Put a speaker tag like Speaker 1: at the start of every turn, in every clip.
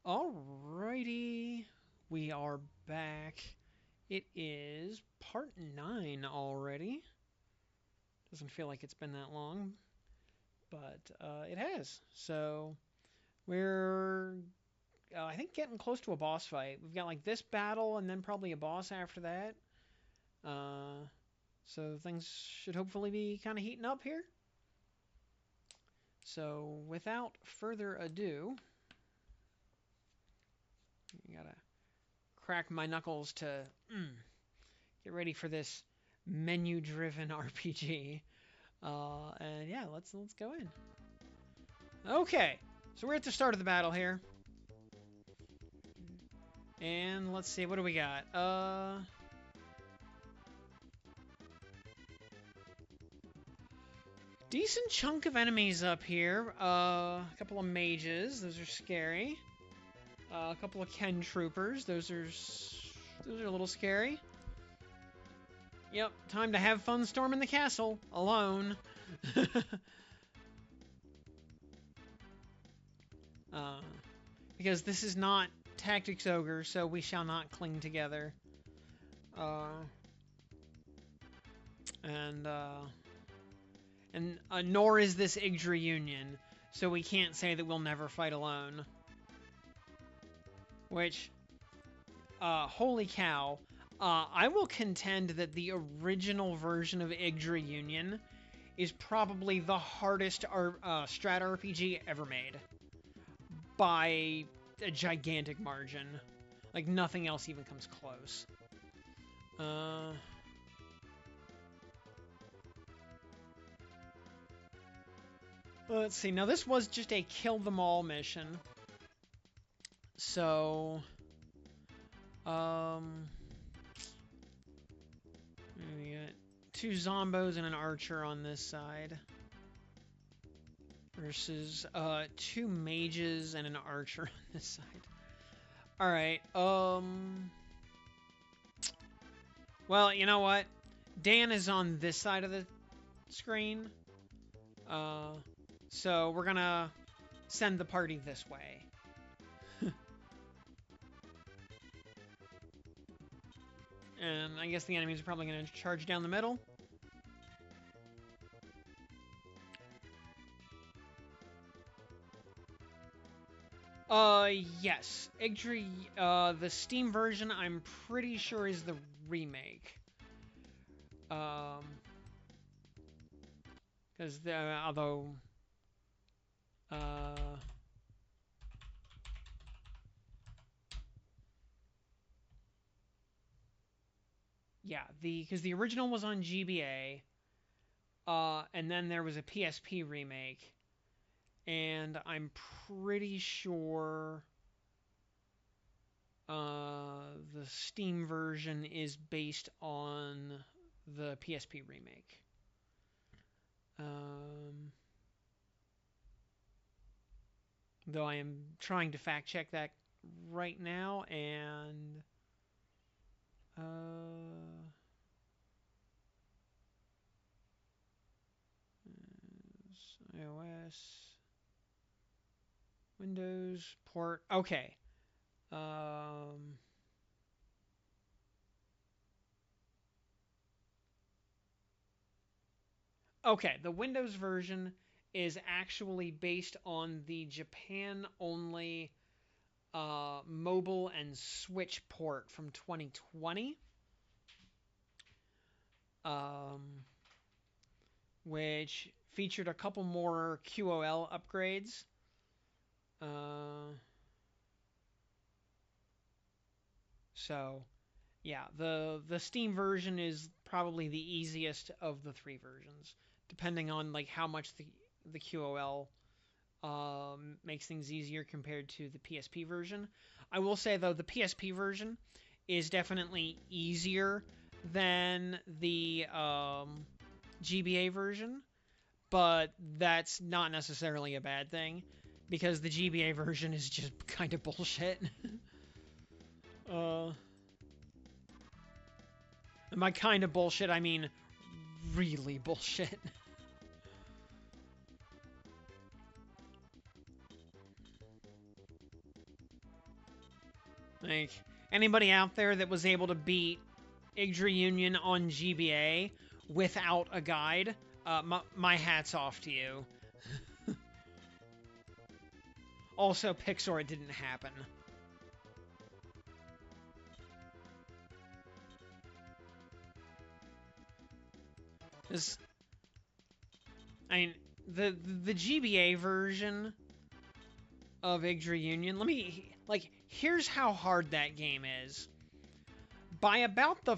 Speaker 1: Alrighty, we are back. It is part 9 already. Doesn't feel like it's been that long, but it has. So we're, I think, getting close to a boss fight. We've got like this battle and then probably a boss after that. Uh, so things should hopefully be kind of heating up here. So without further ado, I gotta crack my knuckles to get ready for this menu-driven RPG. And yeah, let's go in. Okay, so we're at the start of the battle here, and let's see what do we got. Decent chunk of enemies up here. A couple of mages, those are scary. A couple of Ken troopers, those are a little scary. Yep, time to have fun storming the castle alone. uh, because this is not Tactics Ogre, so we shall not cling together. Uh, and nor is this Igdra Union, so we can't say that we'll never fight alone. Which, holy cow, I will contend that the original version of Igdra Union is probably the hardest strat RPG ever made. By a gigantic margin. Like, nothing else even comes close. Let's see. Now, this was just a kill them all mission. So, we got 2 zombos and an archer on this side. Versus, 2 mages and an archer on this side. Alright, well, you know what? Dan is on this side of the screen. So we're gonna send the party this way. And I guess the enemies are probably gonna charge down the middle. Yes. Igdra, the Steam version, I'm pretty sure is the remake. Because, although... yeah, because the original was on GBA, and then there was a PSP remake, and I'm pretty sure the Steam version is based on the PSP remake. Though I am trying to fact check that right now, and iOS, Windows, port. Okay. Okay, the Windows version is actually based on the Japan-only mobile and Switch port from 2020. Which featured a couple more QOL upgrades. So, yeah, the Steam version is probably the easiest of the 3 versions, depending on like how much the QOL makes things easier compared to the PSP version. I will say though the PSP version is definitely easier than the GBA version, but that's not necessarily a bad thing because the GBA version is just kind of bullshit. And by kind of bullshit, I mean really bullshit. Like, anybody out there that was able to beat Yggdra Union on GBA without a guide, my hat's off to you. Also, Pixor, it didn't happen. This, I mean, the GBA version of Yggdra Union, here's how hard that game is. By about the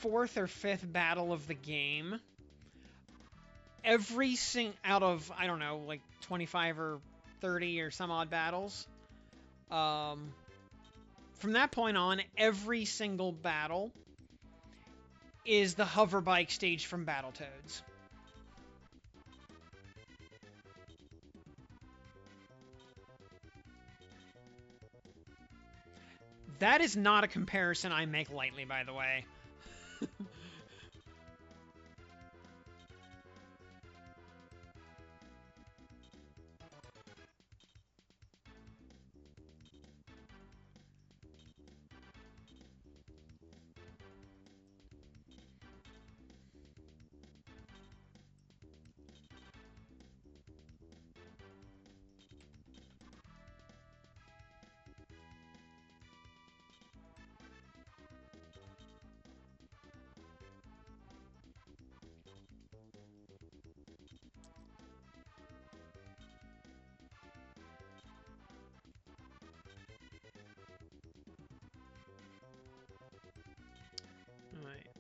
Speaker 1: fourth or fifth battle of the game, out of, I don't know, like 25 or 30 or some odd battles, from that point on, every single battle is the hover bike stage from Battletoads. That is not a comparison I make lightly, by the way.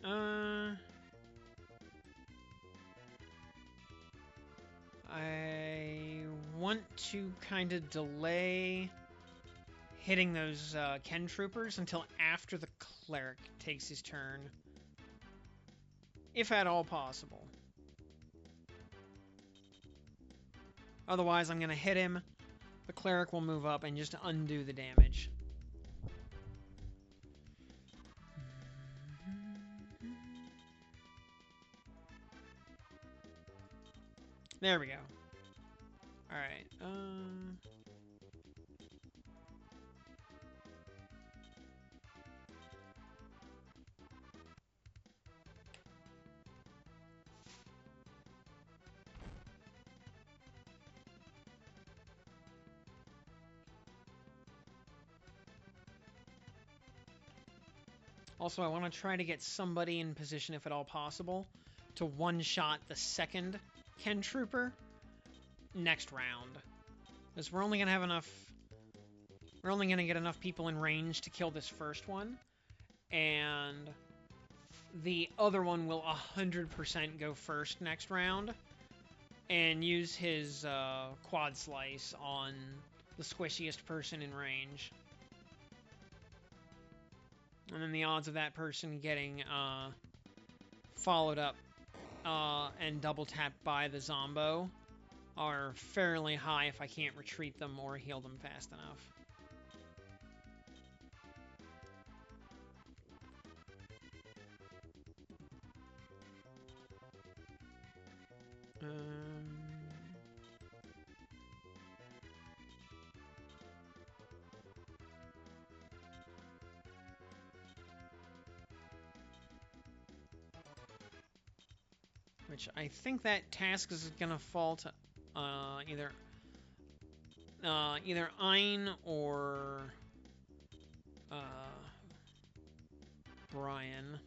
Speaker 1: Alright, I want to kind of delay hitting those Ken Troopers until after the Cleric takes his turn. If at all possible. Otherwise, I'm going to hit him. The Cleric will move up and just undo the damage. There we go. Alright, also, I want to try to get somebody in position, if at all possible, to one-shot the second Ken Trooper next round. Because we're only going to have enough... We're only going to get enough people in range to kill this first one. And the other one will 100% go first next round. And use his quad slice on the squishiest person in range. And then the odds of that person getting followed up and double tapped by the Zombo are fairly high if I can't retreat them or heal them fast enough. Which I think that task is going to fall to either Ein or Brian.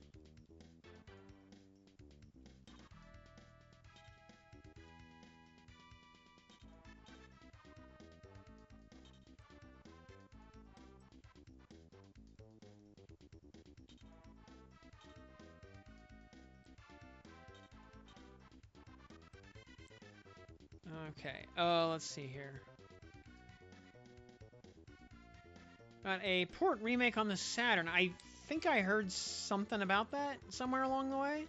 Speaker 1: Okay, let's see here. Got a port remake on the Saturn. I think I heard something about that somewhere along the way.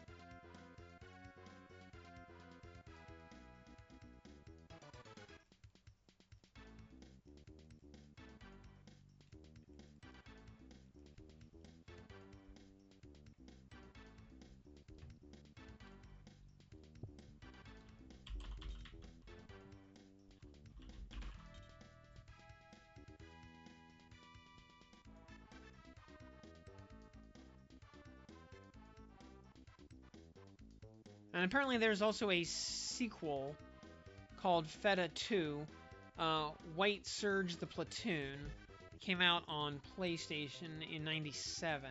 Speaker 1: And apparently there's also a sequel called Feda 2, White Surge the Platoon. Came out on PlayStation in '97.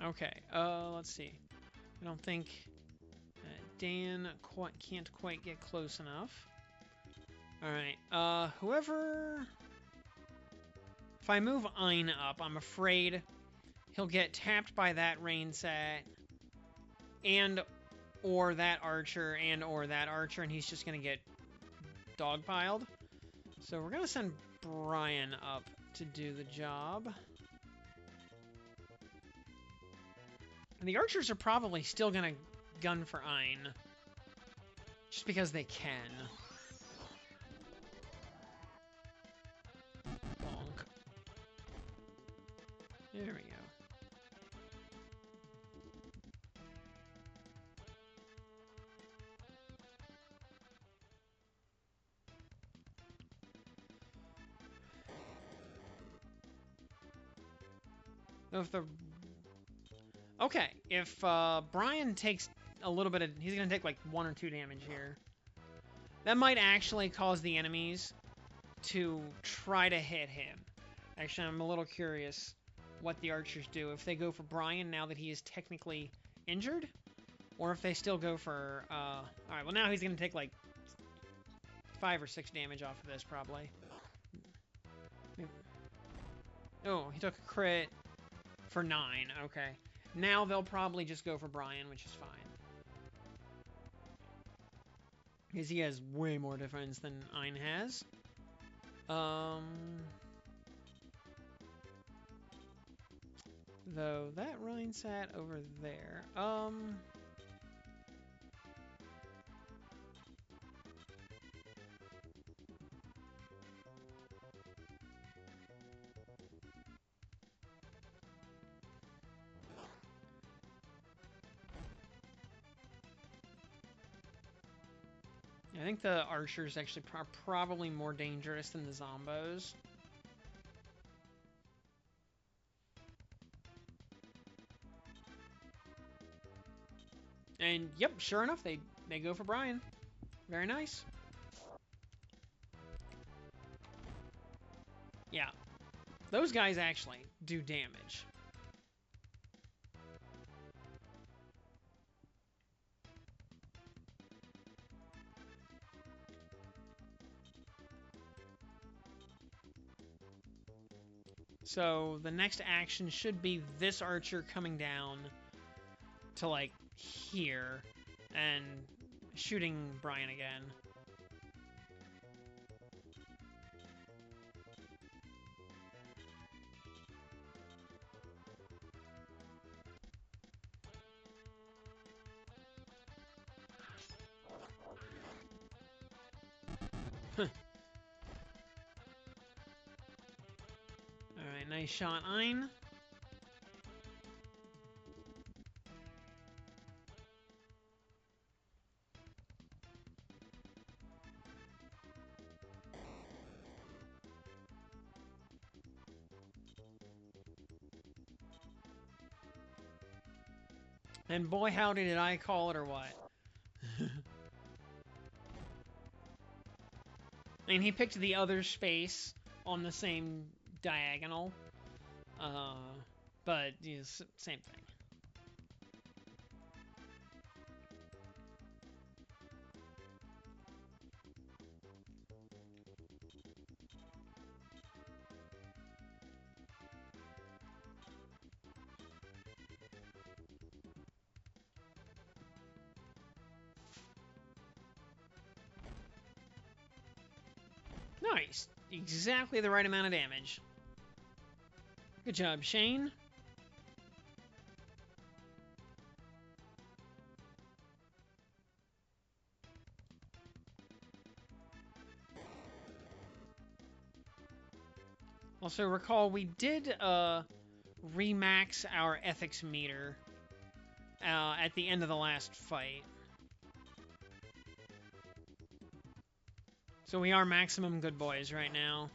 Speaker 1: Okay, let's see. I don't think Dan can't quite get close enough. Alright, whoever... If I move Ein up, I'm afraid he'll get tapped by that rain set, and or that archer, and or that archer, and he's just gonna get dogpiled. So we're gonna send Brian up to do the job. And the archers are probably still gonna gun for Ein, just because they can. Bonk. There we go. If the... Okay, if Brian takes a little bit of... He's going to take like 1 or 2 damage here. That might actually cause the enemies to try to hit him. Actually, I'm a little curious what the archers do. If they go for Brian now that he is technically injured, or if they still go for... Alright, well now he's going to take like 5 or 6 damage off of this, probably. Oh, he took a crit for 9. Okay. Now they'll probably just go for Brian, which is fine. Because he has way more defense than Ein has. Though that Rhine sat over there. I think the archers actually are probably more dangerous than the zombos. And yep, sure enough, they go for Brian. Very nice. Yeah, those guys actually do damage. So the next action should be this archer coming down to like here and shooting Brian again. Alright, nice shot, Ein. And boy, howdy, did I call it or what? I mean, he picked the other space on the same diagonal. But, you know, same thing. Nice. Exactly the right amount of damage. Good job, Shane. Also, recall we did remax our ethics meter at the end of the last fight. So we are maximum good boys right now.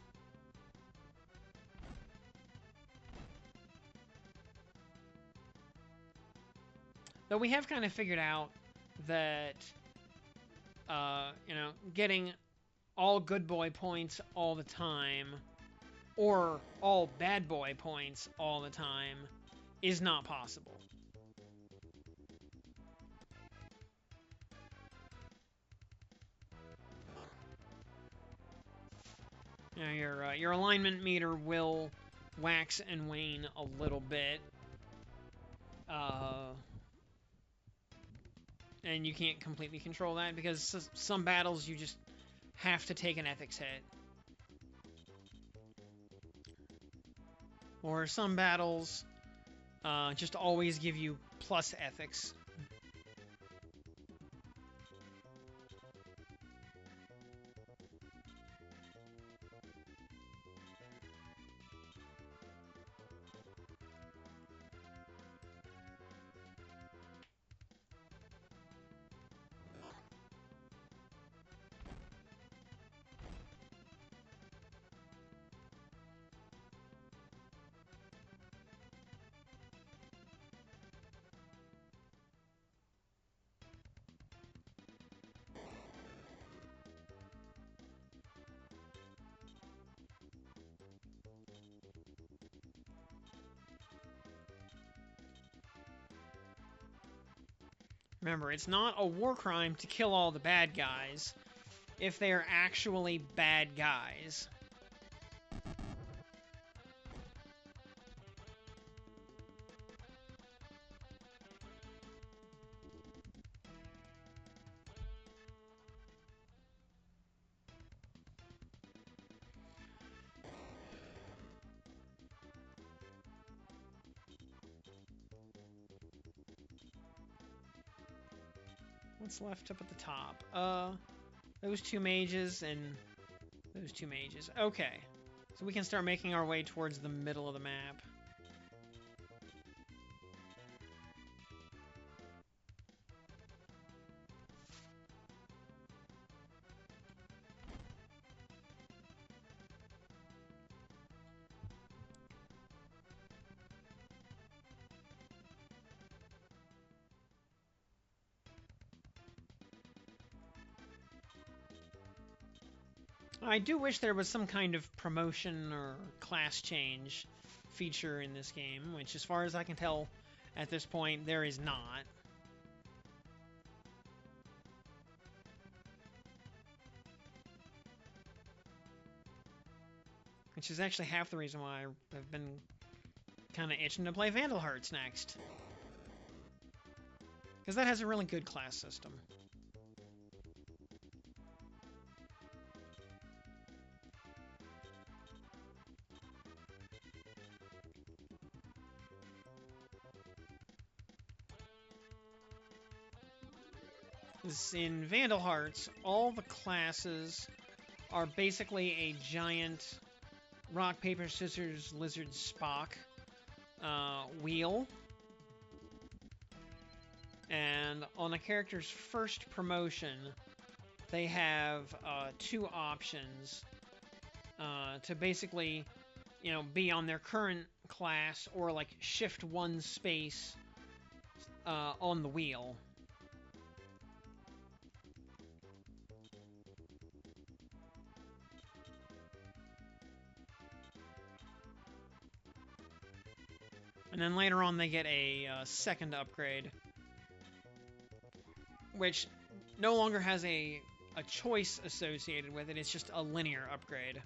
Speaker 1: Though we have kind of figured out that, getting all good boy points all the time, or all bad boy points all the time, is not possible. Your alignment meter will wax and wane a little bit. And you can't completely control that because some battles you just have to take an ethics hit. Or some battles just always give you plus ethics. Remember, it's not a war crime to kill all the bad guys if they are actually bad guys. What's left up at the top? Those two mages and those two mages. Okay. So we can start making our way towards the middle of the map. I do wish there was some kind of promotion or class change feature in this game, which as far as I can tell at this point, there is not. Which is actually half the reason why I've been kind of itching to play Vandal Hearts next. Because that has a really good class system. In Vandal Hearts, all the classes are basically a giant rock, paper, scissors, lizard, Spock wheel. And on a character's first promotion, they have two options to basically, be on their current class or like shift one space on the wheel. And then later on they get a second upgrade, which no longer has a choice associated with it. It's just a linear upgrade.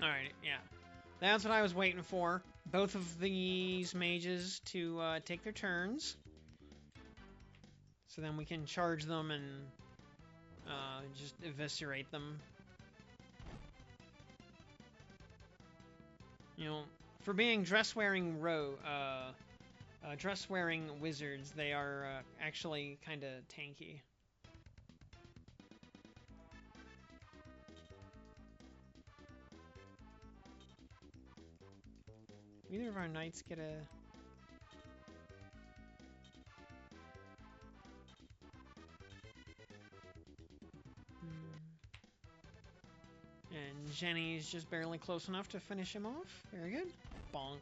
Speaker 1: Alright, yeah. That's what I was waiting for. Both of these mages to take their turns. So then we can charge them and just eviscerate them. You know, for being dress-wearing dress-wearing wizards, they are actually kind of tanky. Either of our knights get a... And Jenny's just barely close enough to finish him off. Very good. Bonk.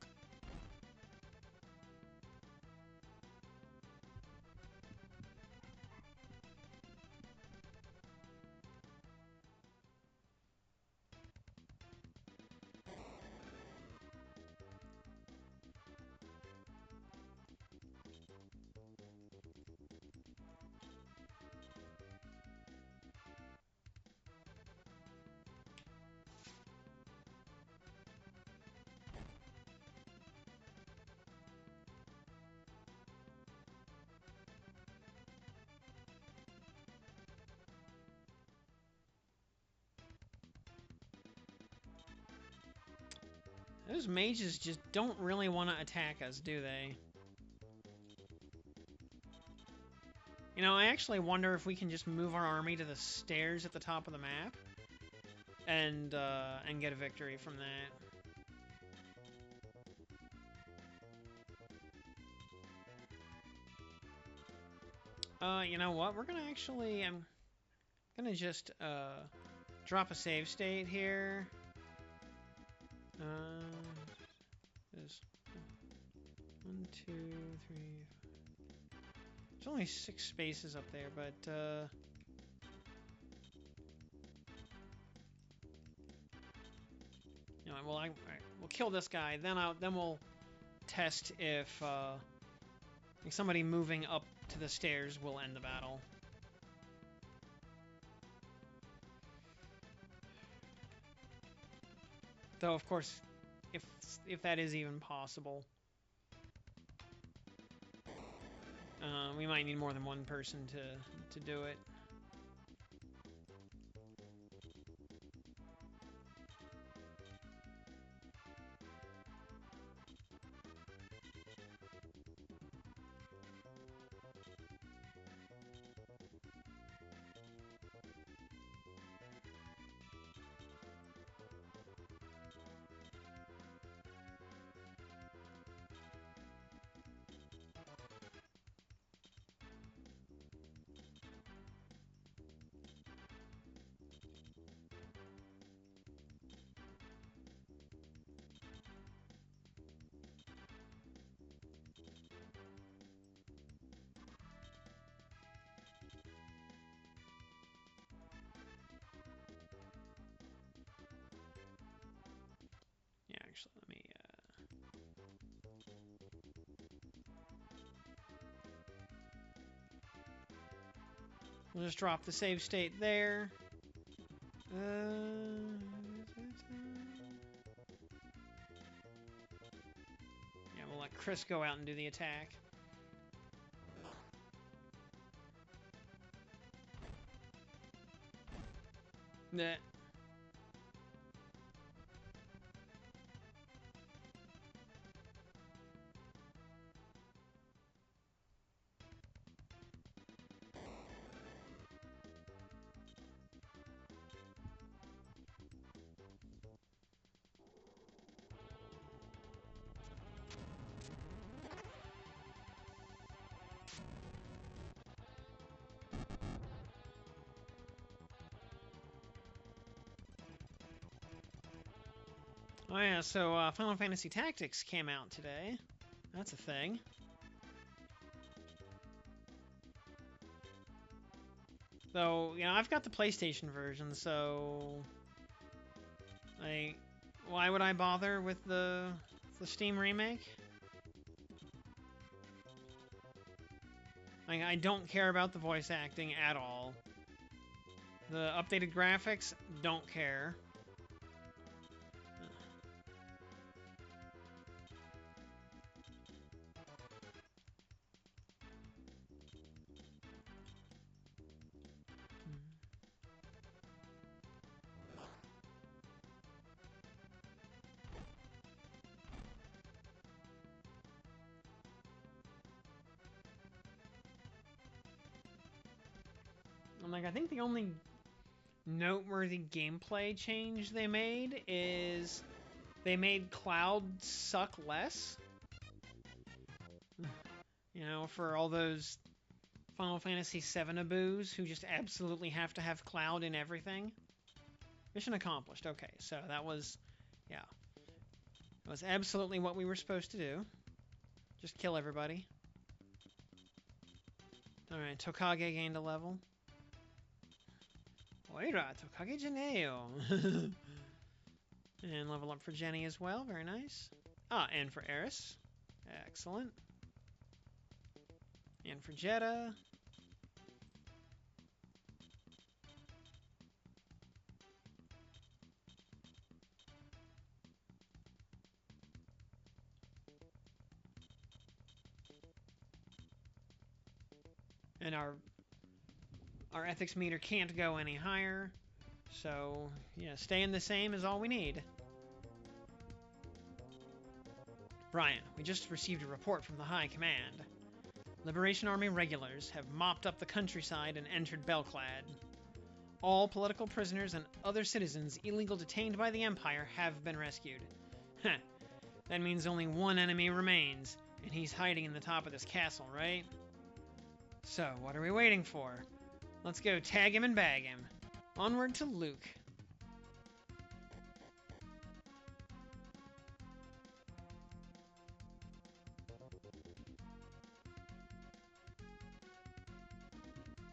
Speaker 1: Those mages just don't really want to attack us, do they? You know, I actually wonder if we can just move our army to the stairs at the top of the map and get a victory from that. You know what? We're gonna actually... I'm gonna just drop a save state here. There's 1, 2, 3. There's only 6 spaces up there, but you know, well, all right, we'll kill this guy. Then we'll test if somebody moving up to the stairs will end the battle. Though, of course, if that is even possible, we might need more than one person to do it. Actually, let me... We'll just drop the save state there. Yeah, we'll let Chris go out and do the attack. Nah. Oh yeah, so Final Fantasy Tactics came out today. That's a thing. Though, you know, I've got the PlayStation version, so... why would I bother with the Steam remake? Like, I don't care about the voice acting at all. The updated graphics, don't care. like, I think the only noteworthy gameplay change they made is they made Cloud suck less. You know, for all those Final Fantasy VII aboos who just absolutely have to have Cloud in everything. Mission accomplished. Okay, so that was, yeah. That was absolutely what we were supposed to do. Just kill everybody. Alright, Tokage gained a level. Oira, Tokage Janeo. And level up for Jenny as well. Very nice. Ah, and for Eris. Excellent. And for Jeddah. And our ethics meter can't go any higher. So, yeah, staying the same is all we need. Brian, we just received a report from the High Command. Liberation Army regulars have mopped up the countryside and entered Belclad. All political prisoners and other citizens illegally detained by the Empire have been rescued. Heh, that means only one enemy remains, and he's hiding in the top of this castle, right? So, what are we waiting for? Let's go tag him and bag him. Onward to Luke.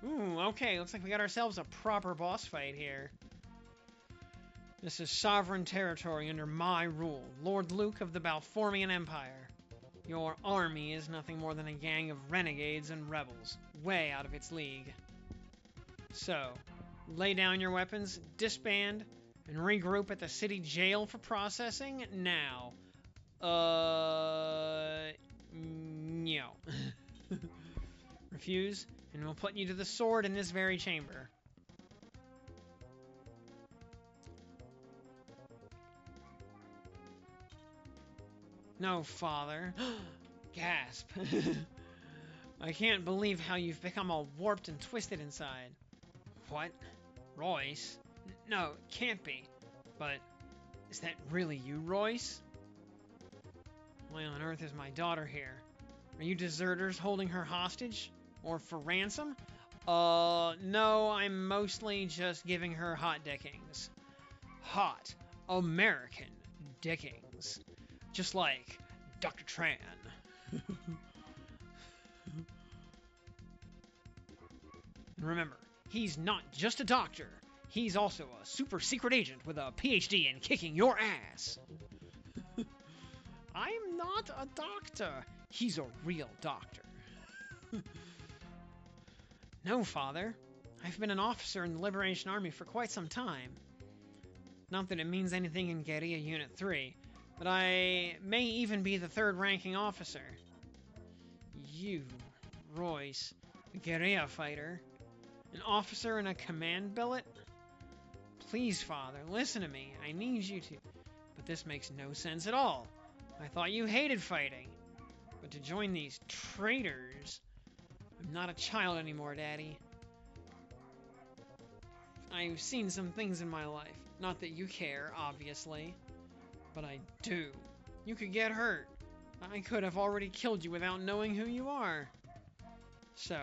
Speaker 1: Ooh, okay, looks like we got ourselves a proper boss fight here. This is sovereign territory under my rule, Lord Luke of the Balformian Empire. Your army is nothing more than a gang of renegades and rebels, way out of its league. So, lay down your weapons, disband, and regroup at the city jail for processing now. No. Refuse, and we'll put you to the sword in this very chamber. No, father. Gasp. I can't believe how you've become all warped and twisted inside. What? Royce? No, it can't be. But, is that really you, Royce? Why on earth is my daughter here? Are you deserters holding her hostage? Or for ransom? No, I'm mostly just giving her hot dickings. Hot American dickings. Just like Dr. Tran. And remember, he's not just a doctor. He's also a super secret agent with a PhD in kicking your ass. I'm not a doctor. He's a real doctor. No, Father. I've been an officer in the Liberation Army for quite some time. Not that it means anything in Guerrilla Unit 3, but I may even be the third-ranking officer. You, Royce, a guerrilla fighter, an officer in a command billet? Please, Father, listen to me. I need you to... But this makes no sense at all. I thought you hated fighting. But to join these traitors... I'm not a child anymore, Daddy. I've seen some things in my life. Not that you care, obviously. But I do. You could get hurt. I could have already killed you without knowing who you are. So,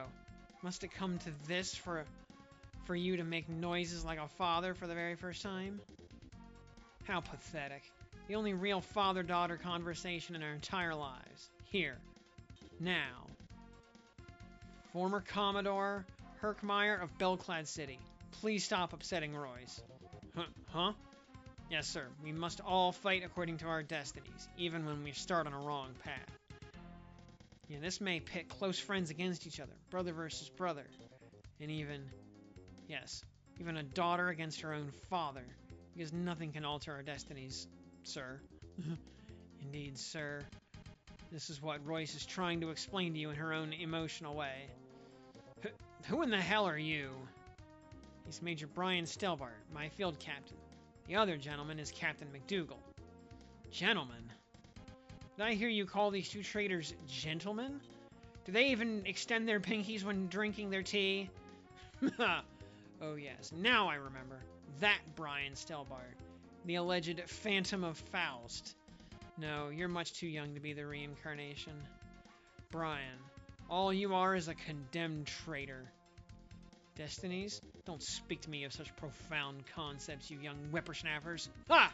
Speaker 1: must it come to this for you to make noises like a father for the very first time? How pathetic. The only real father-daughter conversation in our entire lives. Here. Now. Former Commodore Herkmeyer of Belclad City. Please stop upsetting Royce. Huh? Yes, sir. We must all fight according to our destinies, even when we start on a wrong path. Yeah, this may pit close friends against each other, brother versus brother, and even a daughter against her own father, because nothing can alter our destinies, sir. Indeed, sir. This is what Royce is trying to explain to you in her own emotional way. Who in the hell are you? He's Major Brian Stelbart, my field captain. The other gentleman is Captain McDougal. Gentlemen? Did I hear you call these two traitors gentlemen? Do they even extend their pinkies when drinking their tea? Oh yes, now I remember. That Brian Stelbart. The alleged Phantom of Faust. No, you're much too young to be the reincarnation. Brian, all you are is a condemned traitor. Destinies? Don't speak to me of such profound concepts, you young whippersnappers. Ha!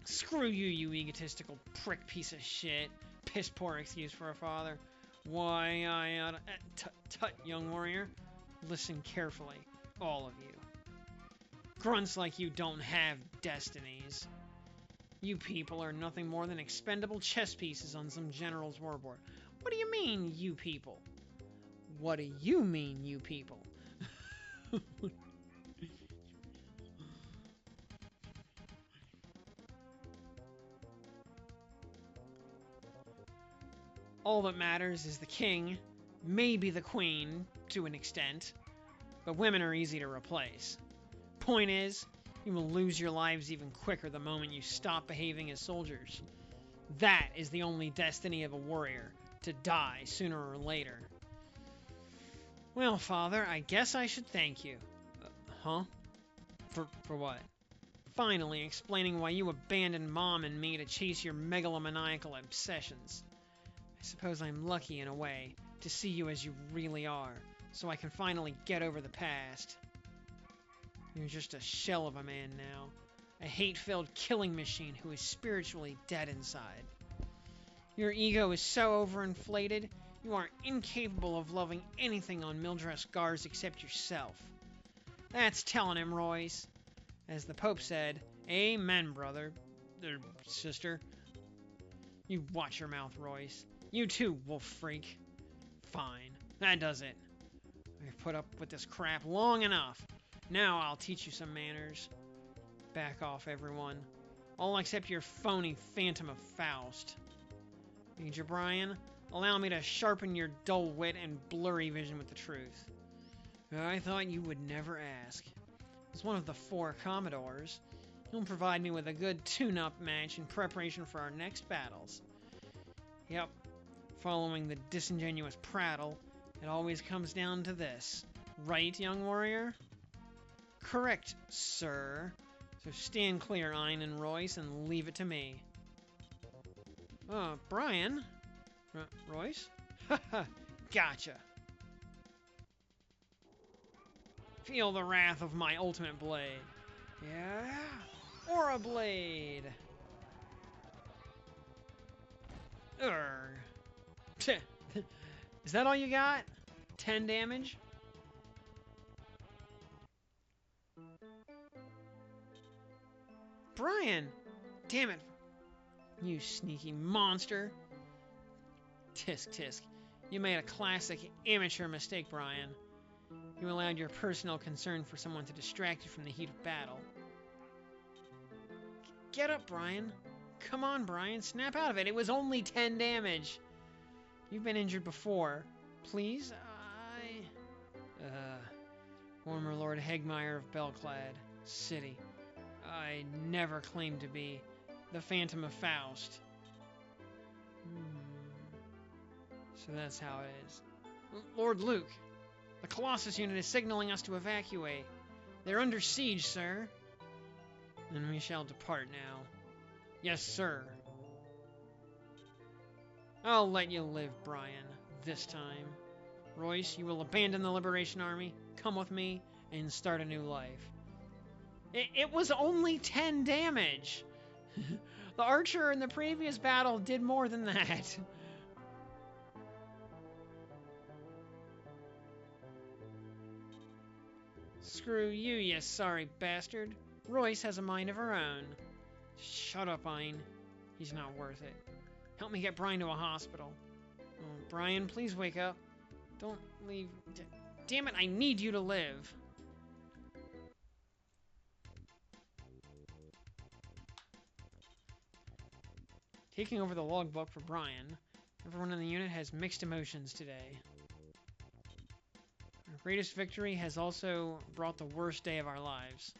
Speaker 1: Screw you, you egotistical prick piece of shit. Piss poor excuse for a father. Why, I oughta... Tut, young warrior. Listen carefully, all of you. Grunts like you don't have destinies. You people are nothing more than expendable chess pieces on some general's warboard. What do you mean, you people? What do you mean, you people? All that matters is the king, maybe the queen, to an extent, but women are easy to replace. Point is, you will lose your lives even quicker the moment you stop behaving as soldiers. That is the only destiny of a warrior, to die sooner or later. Well, father, I guess I should thank you. Huh? For what? Finally explaining why you abandoned Mom and me to chase your megalomaniacal obsessions. I suppose I'm lucky in a way to see you as you really are, so I can finally get over the past. You're just a shell of a man now, a hate-filled killing machine who is spiritually dead inside. Your ego is so overinflated, you are incapable of loving anything on Mildred Gars except yourself. That's telling him, Royce. As the Pope said, amen, brother, sister. You watch your mouth, Royce. You too, wolf freak. Fine, that does it. I've put up with this crap long enough. Now I'll teach you some manners. Back off, everyone. All except your phony Phantom of Faust. Major Brian, allow me to sharpen your dull wit and blurry vision with the truth. I thought you would never ask. As one of the 4 Commodores, you'll provide me with a good tune-up match in preparation for our next battles. Yep, following the disingenuous prattle, it always comes down to this. Right, young warrior? Correct, sir. So stand clear, Ein and Royce, and leave it to me. Brian? Royce? Haha, gotcha. Feel the wrath of my ultimate blade. Yeah? Aura blade! Urgh. Is that all you got? 10 damage? Brian! Damn it! You sneaky monster! Tisk tisk. You made a classic amateur mistake, Brian. You allowed your personal concern for someone to distract you from the heat of battle. Get up, Brian. Come on, Brian. Snap out of it. It was only 10 damage. You've been injured before. Please? Former Lord Hegmeyer of Belclad City. I never claimed to be the Phantom of Faust. So that's how it is. Lord Luke, the Colossus unit is signaling us to evacuate. They're under siege, sir. Then we shall depart now. Yes, sir. I'll let you live, Brian, this time. Royce, you will abandon the Liberation Army, come with me, and start a new life. It was only 10 damage! The archer in the previous battle did more than that. Screw you, you sorry bastard. Royce has a mind of her own. Shut up, Ein. He's not worth it. Help me get Brian to a hospital. Oh, Brian, please wake up. Don't leave. Damn it, I need you to live. Taking over the logbook for Brian, everyone in the unit has mixed emotions today. Our greatest victory has also brought the worst day of our lives.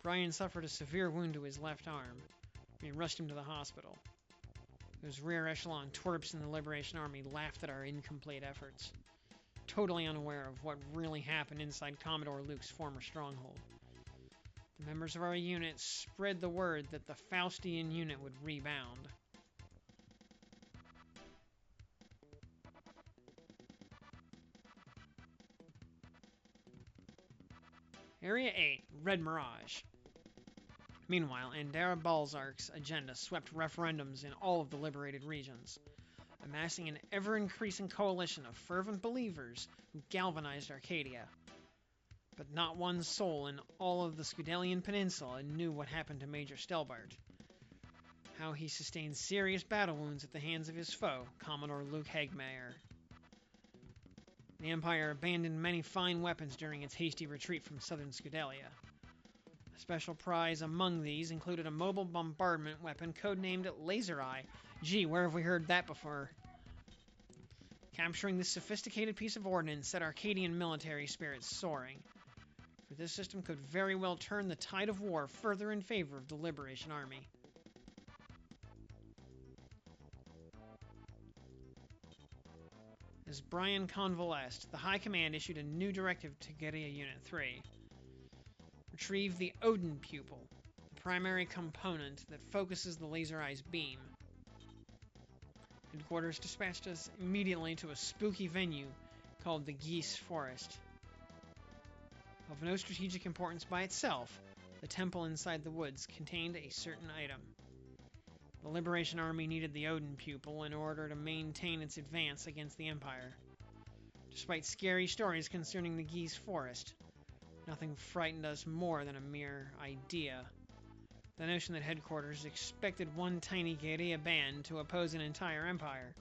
Speaker 1: Brian suffered a severe wound to his left arm. We rushed him to the hospital. Those rear echelon twerps in the Liberation Army laughed at our incomplete efforts. totally unaware of what really happened inside Commodore Luke's former stronghold. The members of our unit spread the word that the Faustian unit would rebound. Area 8, Red Mirage. Meanwhile, Andera Balzark's agenda swept referendums in all of the liberated regions, amassing an ever-increasing coalition of fervent believers who galvanized Arcadia. But not one soul in all of the Scudelian Peninsula knew what happened to Major Stelbart. How he sustained serious battle wounds at the hands of his foe, Commodore Luke Hegmeyer. The Empire abandoned many fine weapons during its hasty retreat from southern Scudelia. A special prize among these included a mobile bombardment weapon codenamed Laser Eye. Gee, where have we heard that before? Capturing this sophisticated piece of ordnance set Arcadian military spirits soaring, for this system could very well turn the tide of war further in favor of the Liberation Army. As Brian convalesced, the High Command issued a new directive to Guerrilla Unit 3. Retrieve the Odin Pupil, the primary component that focuses the Laser Eye's beam. Headquarters dispatched us immediately to a spooky venue called the Geese Forest. Of no strategic importance by itself, the temple inside the woods contained a certain item. The Liberation Army needed the Odin Pupil in order to maintain its advance against the Empire. Despite scary stories concerning the Geese Forest, nothing frightened us more than a mere idea. The notion that headquarters expected one tiny guerrilla band to oppose an entire empire.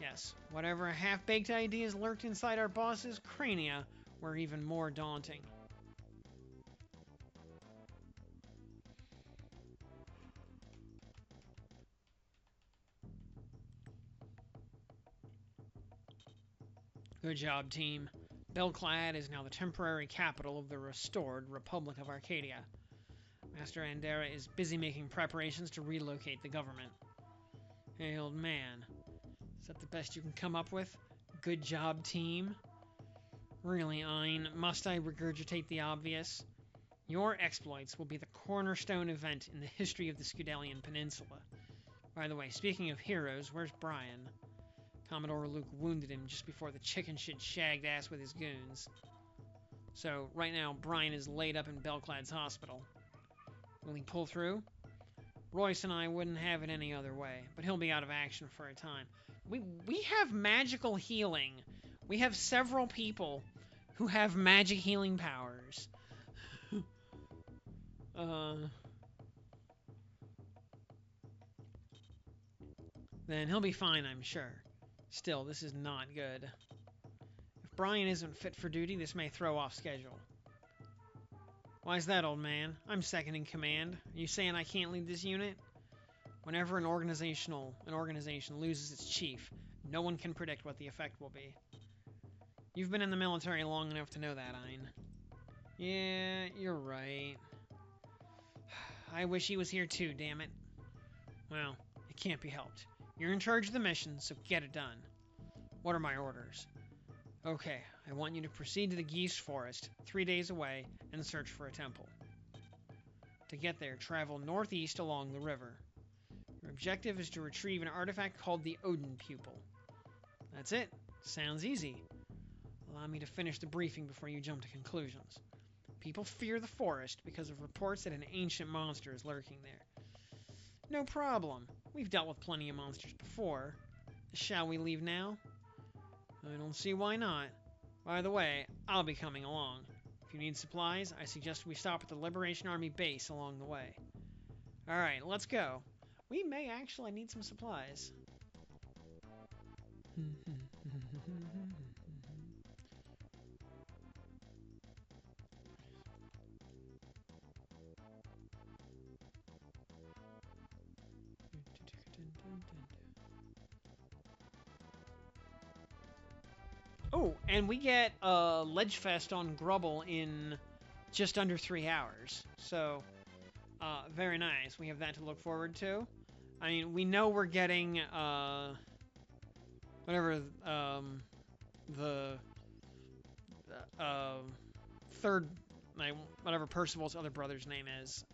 Speaker 1: Yes, whatever half-baked ideas lurked inside our boss's crania were even more daunting. Good job, team. Belclad is now the temporary capital of the restored Republic of Arcadia. Master Andera is busy making preparations to relocate the government. Hey, old man. Is that the best you can come up with? Good job, team. Really, Ein, must I regurgitate the obvious? Your exploits will be the cornerstone event in the history of the Scudelian Peninsula. By the way, speaking of heroes, where's Brian? Commodore Luke wounded him just before the chicken shit shagged ass with his goons. So, right now, Brian is laid up in Belclad's hospital. Will he pull through? Royce and I wouldn't have it any other way, but he'll be out of action for a time. We have magical healing. We have several people who have magic healing powers. Then he'll be fine, I'm sure. Still, this is not good. If Brian isn't fit for duty, this may throw off schedule. Why's that, old man? I'm second in command. Are you saying I can't lead this unit? Whenever an organization loses its chief, no one can predict what the effect will be. You've been in the military long enough to know that, Ein. Yeah, you're right. I wish he was here too, damn it. Well, it can't be helped. You're in charge of the mission, so get it done. What are my orders? Okay, I want you to proceed to the Geese Forest, 3 days away, and search for a temple. To get there, travel northeast along the river. Your objective is to retrieve an artifact called the Odin Pupil. That's it. Sounds easy. Allow me to finish the briefing before you jump to conclusions. People fear the forest because of reports that an ancient monster is lurking there. No problem. We've dealt with plenty of monsters before. Shall we leave now? I don't see why not. By the way, I'll be coming along. If you need supplies, I suggest we stop at the Liberation Army base along the way. Alright, let's go. We may actually need some supplies. Oh, and we get Ledgefest on Grubble in just under 3 hours. So, very nice. We have that to look forward to. I mean, we know we're getting, whatever, the uh, third, like, whatever Percival's other brother's name is.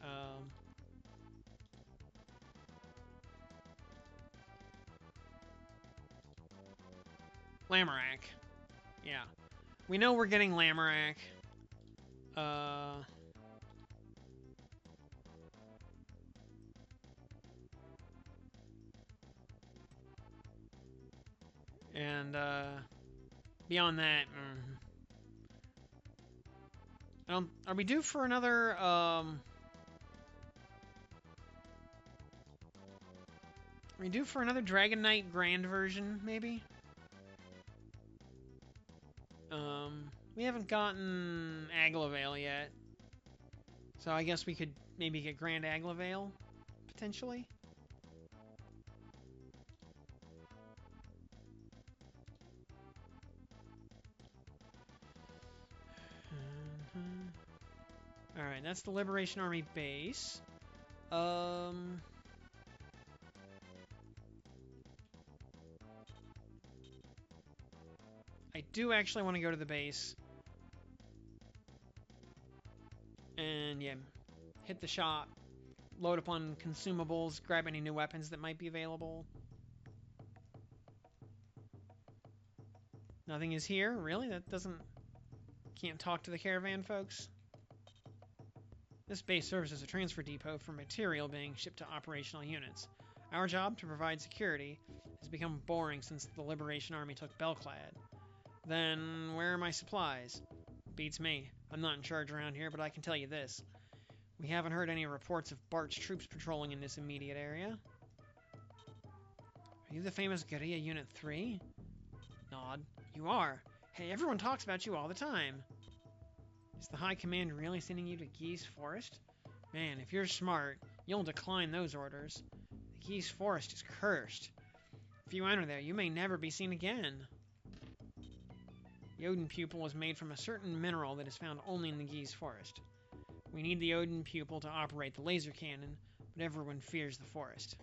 Speaker 1: Lamorak. Yeah. We know we're getting Lamorak. Uh, and beyond that, are we due for another? Are we due for another Dragon Knight Grand version, maybe? We haven't gotten Aglavale yet, so I guess we could maybe get Grand Aglavale potentially. All right, that's the Liberation Army base. I do actually want to go to the base and, yeah, hit the shop, load up on consumables, grab any new weapons that might be available. Nothing is here? Really? That doesn't... Can't talk to the caravan folks? This base serves as a transfer depot for material being shipped to operational units. Our job, to provide security, has become boring since the Liberation Army took Belclad. Then, where are my supplies? Beats me. I'm not in charge around here, but I can tell you this. We haven't heard any reports of Bart's troops patrolling in this immediate area. Are you the famous Guerrilla Unit 3? Nod. You are. Hey, everyone talks about you all the time. Is the High Command really sending you to Geese Forest? Man, if you're smart, you'll decline those orders. The Geese Forest is cursed. If you enter there, you may never be seen again. The Odin Pupil was made from a certain mineral that is found only in the Geese Forest. We need the Odin Pupil to operate the laser cannon, but everyone fears the forest.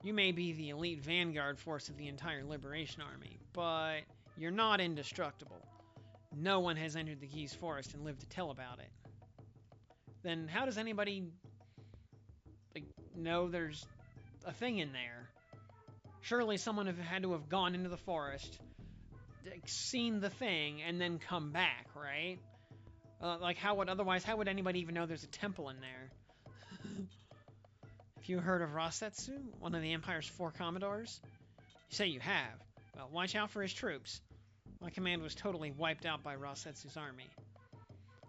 Speaker 1: You may be the elite vanguard force of the entire Liberation Army, but you're not indestructible. No one has entered the Geese Forest and lived to tell about it. Then how does anybody, like, know there's a thing in there? Surely someone had to have gone into the forest, seen the thing, and then come back, right? Like, how would anybody even know there's a temple in there? Have you heard of Rasetsu, one of the Empire's 4 commodores? You say you have. Well, watch out for his troops. My command was totally wiped out by Rasetsu's army.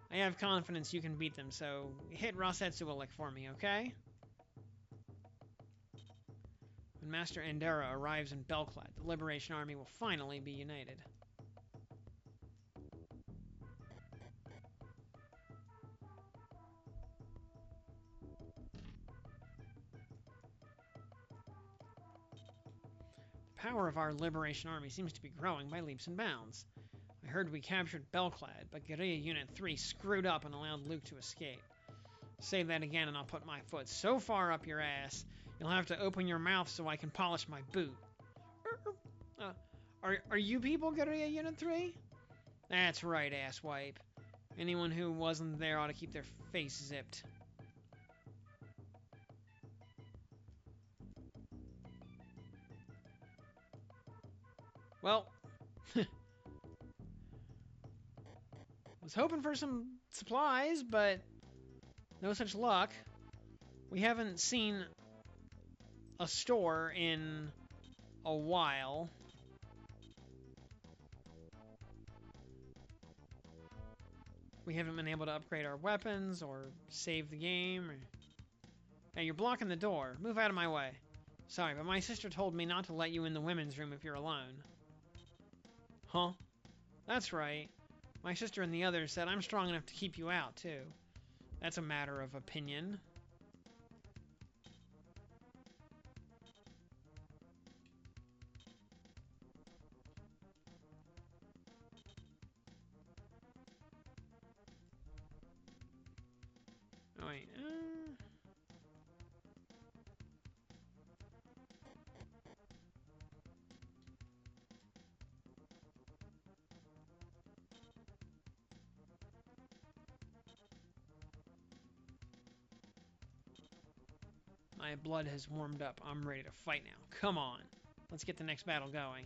Speaker 1: I have confidence you can beat them, so hit Rasetsu a lick for me, okay? When Master Endera arrives in Belclad, the Liberation Army will finally be united. The power of our Liberation Army seems to be growing by leaps and bounds. I heard we captured Belclad, but Guerrilla Unit 3 screwed up and allowed Luke to escape. Say that again and I'll put my foot so far up your ass, you'll have to open your mouth so I can polish my boot. Are you people Guerrilla Unit 3? That's right, asswipe. Anyone who wasn't there ought to keep their face zipped. Well, was hoping for some supplies, but no such luck. We haven't seen a store in a while. We haven't been able to upgrade our weapons or save the game. Hey, you're blocking the door. Move out of my way. Sorry, but my sister told me not to let you in the women's room if you're alone. Huh? That's right. My sister and the others said I'm strong enough to keep you out, too. That's a matter of opinion. Oh, yeah. Alright. My blood has warmed up. I'm ready to fight now. Come on. Let's get the next battle going.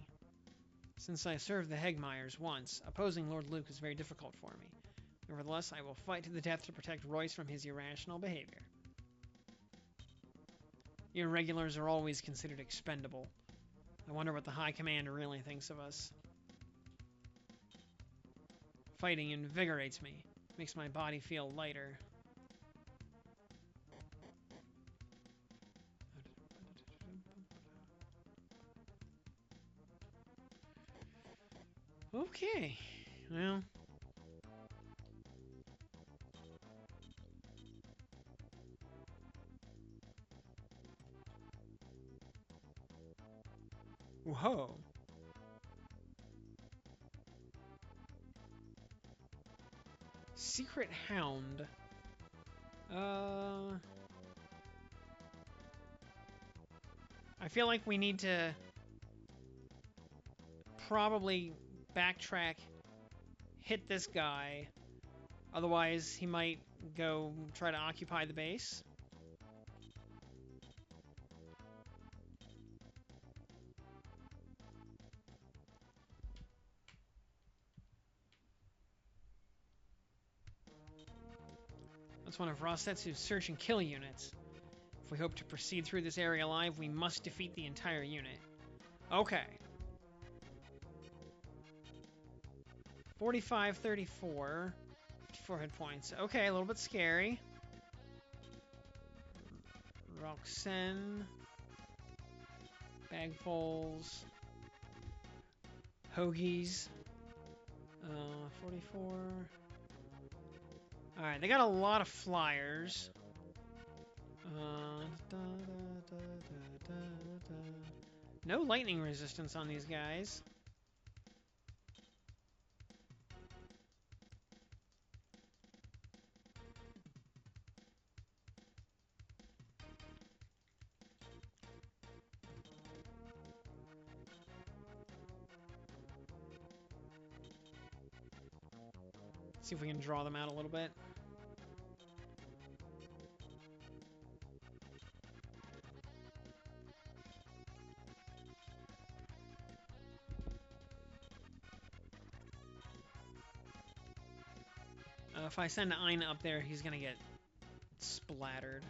Speaker 1: Since I served the Hegmeyers once, opposing Lord Luke is very difficult for me. Nevertheless, I will fight to the death to protect Royce from his irrational behavior. Irregulars are always considered expendable. I wonder what the High Command really thinks of us. Fighting invigorates me. Makes my body feel lighter. Okay. Well. Whoa. Secret Hound. I feel like we need to probably backtrack, hit this guy. Otherwise, he might go try to occupy the base. That's one of Rosetsu's search and kill units. If we hope to proceed through this area alive, we must defeat the entire unit. Okay. 45, 34. 54 hit points. Okay, a little bit scary. Roxanne. Bagfuls. Hoagies. 44. Alright, they got a lot of flyers. No lightning resistance on these guys. See if we can draw them out a little bit. If I send Ein up there, he's gonna get splattered.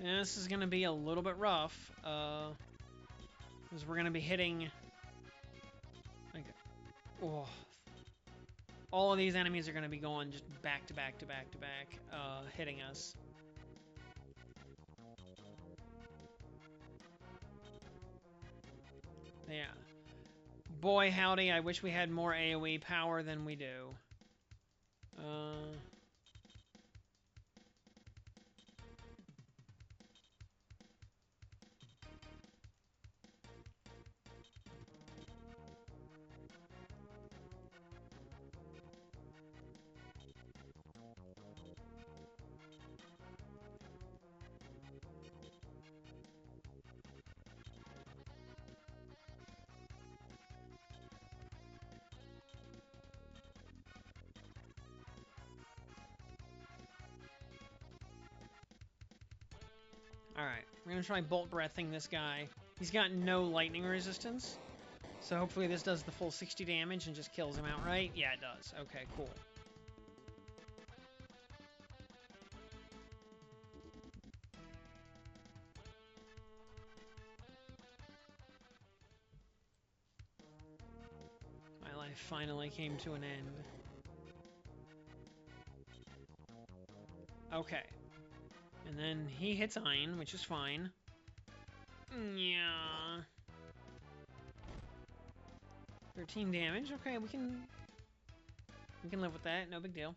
Speaker 1: Yeah, this is going to be a little bit rough, because we're going to be hitting, like, oh, all of these enemies are going to be going just back to back to back to back, hitting us. Yeah. Boy, howdy, I wish we had more AoE power than we do. Alright, we're going to try bolt breathing this guy. He's got no lightning resistance, so hopefully this does the full 60 damage and just kills him outright. Yeah, it does. Okay, cool. finally came to an end. Okay. And then he hits Ein, which is fine. Yeah. 13 damage. Okay, we can live with that. No big deal.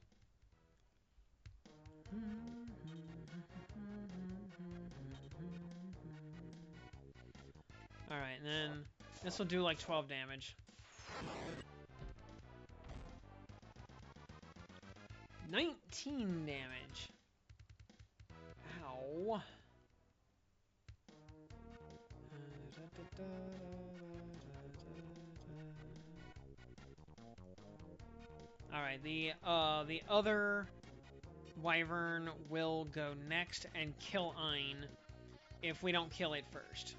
Speaker 1: Alright, and then this will do like 12 damage. 19 damage. Ow. Alright, the other wyvern will go next and kill Ein if we don't kill it first.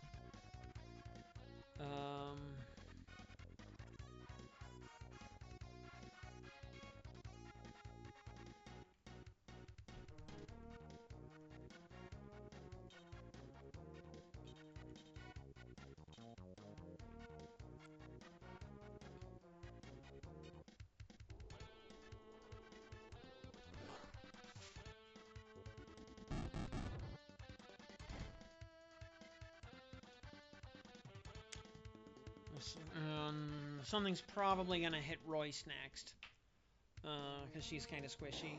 Speaker 1: 'Cause something's probably gonna hit Royce next, because she's kind of squishy.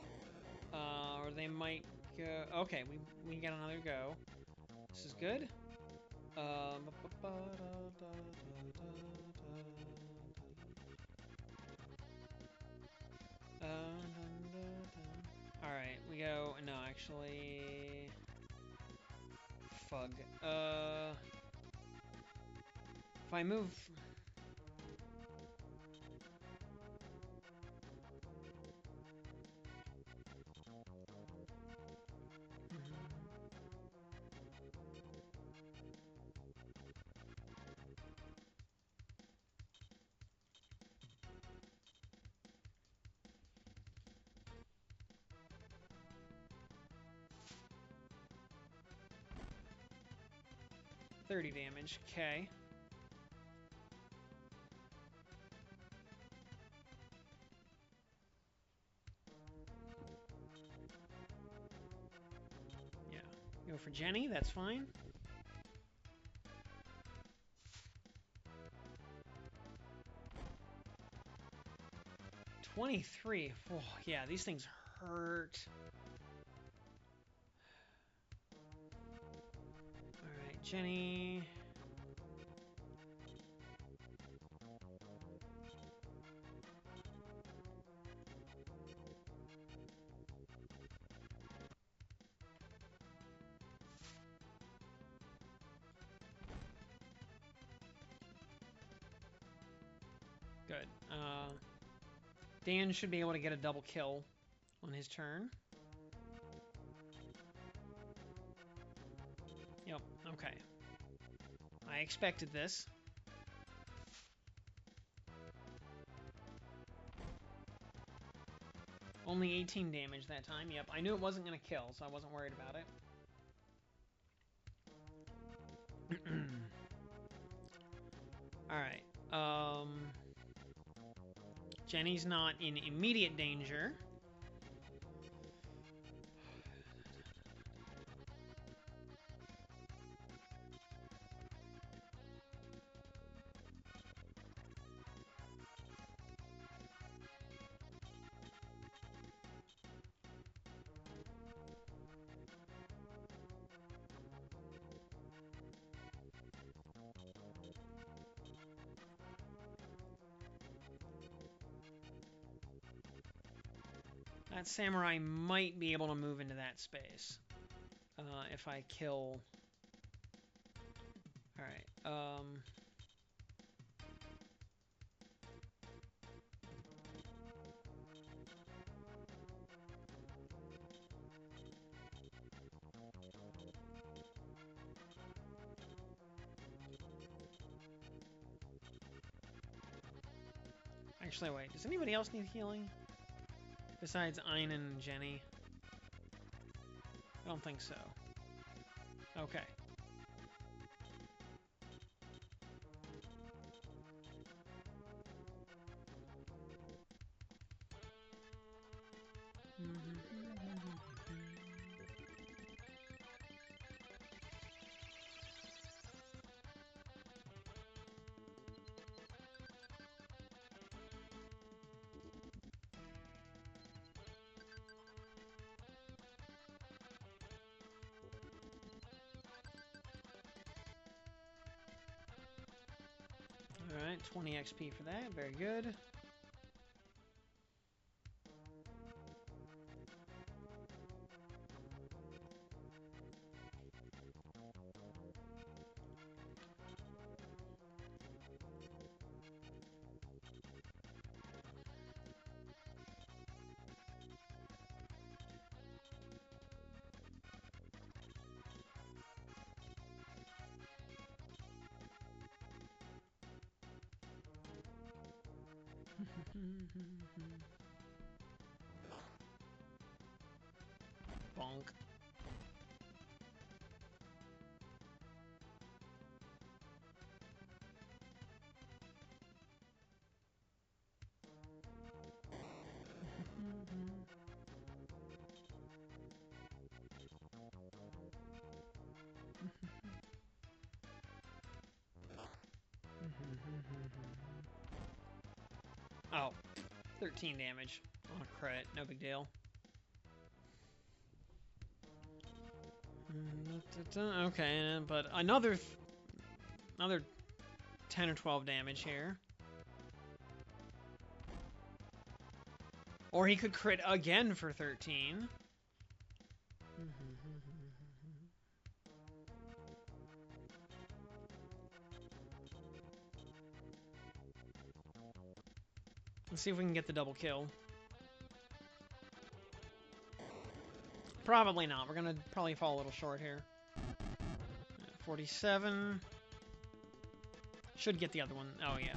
Speaker 1: Or they might go. Okay, we got another go. This is good. Alright, we go. No, actually. Fug. If I move. $30 damage. Okay. Yeah. Go for Jenny. That's fine. 23. Oh, yeah, these things hurt. Alright, Jenny. Good. Dan should be able to get a double kill on his turn. Yep, okay. I expected this. Only 18 damage that time. Yep, I knew it wasn't going to kill, so I wasn't worried about it. Alright. Jenny's not in immediate danger. That samurai might be able to move into that space. If I kill... Alright, Actually, wait. Does anybody else need healing? Besides Ein and Jenny? I don't think so. Okay. Alright, 20 XP for that. Very good. Bonk. Oh, 13 damage on a crit. No big deal. Okay, but another 10 or 12 damage here. Or he could crit again for 13. Let's see if we can get the double kill. Probably not. We're gonna probably fall a little short here. 47. Should get the other one. Oh, yeah.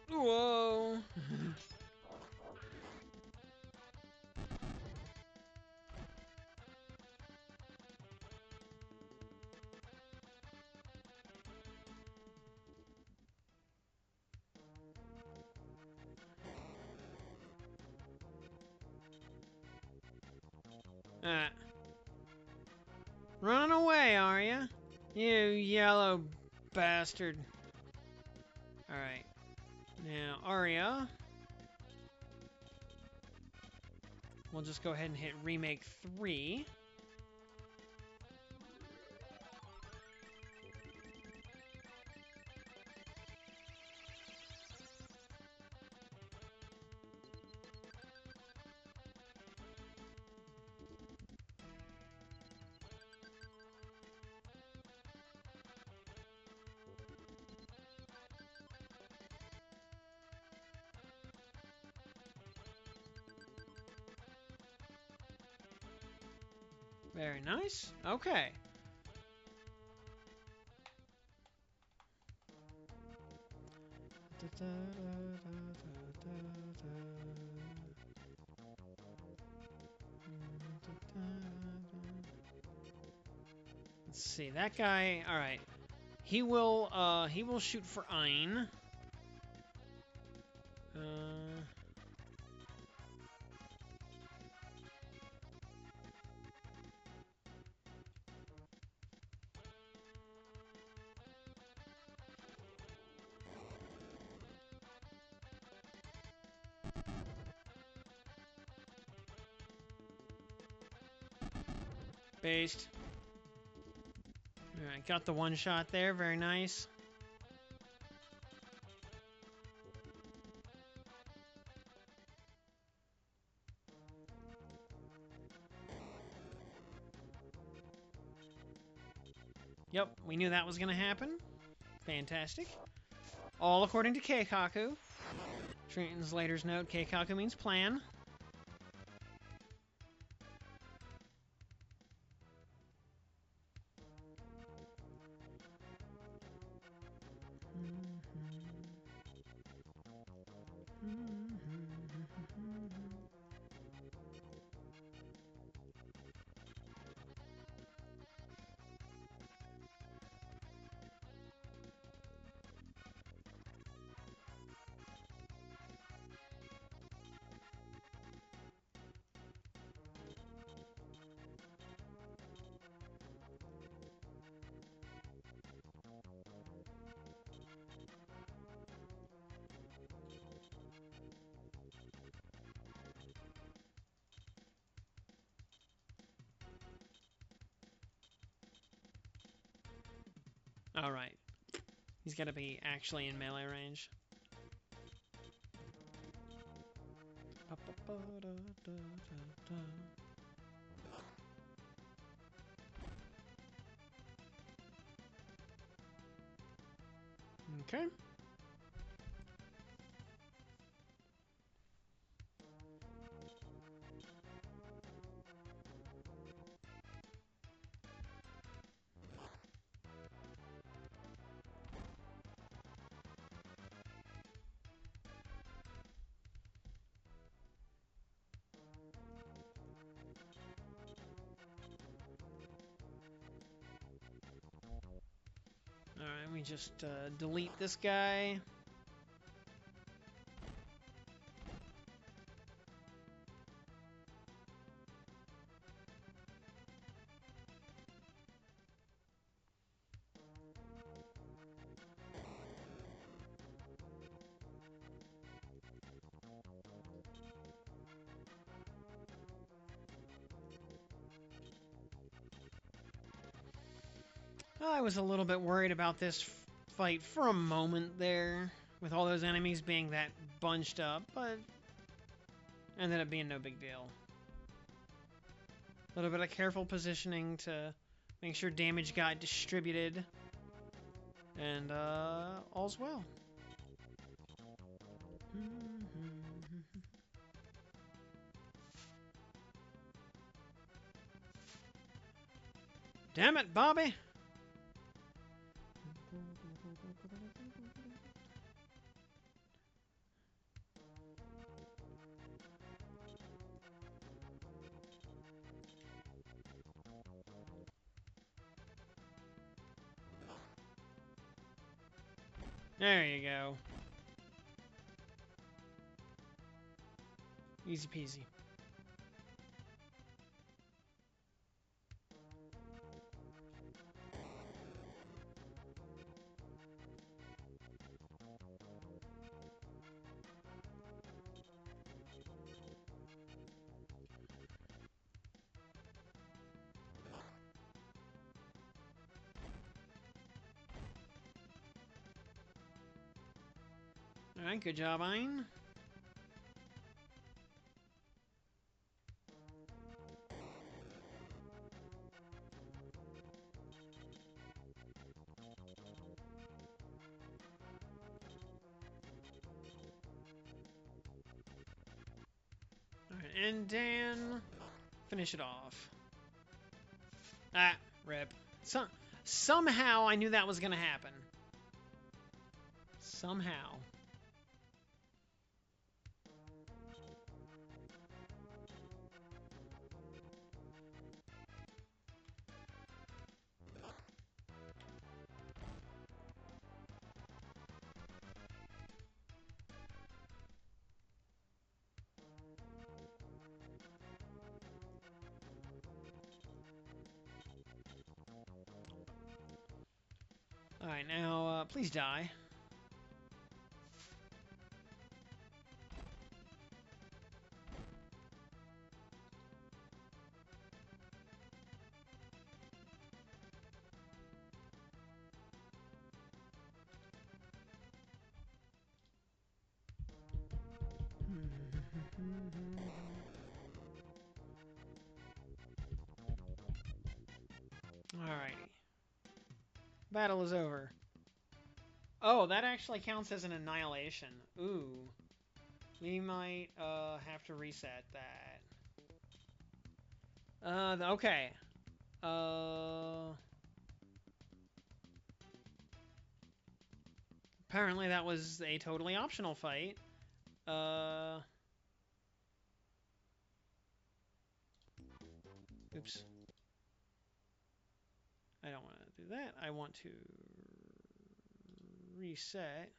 Speaker 1: Whoa. Running away, are you? You yellow bastard. Alright. Now, Arya. We'll just go ahead and hit remake 3. Very nice. Okay. Let's see, that guy, alright. He will shoot for Ein. Based. Alright, got the one shot there, very nice. Yep, we knew that was gonna happen. Fantastic. All according to Keikaku. Translator's note, Keikaku means plan. Alright. He's got to be actually in melee range. Okay. Alright, we just delete this guy. I was a little bit worried about this fight for a moment there, with all those enemies being that bunched up, but ended up being no big deal. A little bit of careful positioning to make sure damage got distributed, and all's well. Damn it, Bobby! There you go. Easy peasy. Alright, good job, Ein. Alright, and Dan, finish it off. Ah, rip. Somehow I knew that was gonna happen. Somehow. Alright, now, please die. Alrighty. Battle is over. Oh, that actually counts as an annihilation. Ooh. We might have to reset that. Okay. Uh Apparently that was a totally optional fight. Uh Oops. I don't want to do that. I want to reset.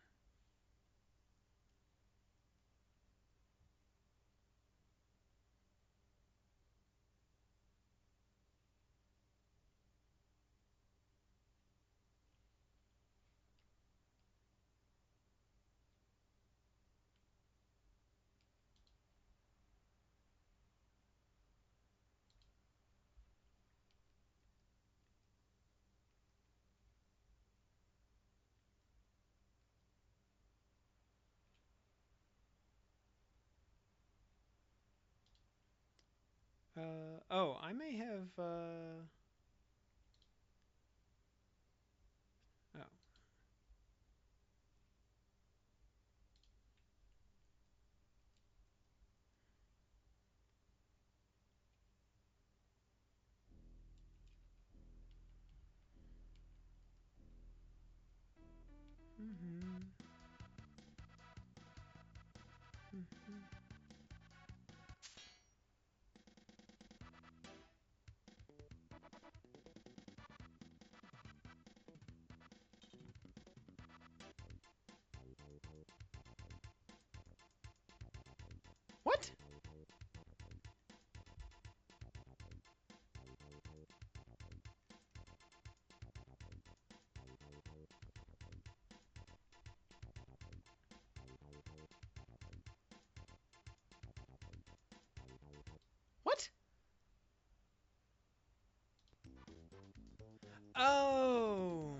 Speaker 1: Oh, I may have oh. Mm-hmm. Mm-hmm. What? What? Oh.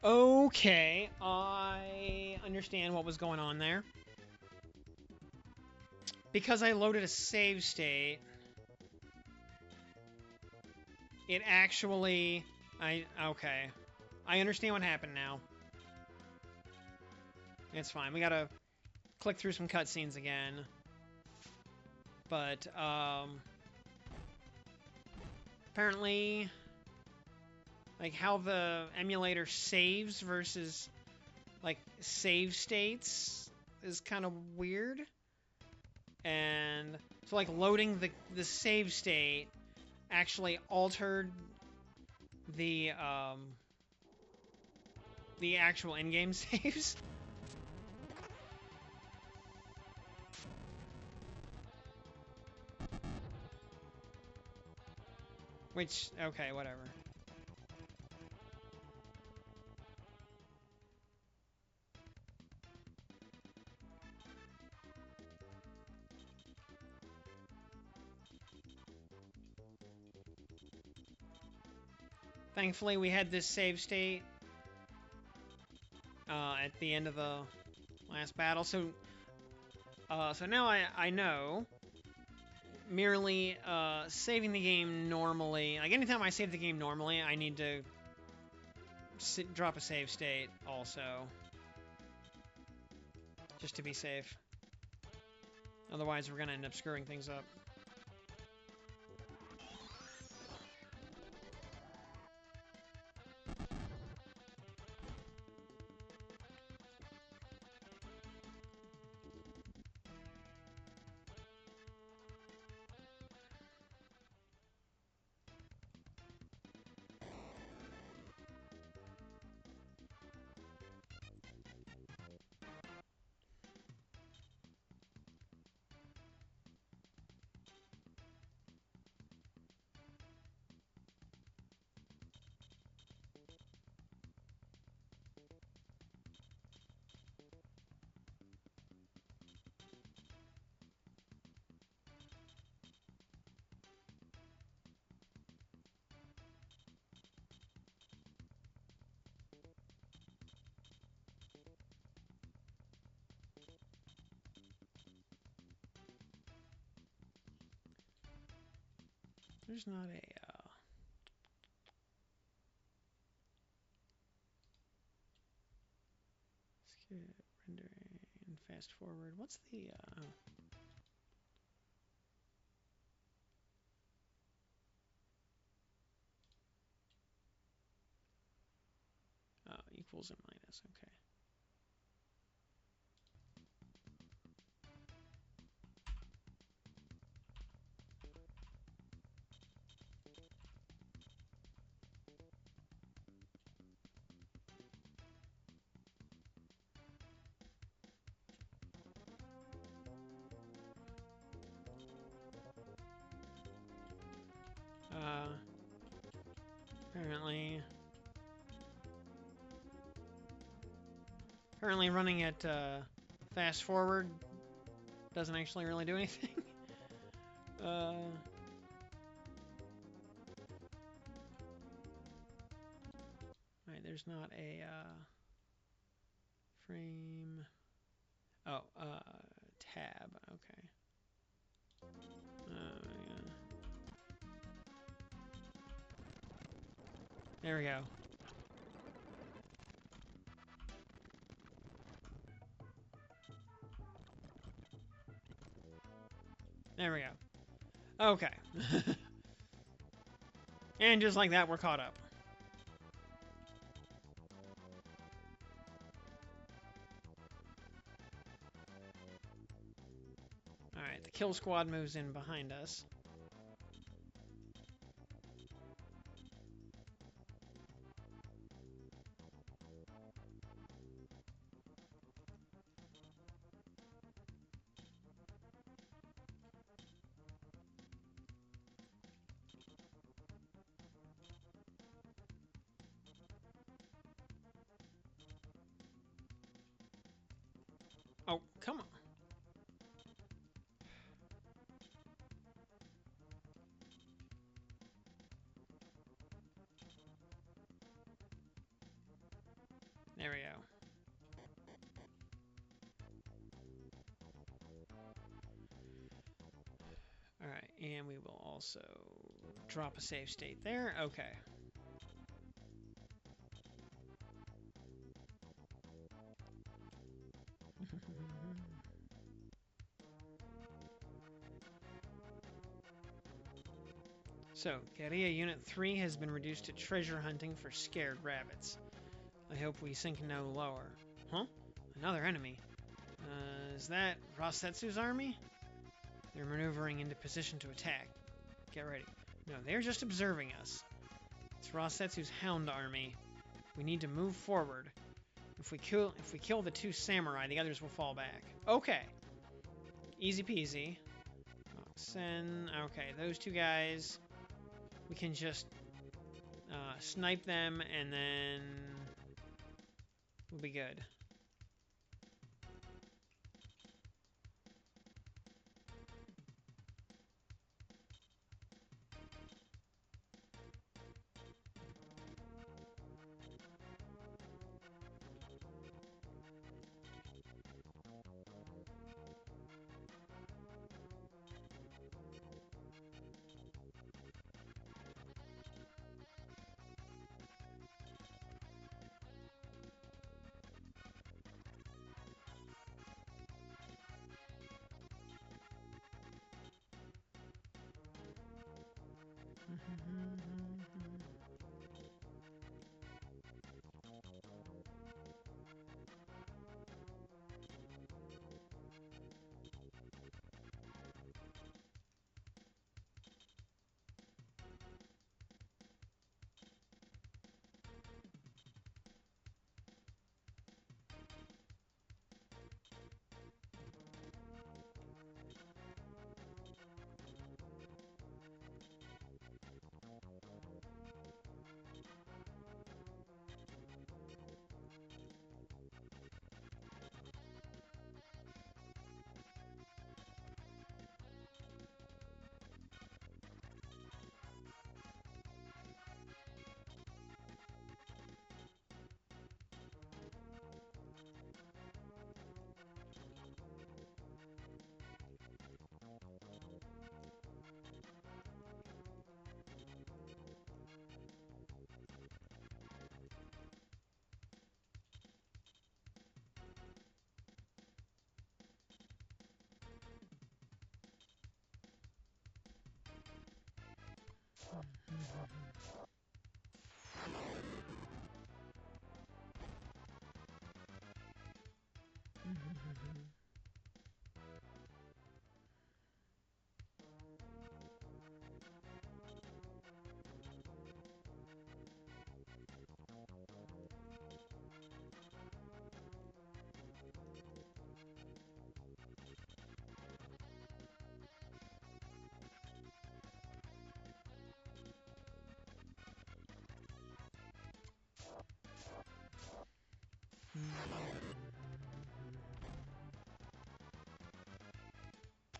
Speaker 1: Okay, I understand what was going on there. Because I loaded a save state, it actually... Okay. I understand what happened now. It's fine. We gotta click through some cutscenes again. But, apparently... Like, how the emulator saves versus, like, save states is kind of weird. And so, like, loading the save state actually altered the actual in-game saves. Which, okay, whatever. Thankfully, we had this save state at the end of the last battle, so now I know. Merely saving the game normally, like anytime I save the game normally, I need to drop a save state also, just to be safe. Otherwise, we're gonna end up screwing things up. There's not a... Rendering, fast forward. What's the oh, equals and minus, okay. Apparently running it fast forward doesn't actually really do anything. Right, there's not a frame. Oh, tab. Okay. Yeah. There we go. There we go. Okay. And just like that, we're caught up. Alright, the kill squad moves in behind us. Oh, come on. There we go. Alright, and we will also drop a save state there. Okay. So, Guerrilla Unit 3 has been reduced to treasure hunting for scared rabbits. I hope we sink no lower. Huh? Another enemy. Is that Rosetsu's army? They're maneuvering into position to attack. Get ready. No, they're just observing us. It's Rosetsu's hound army. We need to move forward. If we kill the two samurai, the others will fall back. Okay. Easy peasy. Sen. Okay, those two guys. We can just snipe them and then we'll be good.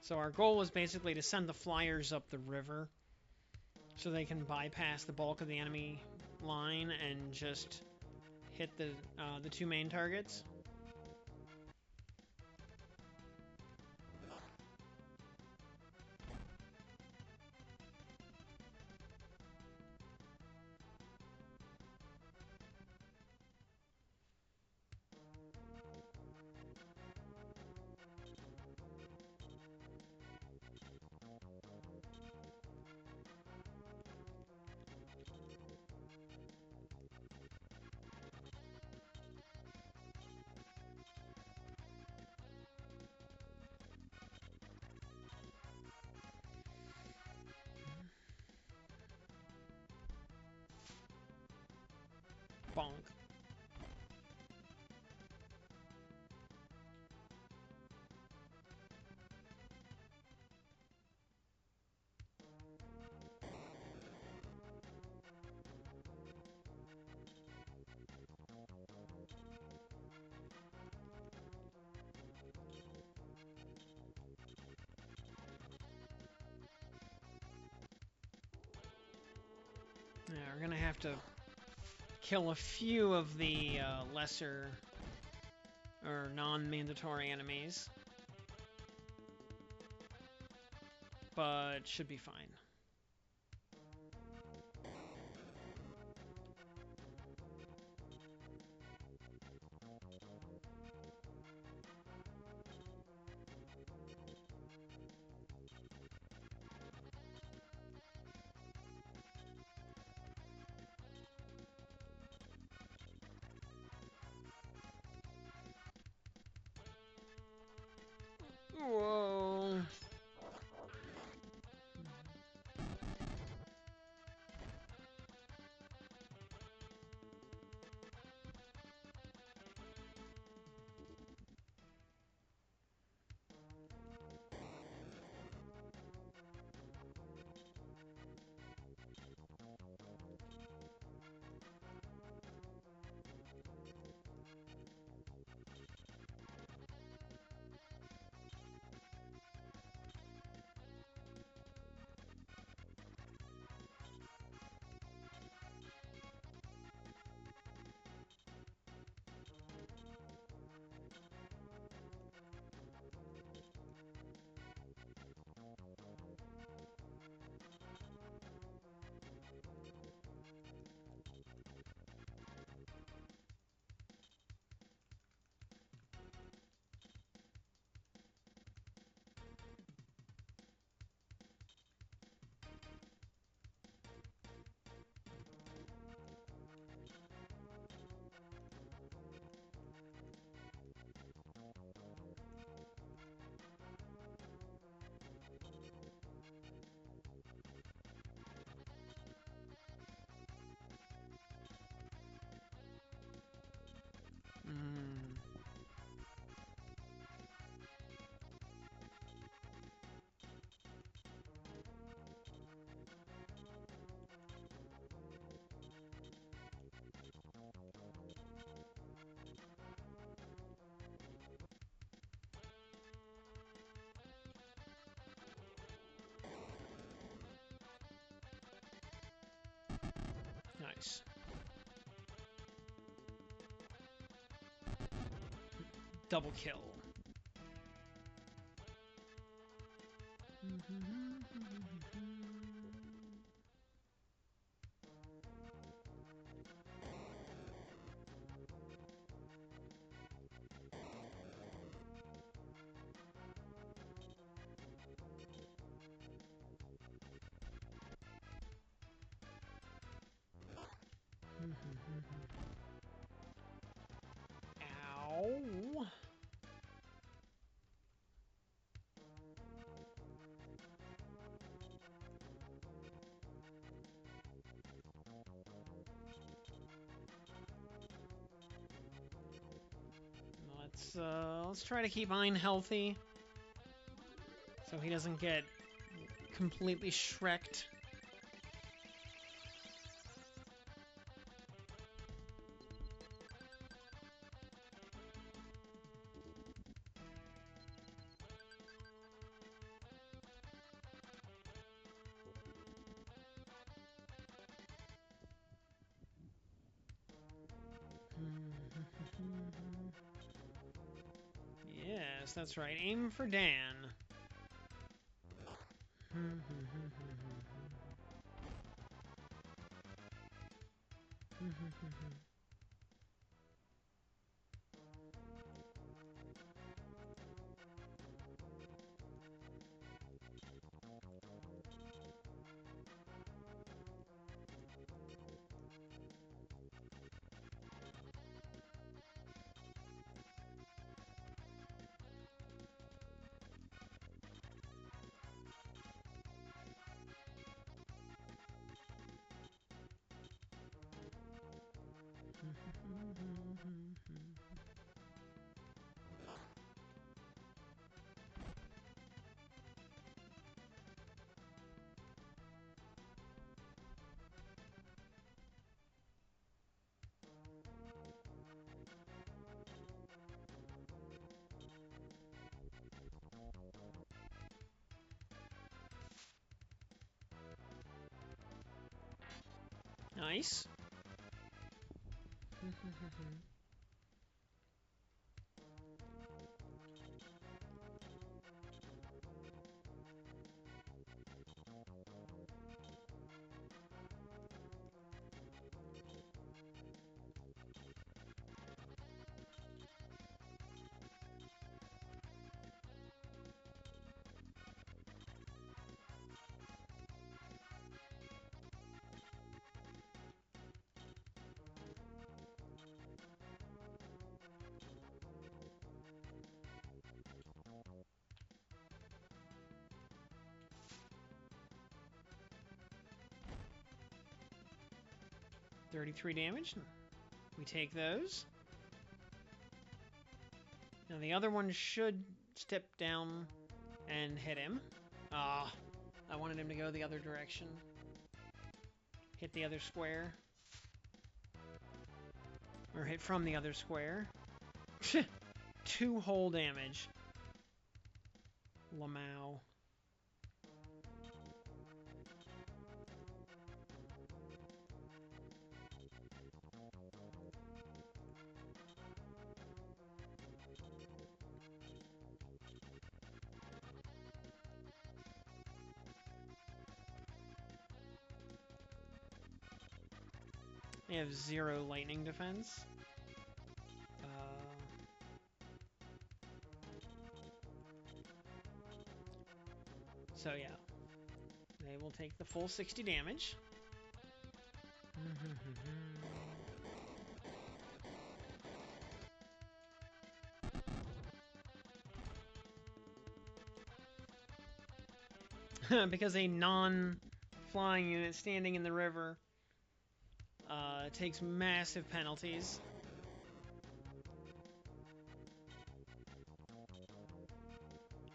Speaker 1: So our goal was basically to send the flyers up the river so they can bypass the bulk of the enemy line and just hit the two main targets. Bonk. Yeah, we're gonna have to kill a few of the lesser or non-mandatory enemies, but should be fine. Whoa. Mm. Nice. Double kill. Ow. Let's try to keep Ein healthy so he doesn't get completely shreked. Yes, that's right. Aim for Dan. Nice. 33 damage. We take those. Now the other one should step down and hit him. Ah, I wanted him to go the other direction. Hit the other square. Or hit from the other square. 2 whole damage. Lamau. They have 0 lightning defense. So yeah, they will take the full 60 damage. Because a non-flying unit standing in the river takes massive penalties.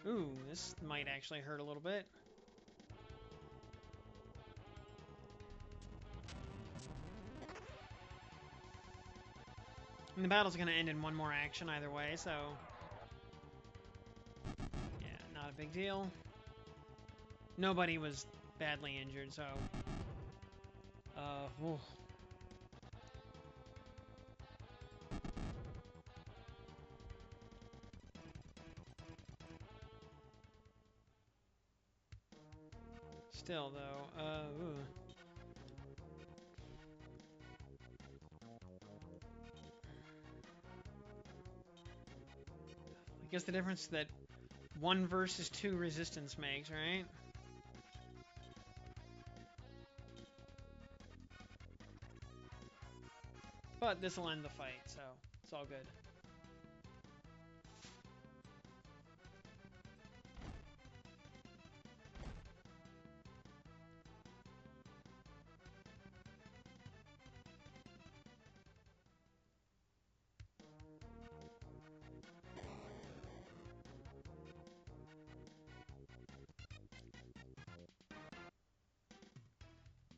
Speaker 1: Ooh, this might actually hurt a little bit. And the battle's going to end in 1 more action either way, so... yeah, not a big deal. Nobody was badly injured, so... Ooh. Still, though, ooh. I guess the difference that 1 versus 2 resistance makes, right? But this will end the fight, so it's all good.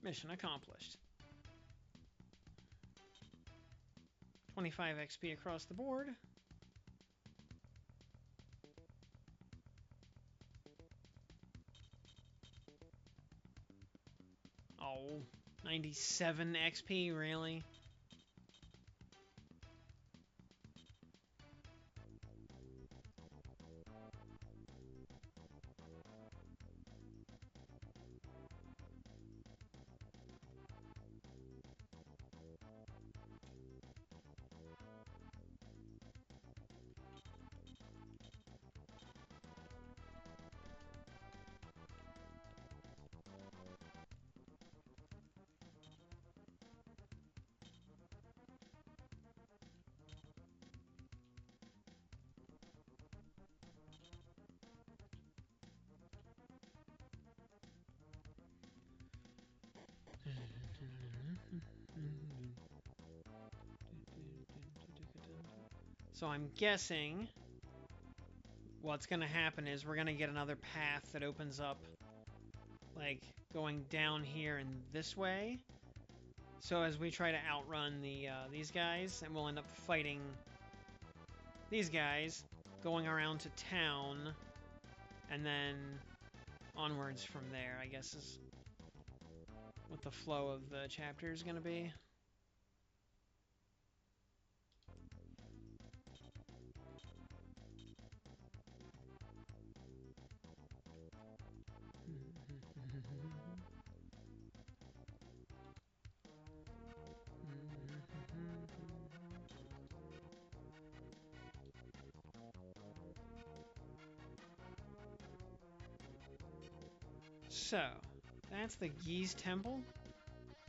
Speaker 1: Mission accomplished. 25 XP across the board. Oh, 97 XP, really? So I'm guessing what's going to happen is we're going to get another path that opens up, like, going down here and this way. So as we try to outrun these guys, and we'll end up fighting these guys, going around to town, and then onwards from there, I guess is what the flow of the chapter is going to be. So, that's the Geese Temple.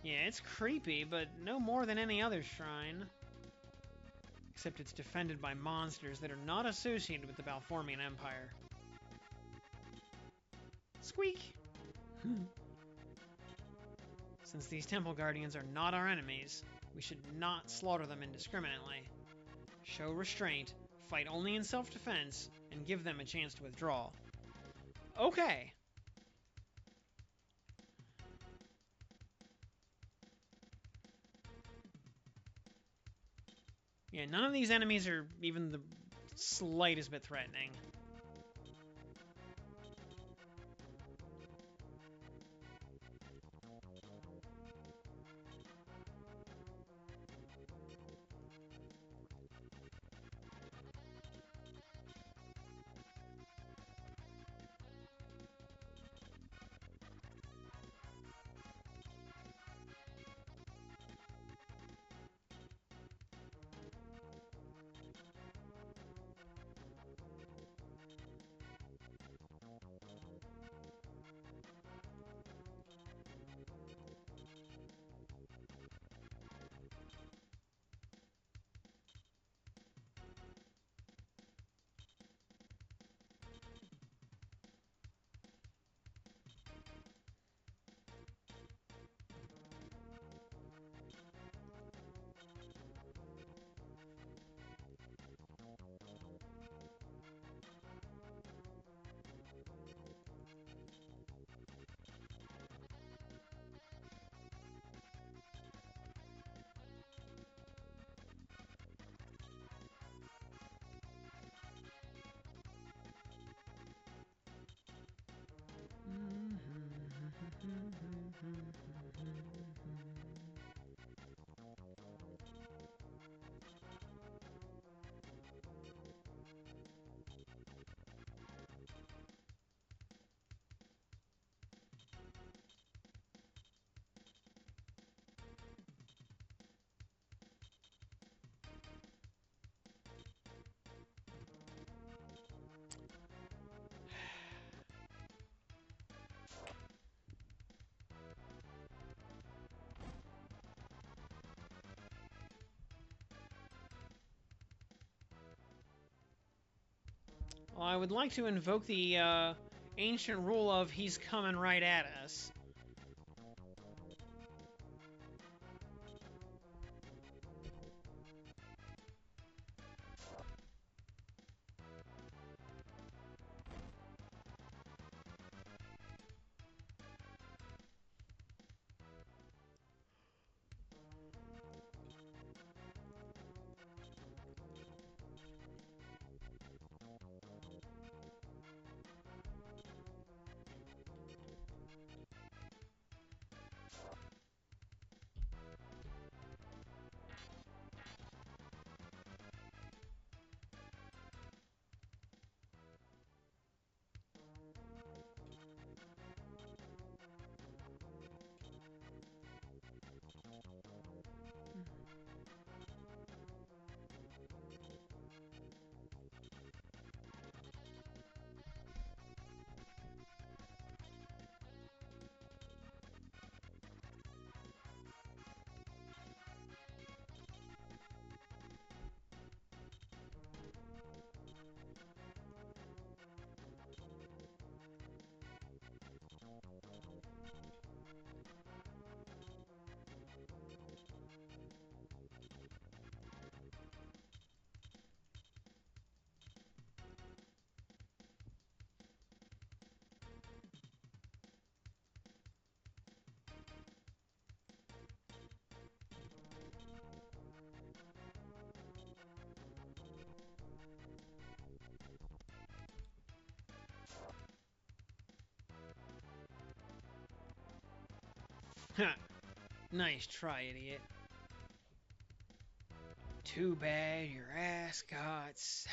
Speaker 1: Yeah, it's creepy, but no more than any other shrine. Except it's defended by monsters that are not associated with the Balformian Empire. Squeak! Since these temple guardians are not our enemies, we should not slaughter them indiscriminately. Show restraint, fight only in self-defense, and give them a chance to withdraw. Okay! Yeah, none of these enemies are even the slightest bit threatening. Well, I would like to invoke the ancient rule of he's coming right at us. Ha! Nice try, idiot. Too bad your ass got sacked.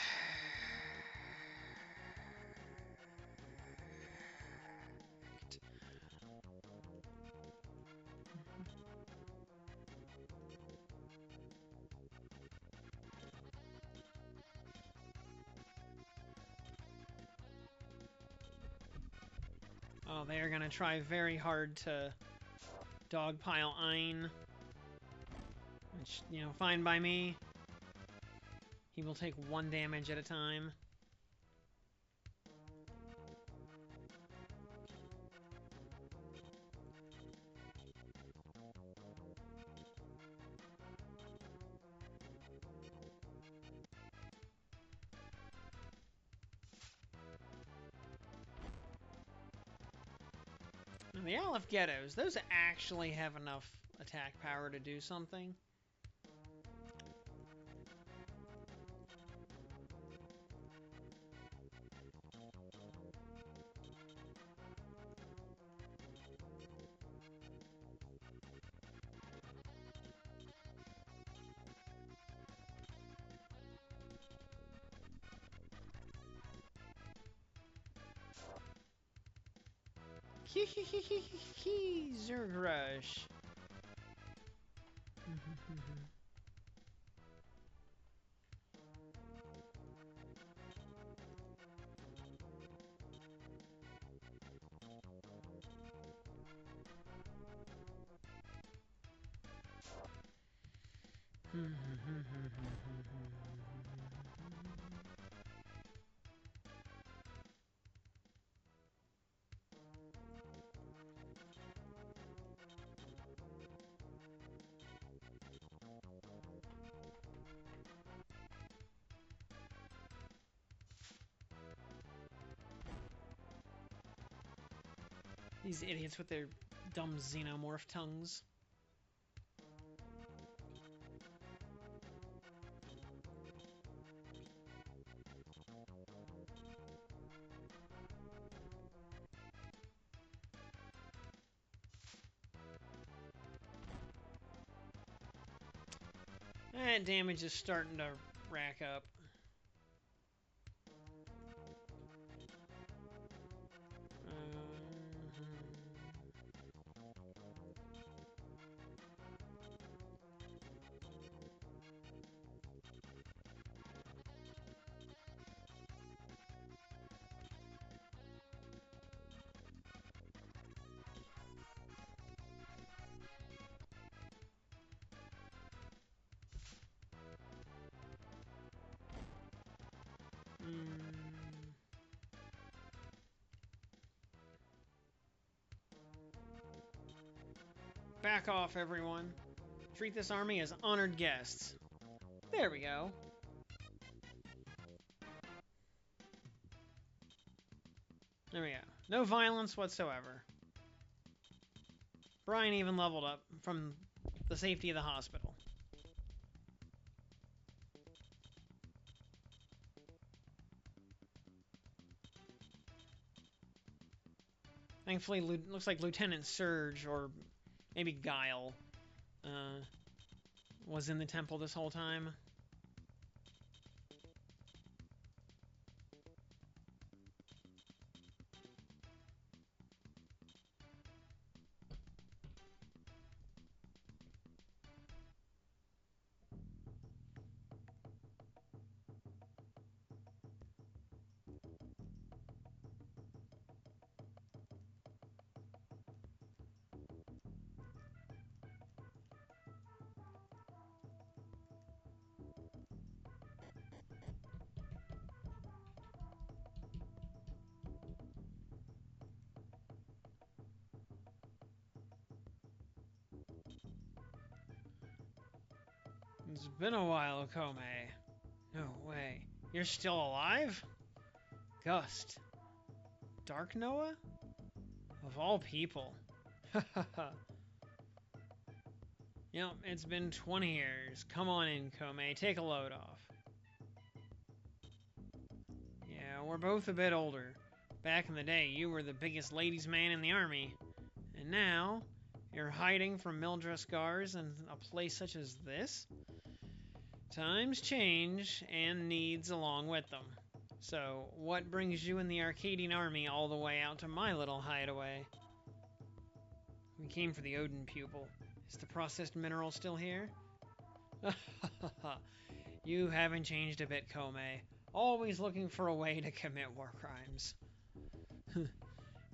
Speaker 1: Oh, they are gonna try very hard to dogpile Ein, which, you know, fine by me. He will take 1 damage at a time. And the Aleph Ghettos, those actually have enough attack power to do something. Zergrush. These idiots with their dumb xenomorph tongues. That damage is starting to rack up. Back off, everyone. Treat this army as honored guests. There we go. There we go. No violence whatsoever. Brian even leveled up from the safety of the hospital. Thankfully, looks like Lieutenant Surge, or maybe Guile, was in the temple this whole time. It's been a while, Kome. No way. You're still alive? Gust. Dark Noah? Of all people. Hahaha. Yep, it's been 20 years. Come on in, Kome. Take a load off. Yeah, we're both a bit older. Back in the day, you were the biggest ladies' man in the army. And now, You're hiding from Mildred scars in a place such as this? Times change, and needs along with them. So, what brings you and the Arcadian army all the way out to my little hideaway? We came for the Odin pupil. Is the processed mineral still here? You haven't changed a bit, Kome. Always looking for a way to commit war crimes.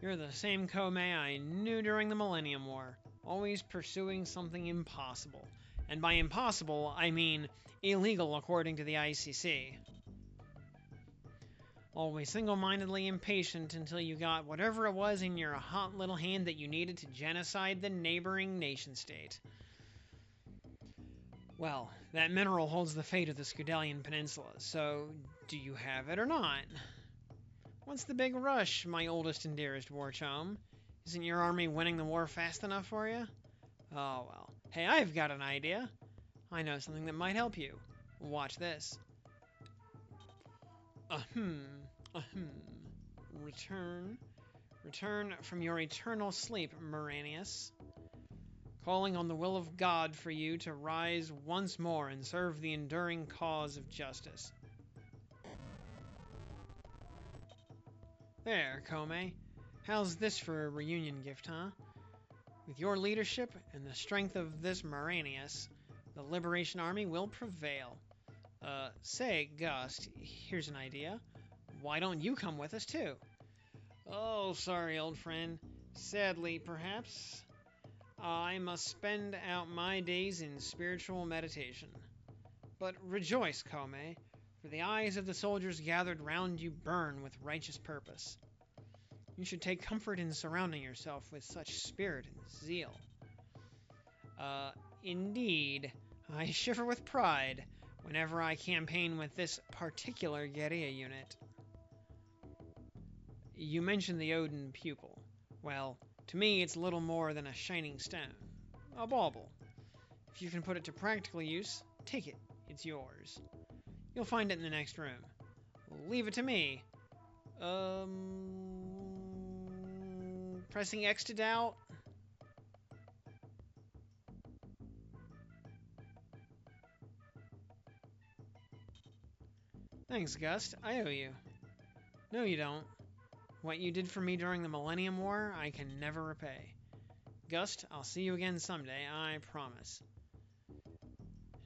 Speaker 1: You're the same Kome I knew during the Millennium War. Always pursuing something impossible. And by impossible, I mean illegal according to the ICC. Always single-mindedly impatient until you got whatever it was in your hot little hand that you needed to genocide the neighboring nation-state. Well, that mineral holds the fate of the Scudalian Peninsula, so do you have it or not? What's the big rush, my oldest and dearest war chum? Isn't your army winning the war fast enough for you? Oh well. Hey, I've got an idea. I know something that might help you. Watch this. Return from your eternal sleep, Moranius. Calling on the will of God for you to rise once more and serve the enduring cause of justice. There, Kome. How's this for a reunion gift, huh? With your leadership and the strength of this Moranius, the Liberation Army will prevail. Say, Gust, here's an idea. Why don't you come with us, too? Oh, sorry, old friend. Sadly, perhaps, I must spend out my days in spiritual meditation. But rejoice, Kome, for the eyes of the soldiers gathered round you burn with righteous purpose. You should take comfort in surrounding yourself with such spirit and zeal. Indeed, I shiver with pride whenever I campaign with this particular guerrilla unit. You mentioned the Odin pupil. Well, to me it's little more than a shining stone. A bauble. If you can put it to practical use, take it. It's yours. You'll find it in the next room. Leave it to me. Pressing X to doubt? Thanks, Gust. I owe you. No, you don't. What you did for me during the Millennium War, I can never repay. Gust, I'll see you again someday, I promise.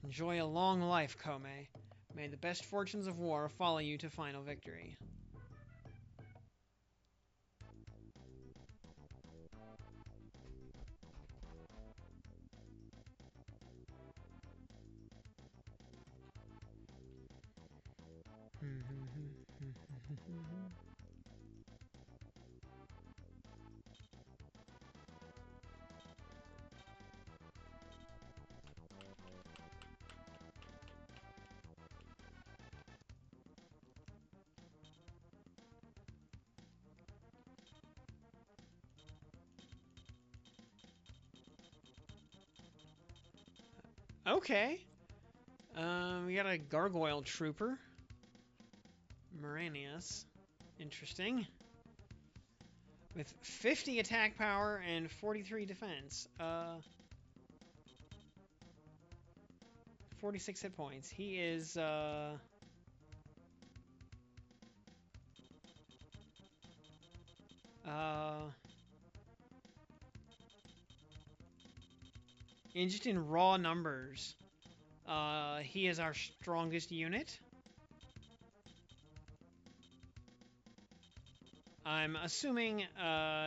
Speaker 1: Enjoy a long life, Kome. May the best fortunes of war follow you to final victory. Okay. We got a gargoyle trooper. Moranius. Interesting. With 50 attack power and 43 defense. 46 hit points. He is, and just in raw numbers, he is our strongest unit. I'm assuming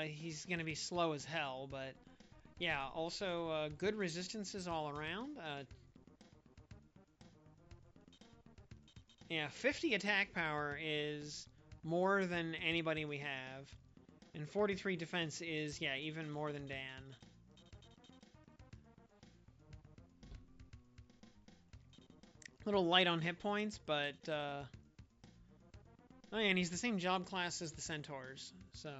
Speaker 1: he's going to be slow as hell, but yeah, also good resistances all around. Yeah, 50 attack power is more than anybody we have, and 43 defense is, yeah, even more than Dan. A little light on hit points, but oh yeah, and he's the same job class as the Centaurs, so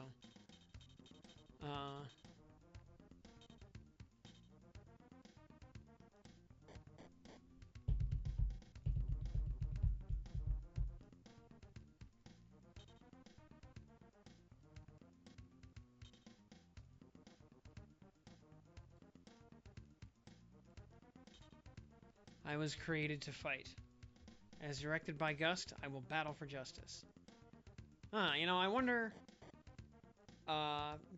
Speaker 1: I was created to fight. As directed by Gust, I will battle for justice. You know, I wonder,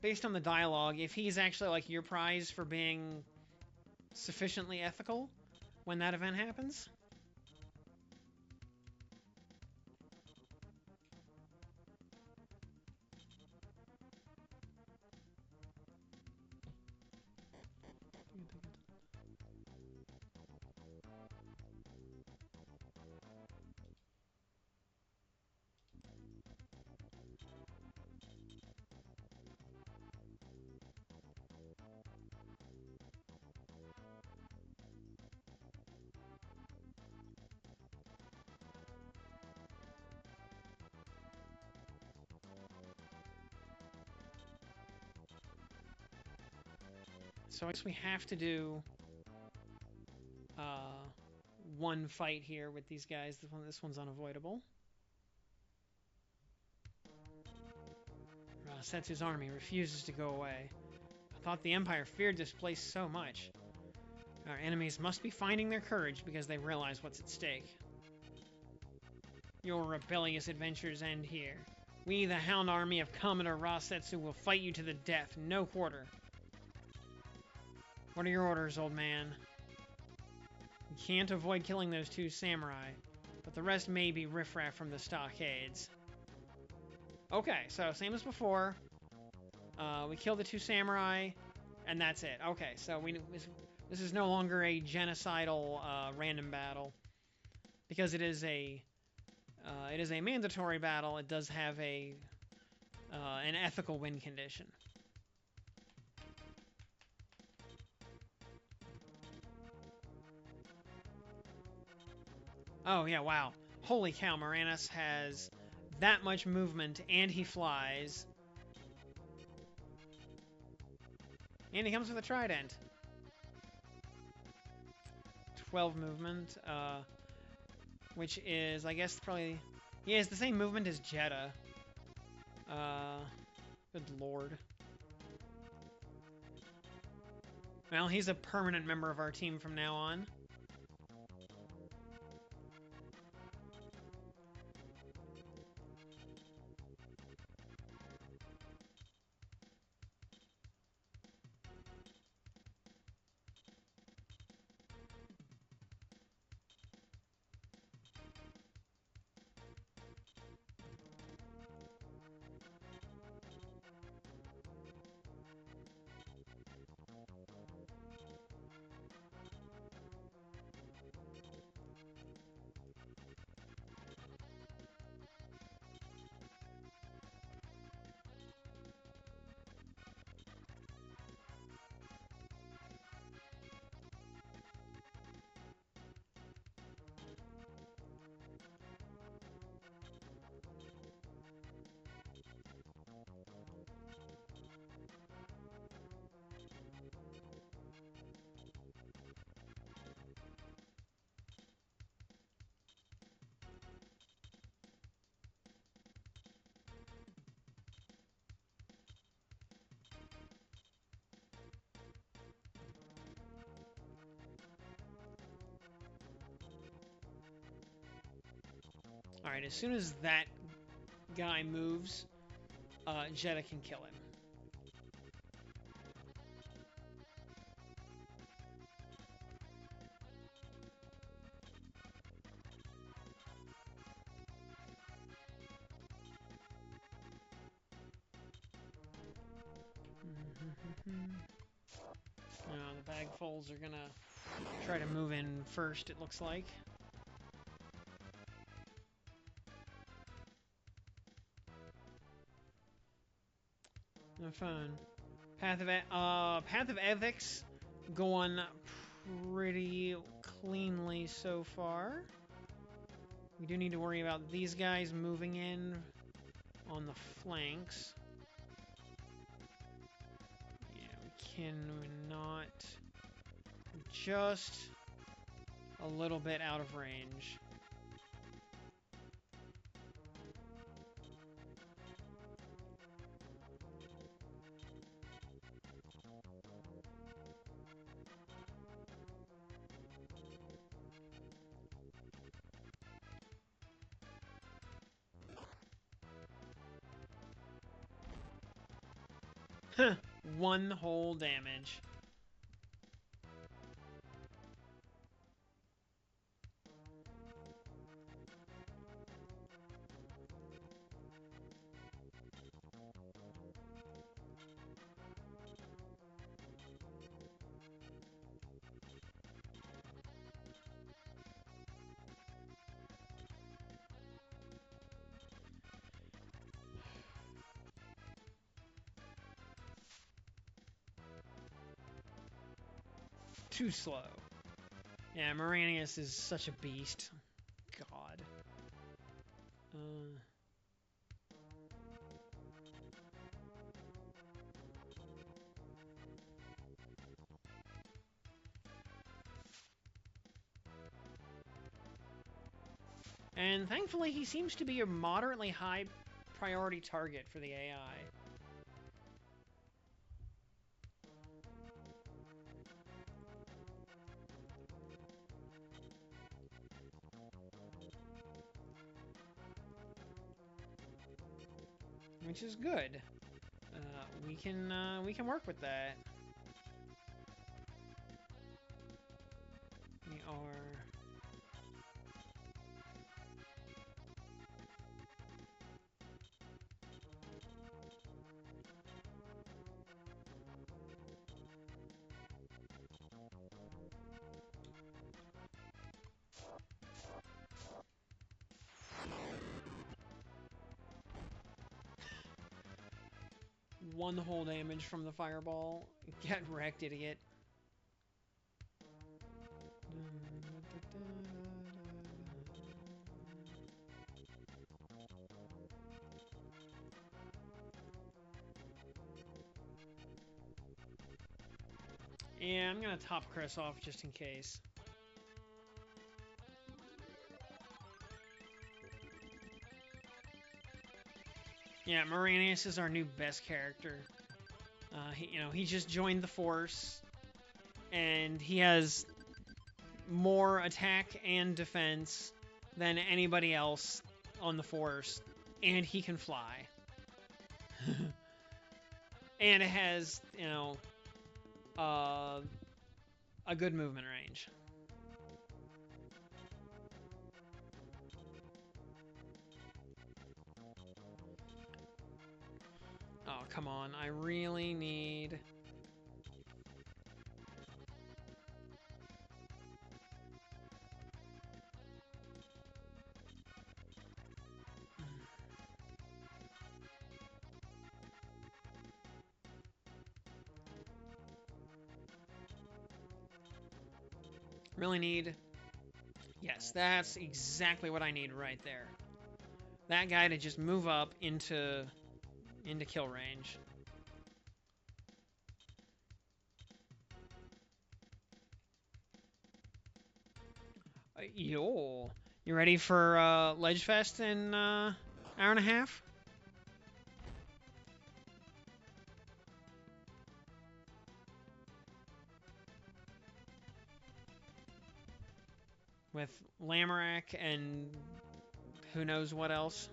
Speaker 1: based on the dialogue, if he's actually like your prize for being sufficiently ethical when that event happens. So I guess we have to do uh, one fight here with these guys. This one's unavoidable. Setsu's army refuses to go away. I thought the Empire feared this place so much. Our enemies must be finding their courage because they realize what's at stake. Your rebellious adventures end here. We, the Hound Army of Commodore Rasetsu, will fight you to the death, no quarter. What are your orders, old man? We can't avoid killing those two samurai, but the rest may be riffraff from the stockades. Okay, so same as before. We kill the two samurai, and that's it. Okay, so this is no longer a genocidal random battle because it is a mandatory battle. It does have an ethical win condition. Oh yeah, wow. Holy cow, Moranis has that much movement, and he flies. And he comes with a trident. 12 movement, which is, I guess, probably... Yeah, it's the same movement as Jeddah. Good lord. Well, he's a permanent member of our team from now on. Alright, as soon as that guy moves, Jeddah can kill him. The bagfuls are gonna try to move in first, it looks like. No fun. Path of Ethics going pretty cleanly so far. We do need to worry about these guys moving in on the flanks. Yeah, we cannot. Just a little bit out of range. One whole damage. Too slow. Yeah, Moranius is such a beast. God. And thankfully, he seems to be a moderately high priority target for the AI. Which is good. We can work with that. We are. One whole damage from the fireball. Get wrecked, idiot. Yeah, I'm gonna top Chris off just in case. Yeah, Moranius is our new best character. He just joined the force, and he has more attack and defense than anybody else on the force, and he can fly. And it has, a good movement range. Oh, come on. I really need... Really need... Yes, that's exactly what I need right there. That guy to just move up into kill range. Yo. You ready for Ledgefest in hour and a half? With Lamorak and who knows what else.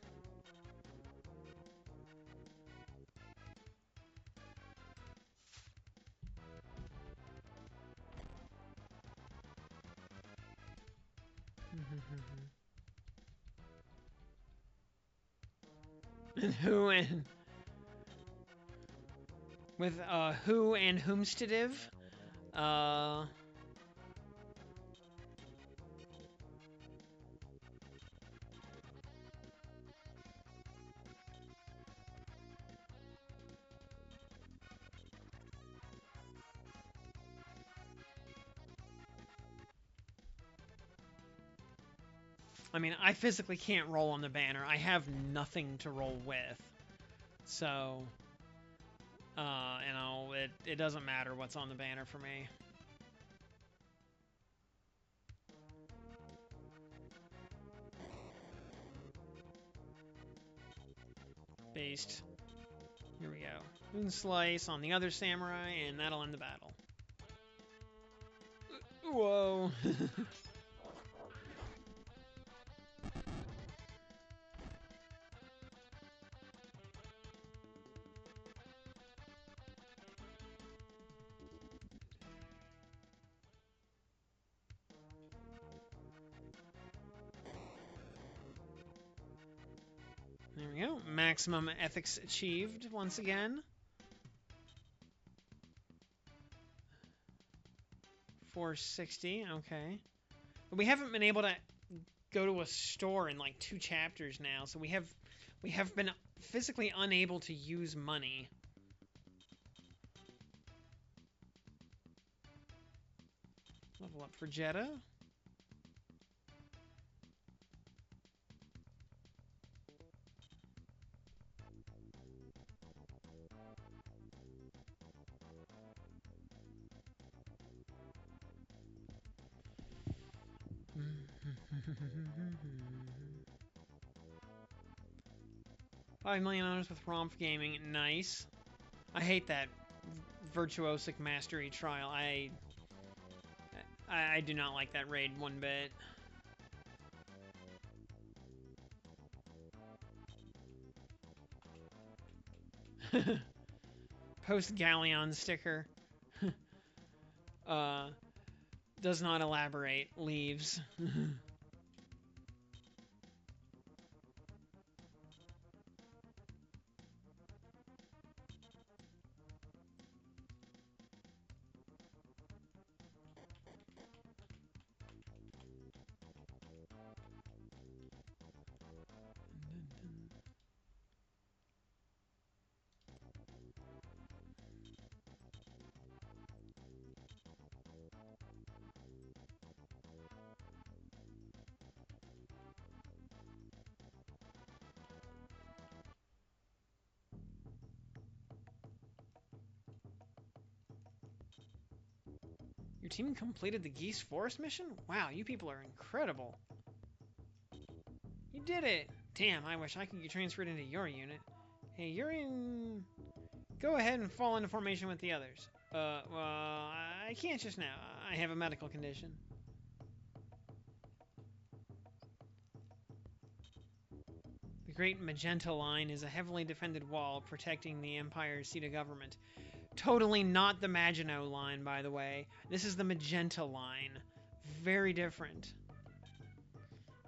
Speaker 1: And who and... With who and whomstative. I mean, I physically can't roll on the banner. I have nothing to roll with. So, it doesn't matter what's on the banner for me. Based. Here we go. Moon Slice on the other samurai, and that'll end the battle. Whoa. There we go. Maximum ethics achieved once again. 460, okay. But we haven't been able to go to a store in like 2 chapters now, so we have been physically unable to use money. Level up for Jeddah. $5 million with Romp Gaming. Nice. I hate that virtuosic mastery trial. I do not like that raid one bit. Post Galleon sticker. Does not elaborate. Leaves. Your team completed the Geese Forest mission? Wow, you people are incredible. You did it! Damn, I wish I could get transferred into your unit. Hey, you're in... Go ahead and fall into formation with the others. Well, I can't just now. I have a medical condition. The Great Magenta Line is a heavily defended wall protecting the Empire's seat of government. Totally not the Maginot Line, by the way. This is the Magenta Line. Very different.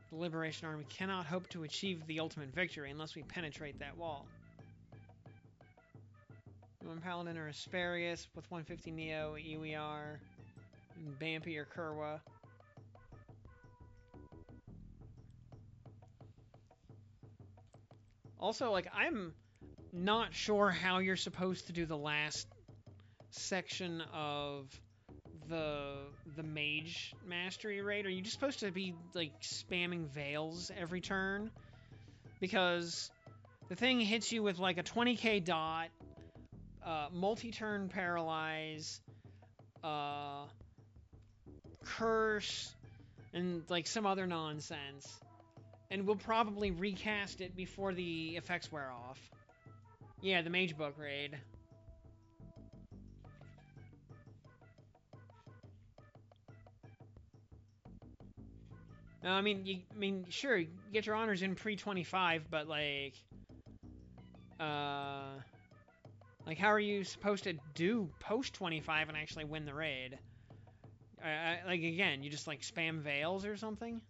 Speaker 1: The Liberation Army cannot hope to achieve the ultimate victory unless we penetrate that wall. One Paladin or Asparagus with 150 Neo, EWR, and Bampy or Kerwa. Also, like, I'm not sure how you're supposed to do the last section of the mage mastery raid. Are you just supposed to be like spamming veils every turn? Because the thing hits you with like a 20k dot, multi-turn paralyze, curse, and like some other nonsense. And we'll probably recast it before the effects wear off. Yeah, the Mage Book raid. No, I mean, sure, you get your honors in pre-25, but like, how are you supposed to do post-25 and actually win the raid? Like, again, you just like spam veils or something?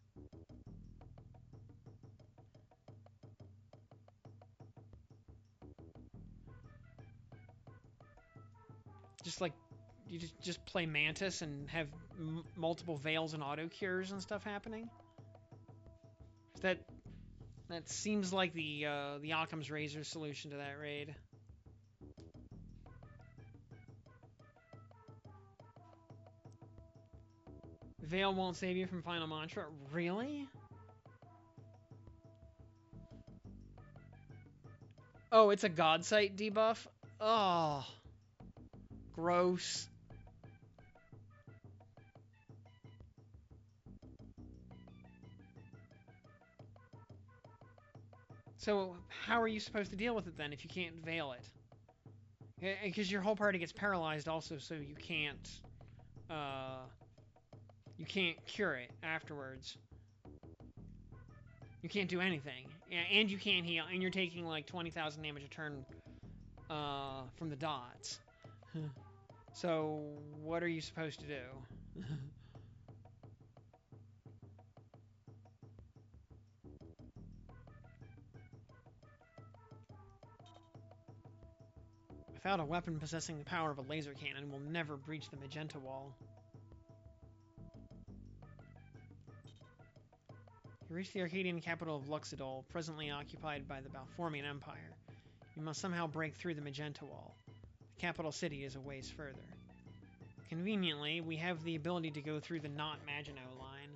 Speaker 1: Just like, you just play Mantis and have multiple veils and auto cures and stuff happening? That seems like the Occam's Razor solution to that raid. Veil won't save you from Final Mantra. Really? Oh, it's a God Sight debuff? Oh. Gross. So, how are you supposed to deal with it then if you can't veil it? Because your whole party gets paralyzed also, so you can't cure it afterwards. You can't do anything. And you can't heal, and you're taking like 20,000 damage a turn from the dots. So, what are you supposed to do? Without a weapon possessing the power of a laser cannon, we'll never breach the magenta wall. You reach the Arcadian capital of Luxidol, presently occupied by the Balformian Empire. You must somehow break through the magenta wall. The capital city is a ways further. Conveniently, we have the ability to go through the not Maginot line.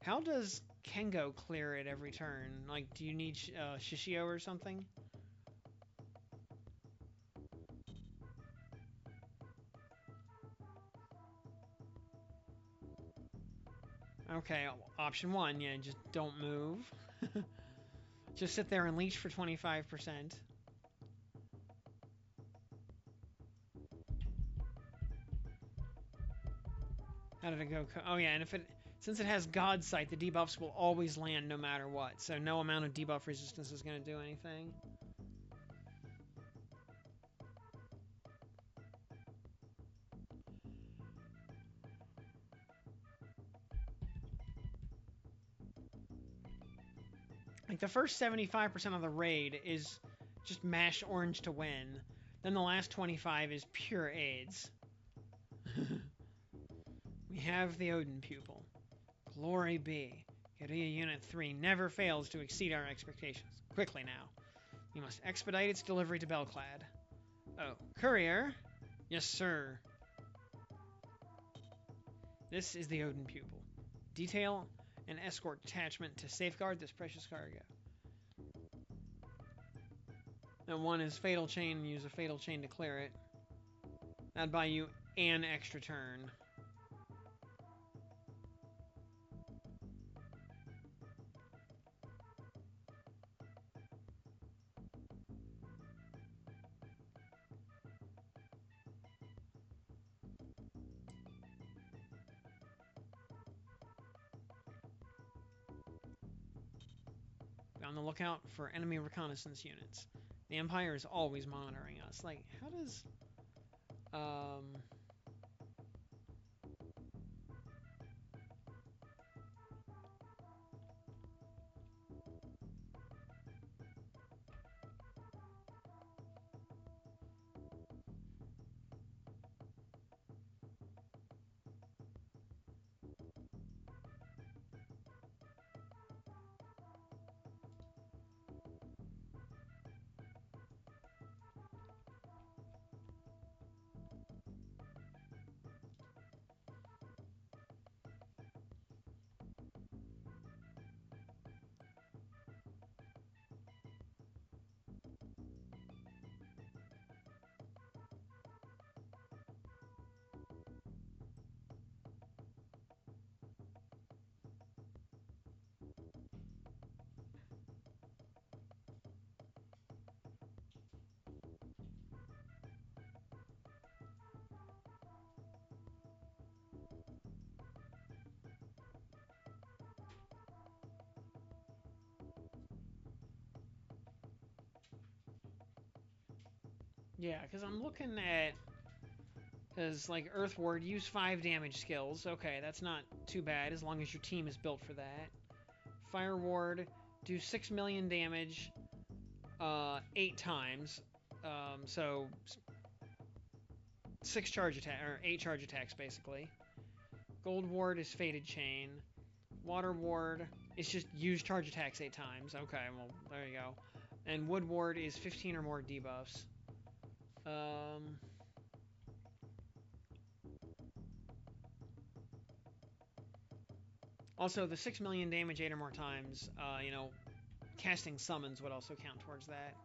Speaker 1: How does Kengo clear it every turn? Like, do you need Shishio or something? Okay, option 1, yeah, just don't move. Just sit there and leech for 25%. How did it go? Oh yeah, and since it has God Sight, the debuffs will always land no matter what. So no amount of debuff resistance is going to do anything. Like the first 75% of the raid is just mash orange to win. Then the last 25 is pure AIDS. We have the Odin pupil. Glory be. Guerrilla Unit 3 never fails to exceed our expectations. Quickly now. You must expedite its delivery to Belclad. Oh, courier? Yes, sir. This is the Odin pupil. Detail an escort detachment to safeguard this precious cargo. And one is Fatal Chain, use a Fatal Chain to clear it. That'd buy you an extra turn. Be on the lookout for enemy reconnaissance units. The Empire is always monitoring us. Like, how does... Yeah, because I'm looking at... Because, like, Earth Ward, use 5 damage skills. Okay, that's not too bad, as long as your team is built for that. Fire Ward, do 6 million damage 8 times. So 6 charge attack, or 8 charge attacks, basically. Gold Ward is Fated Chain. Water Ward is just use charge attacks 8 times. Okay, well, there you go. And Wood Ward is 15 or more debuffs. Also, the 6 million damage 8 or more times, you know, casting summons would also count towards that.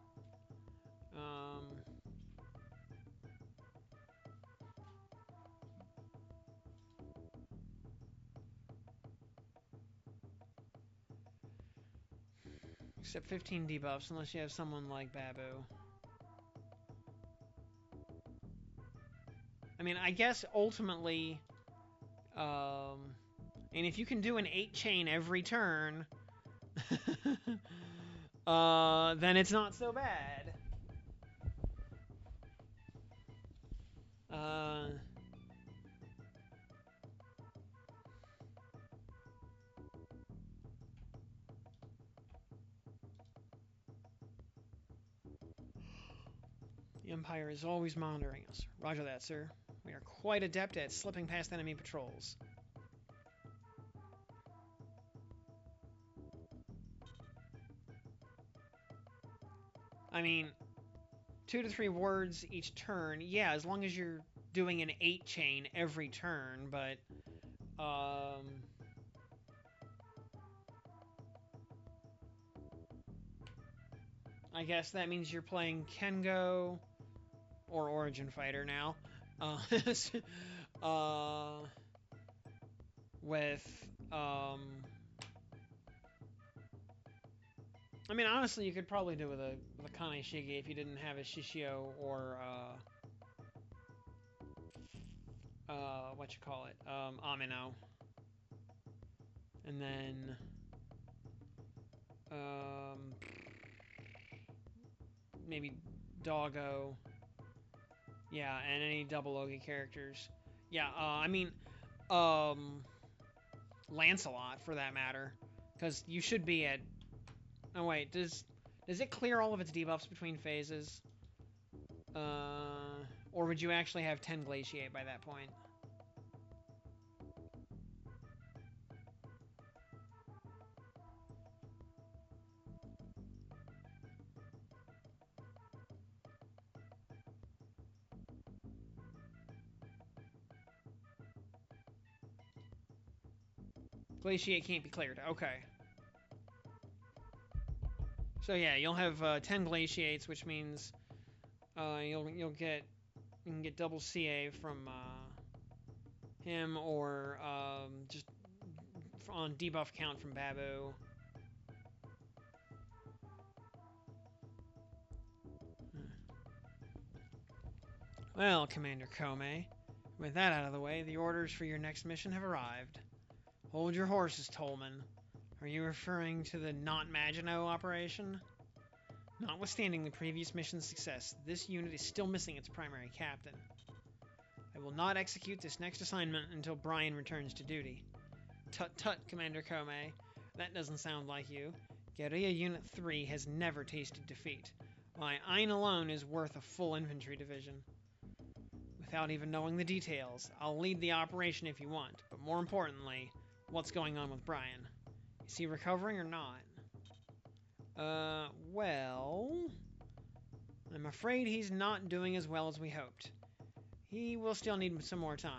Speaker 1: Except 15 debuffs, unless you have someone like Babu. I mean, I guess ultimately, and if you can do an 8 chain every turn, then it's not so bad. The Empire is always monitoring us. Roger that, sir. We are quite adept at slipping past enemy patrols. I mean, 2 to 3 words each turn. Yeah, as long as you're doing an 8 chain every turn, but I guess that means you're playing Kengo or Origin Fighter now. Uh, uh, with I mean, honestly, you could probably do with a Kane Shige if you didn't have a Shishio or what you call it, Amino, and then maybe Doggo. Yeah, and any double Ogi characters. Yeah, I mean, um, Lancelot for that matter, because you should be at. Oh wait, does it clear all of its debuffs between phases? Or would you actually have 10 Glaciate by that point? Glaciate can't be cleared. Okay. So yeah, you'll have 10 Glaciates, which means you can get double CA from him, or just on debuff count from Babu. Well, Commander Kome, with that out of the way, the orders for your next mission have arrived. Hold your horses, Tolman. Are you referring to the Not Maginot operation? Notwithstanding the previous mission's success, this unit is still missing its primary captain. I will not execute this next assignment until Brian returns to duty. Tut-tut, Commander Kome. That doesn't sound like you. Guerrilla Unit 3 has never tasted defeat. My Ein alone is worth a full infantry division. Without even knowing the details, I'll lead the operation if you want, but more importantly, what's going on with Brian? Is he recovering or not? Well, I'm afraid he's not doing as well as we hoped. He will still need some more time.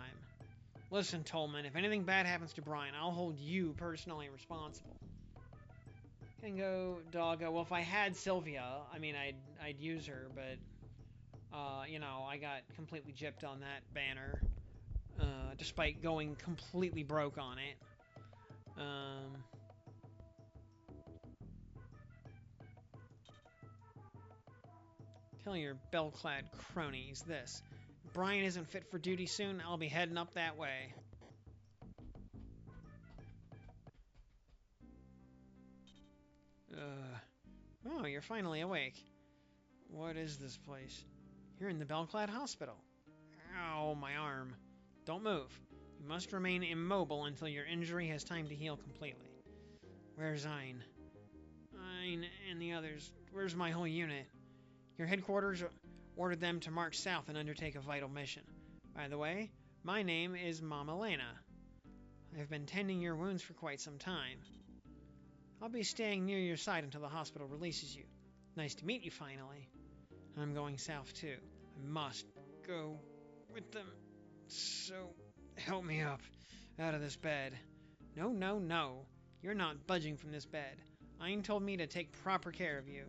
Speaker 1: Listen, Tolman, if anything bad happens to Brian, I'll hold you personally responsible. Kengo, Doggo. Well, if I had Sylvia, I mean, I'd use her, but you know, I got completely gypped on that banner, despite going completely broke on it. Tell your bell-clad cronies this. If Brian isn't fit for duty soon, I'll be heading up that way. Oh, you're finally awake. What is this place? You're in the Bellclad Hospital. Ow, my arm. Don't move. You must remain immobile until your injury has time to heal completely. Where's Ein? Ein and the others. Where's my whole unit? Your headquarters ordered them to march south and undertake a vital mission. By the way, my name is Mama Lena. I've been tending your wounds for quite some time. I'll be staying near your side until the hospital releases you. Nice to meet you finally. I'm going south too. I must go with them. So, help me up out of this bed. No, no, no. You're not budging from this bed. Ein told me to take proper care of you.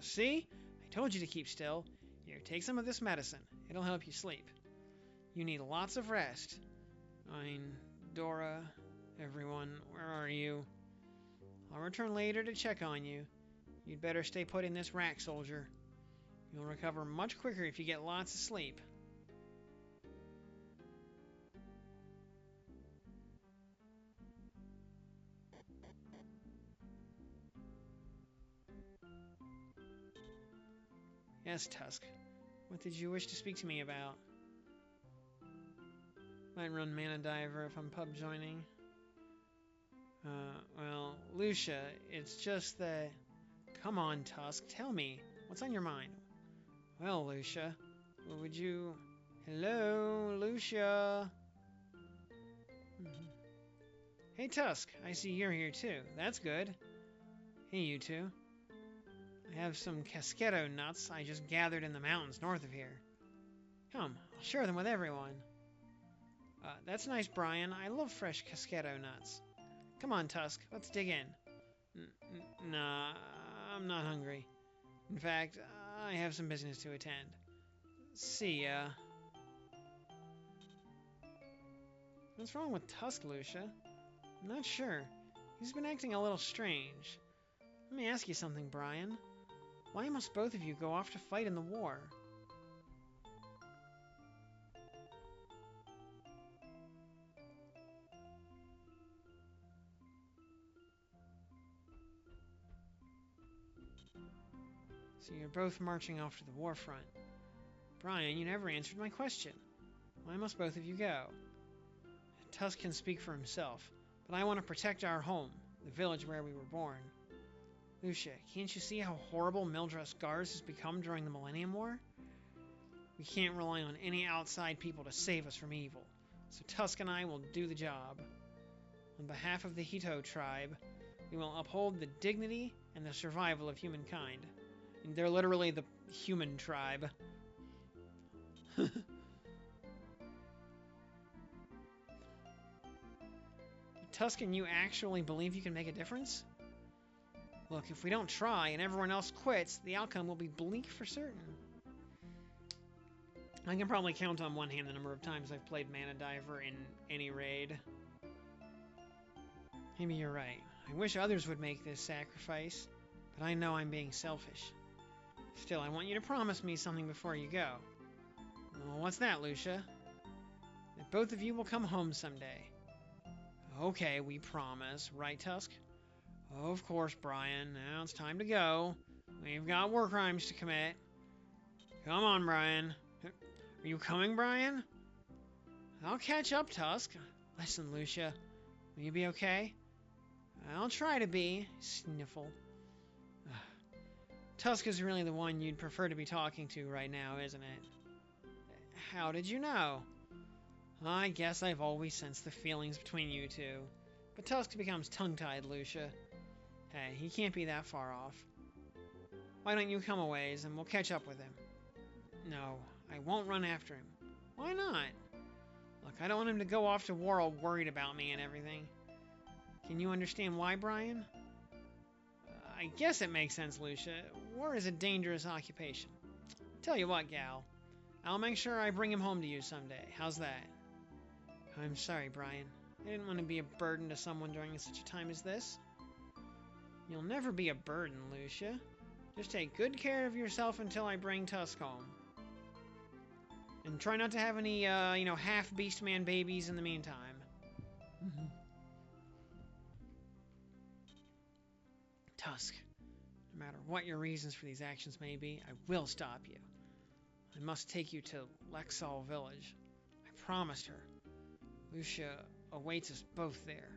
Speaker 1: See? I told you to keep still. Here, take some of this medicine. It'll help you sleep. You need lots of rest. Ein, Dora, everyone, where are you? I'll return later to check on you. You'd better stay put in this rack, soldier. You'll recover much quicker if you get lots of sleep. Yes, Tusk. What did you wish to speak to me about? Might run Mana Diver if I'm pub joining. Well, Lucia, it's just that... Come on, Tusk, tell me. What's on your mind? Well, Lucia, would you... Hello, Lucia. Hey, Tusk, I see you're here too. That's good. Hey, you two. I have some casqueto nuts I just gathered in the mountains north of here. Come, I'll share them with everyone. That's nice, Brian. I love fresh casqueto nuts. Come on, Tusk, let's dig in. Nah, I'm not hungry. In fact, I have some business to attend. See ya. What's wrong with Tusk, Lucia? I'm not sure. He's been acting a little strange. Let me ask you something, Brian. Why must both of you go off to fight in the war? So you're both marching off to the war front. Brian, you never answered my question. Why must both of you go? Tusk can speak for himself, but I want to protect our home, the village where we were born. Lucia, can't you see how horrible Mildred Scars has become during the Millennium War? We can't rely on any outside people to save us from evil, so Tusk and I will do the job. On behalf of the Hito tribe, we will uphold the dignity and the survival of humankind. And they're literally the human tribe. Tusk and you actually believe you can make a difference? Look, if we don't try and everyone else quits, the outcome will be bleak for certain. I can probably count on one hand the number of times I've played Mana Diver in any raid. Maybe you're right. I wish others would make this sacrifice, but I know I'm being selfish. Still, I want you to promise me something before you go. Well, what's that, Lucia? That both of you will come home someday. Okay, we promise. Right, Tusk? Of course, Brian. Now it's time to go. We've got war crimes to commit. Come on, Brian. Are you coming, Brian? I'll catch up, Tusk. Listen, Lucia. Will you be okay? I'll try to be. Sniffle. Tusk is really the one you'd prefer to be talking to right now, isn't it? How did you know? I guess I've always sensed the feelings between you two. But Tusk becomes tongue-tied, Lucia. Hey, he can't be that far off. Why don't you come a ways and we'll catch up with him? No, I won't run after him. Why not? Look, I don't want him to go off to war all worried about me and everything. Can you understand why, Brian? I guess it makes sense, Lucia. War is a dangerous occupation. Tell you what, gal. I'll make sure I bring him home to you someday. How's that? I'm sorry, Brian. I didn't want to be a burden to someone during such a time as this. You'll never be a burden, Lucia. Just take good care of yourself until I bring Tusk home. And try not to have any, half Beastman babies in the meantime. Tusk, no matter what your reasons for these actions may be, I will stop you. I must take you to Lexall Village. I promised her. Lucia awaits us both there.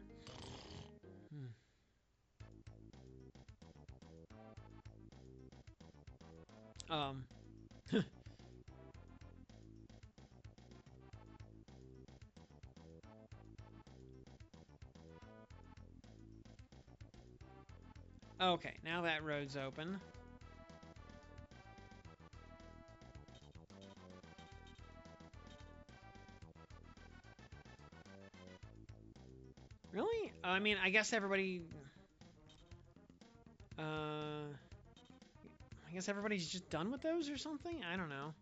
Speaker 1: Okay, now that road's open. Really? I mean, I guess everybody... I guess everybody's just done with those or something? I don't know.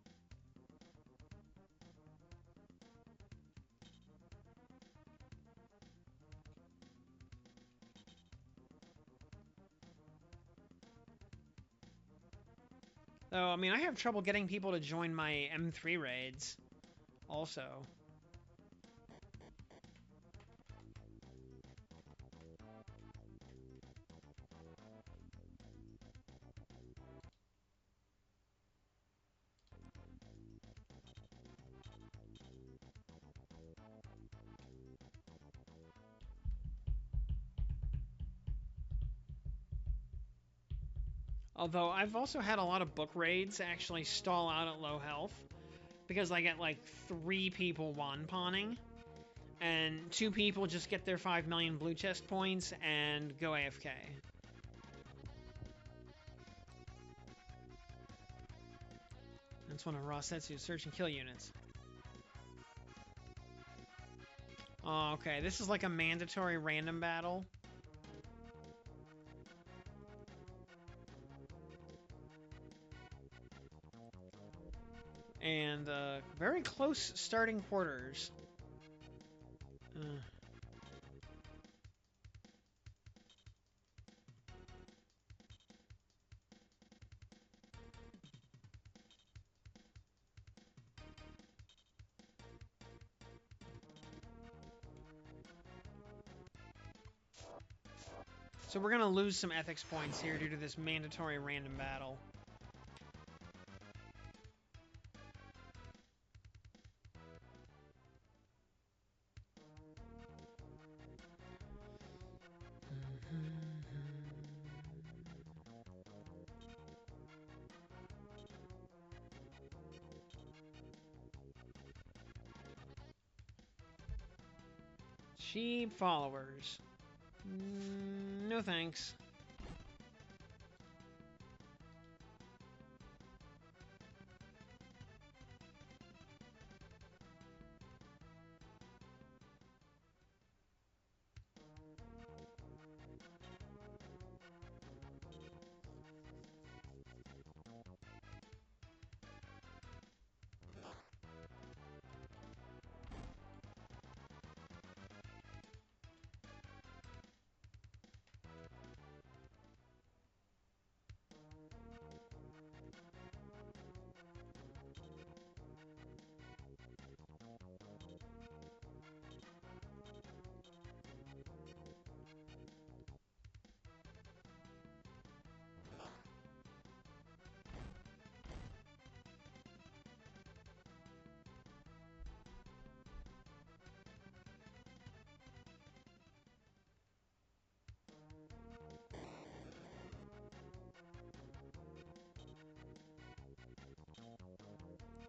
Speaker 1: Though, I mean, I have trouble getting people to join my M3 raids. Also. Although I've also had a lot of book raids actually stall out at low health because I get like 3 people one-pawning, and 2 people just get their 5 million blue chest points and go AFK. That's one of Rosetsu's search and kill units. Oh, okay. This is like a mandatory random battle. And very close starting quarters. So we're going to lose some ethics points here due to this mandatory random battle. Sheep followers. No thanks.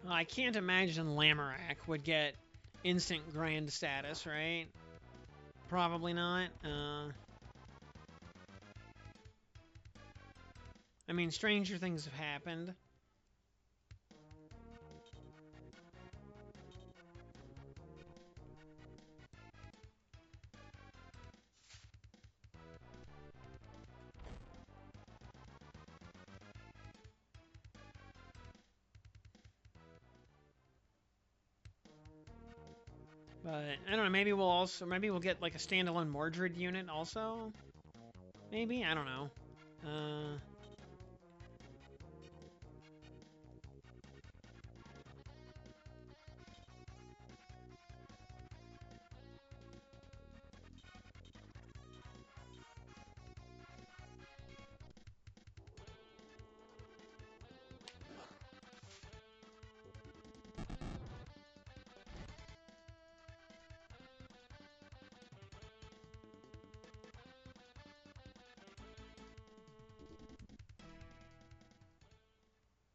Speaker 1: I can't imagine Lamorak would get instant grand status, right? Probably not. I mean, stranger things have happened. But I don't know. Maybe we'll get like a standalone Mordred unit also. Maybe, I don't know.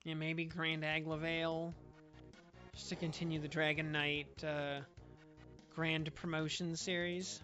Speaker 1: Yeah, maybe Grand Aglavale, just to continue the Dragon Knight Grand Promotion series.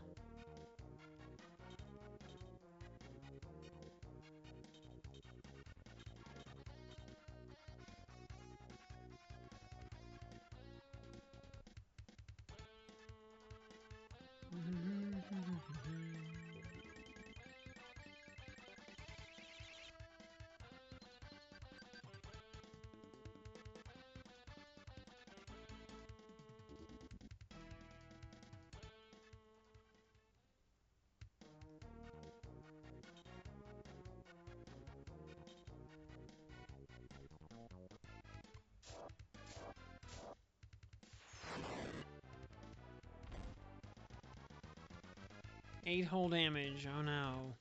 Speaker 1: Eight hull damage, oh no.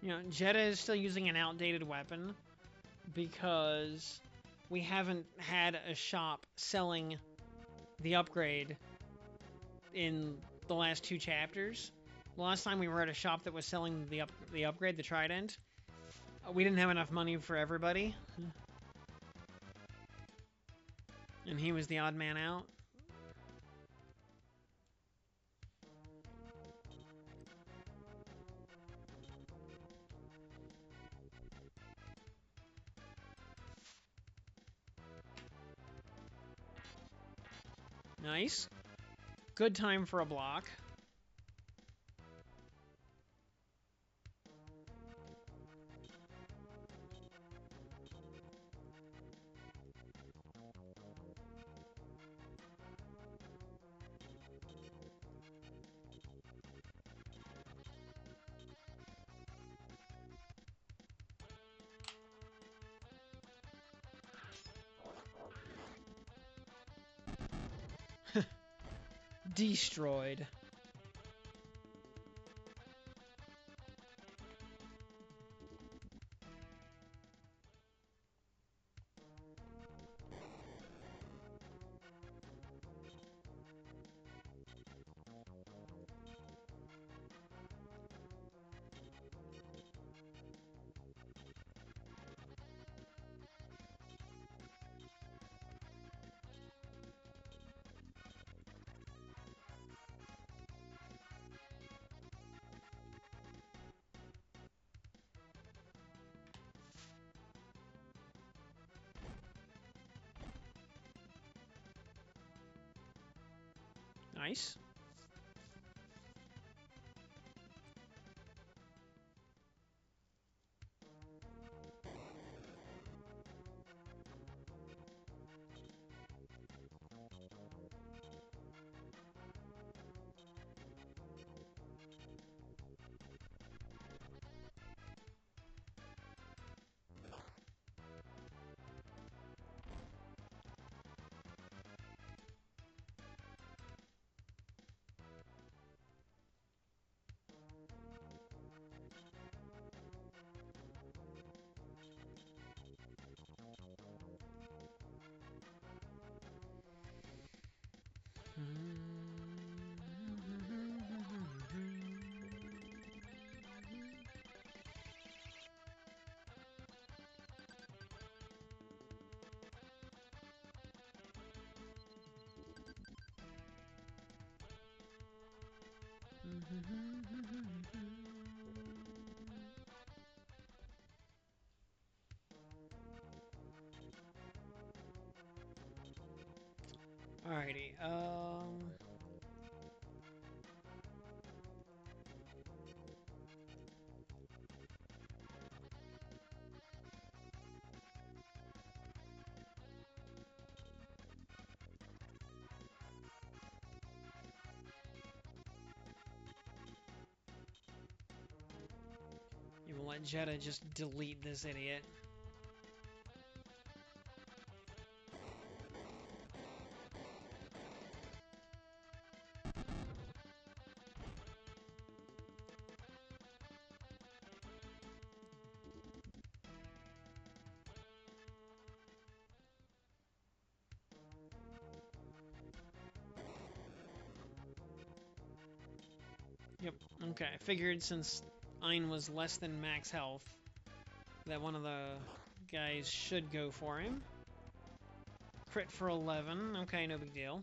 Speaker 1: You know, Jeddah is still using an outdated weapon because we haven't had a shop selling the upgrade in the last 2 chapters. The last time we were at a shop that was selling the upgrade, the Trident, we didn't have enough money for everybody. And he was the odd man out. Nice. Good time for a block. Destroyed. Nice. Alrighty. You will let Jeddah just delete this idiot. Yep. Okay. I figured since Ein was less than max health, that one of the guys should go for him. Crit for 11. Okay, no big deal.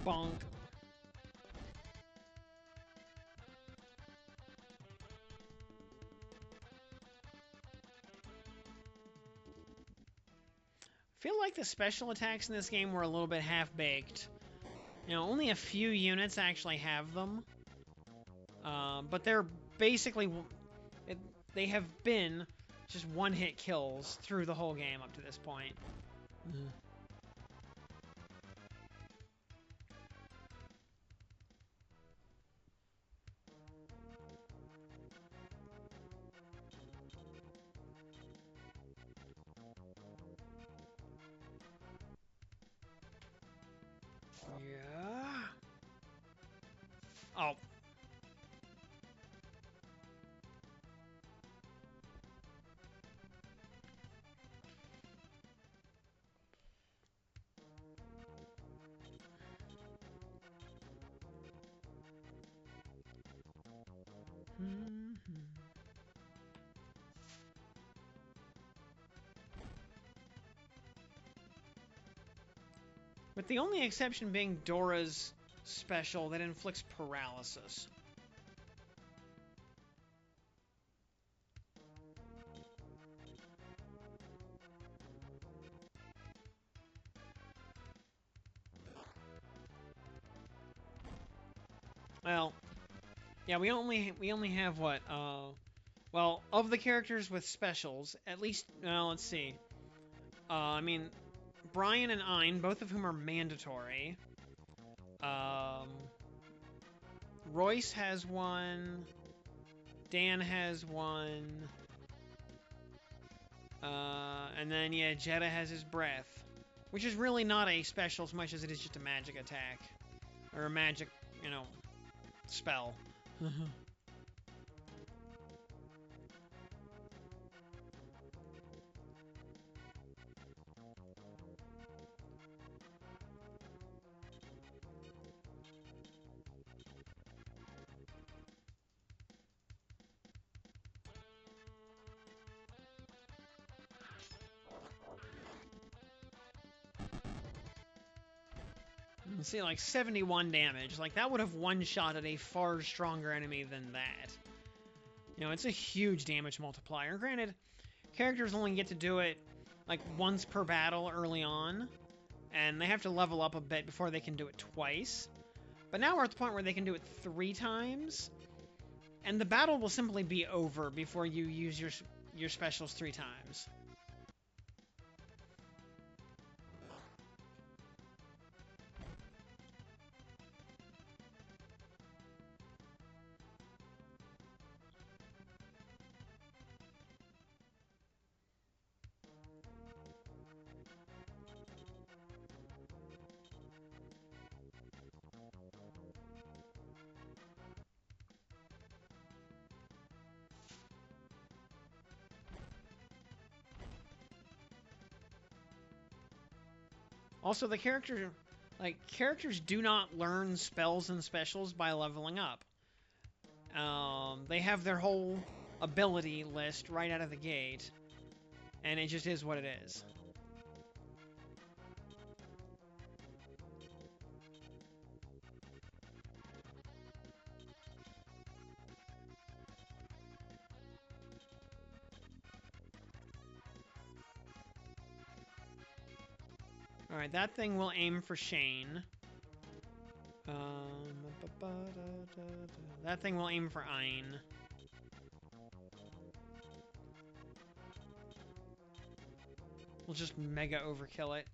Speaker 1: Bonk. I feel like the special attacks in this game were a little bit half-baked. You know, only a few units actually have them. But they're basically... they have been just one-hit kills through the whole game up to this point. Yeah. Oh. With the only exception being Dora's special that inflicts paralysis. Well, yeah, we only have what? Well, of the characters with specials, at least. Well, let's see. I mean, Brian and Ein, both of whom are mandatory. Um, Royce has one. Dan has one. And then, yeah, Jeddah has his breath. Which is really not a special as much as it is just a magic attack. Or a magic, spell. See, like 71 damage. Like, that would have one-shotted a far stronger enemy than that. It's a huge damage multiplier. Granted, characters only get to do it, like, once per battle early on. And they have to level up a bit before they can do it twice. But now we're at the point where they can do it 3 times. And the battle will simply be over before you use your specials 3 times. Also, characters do not learn spells and specials by leveling up. They have their whole ability list right out of the gate, and it just is what it is. Alright, that thing will aim for Shane. That thing will aim for Ein. We'll just mega overkill it.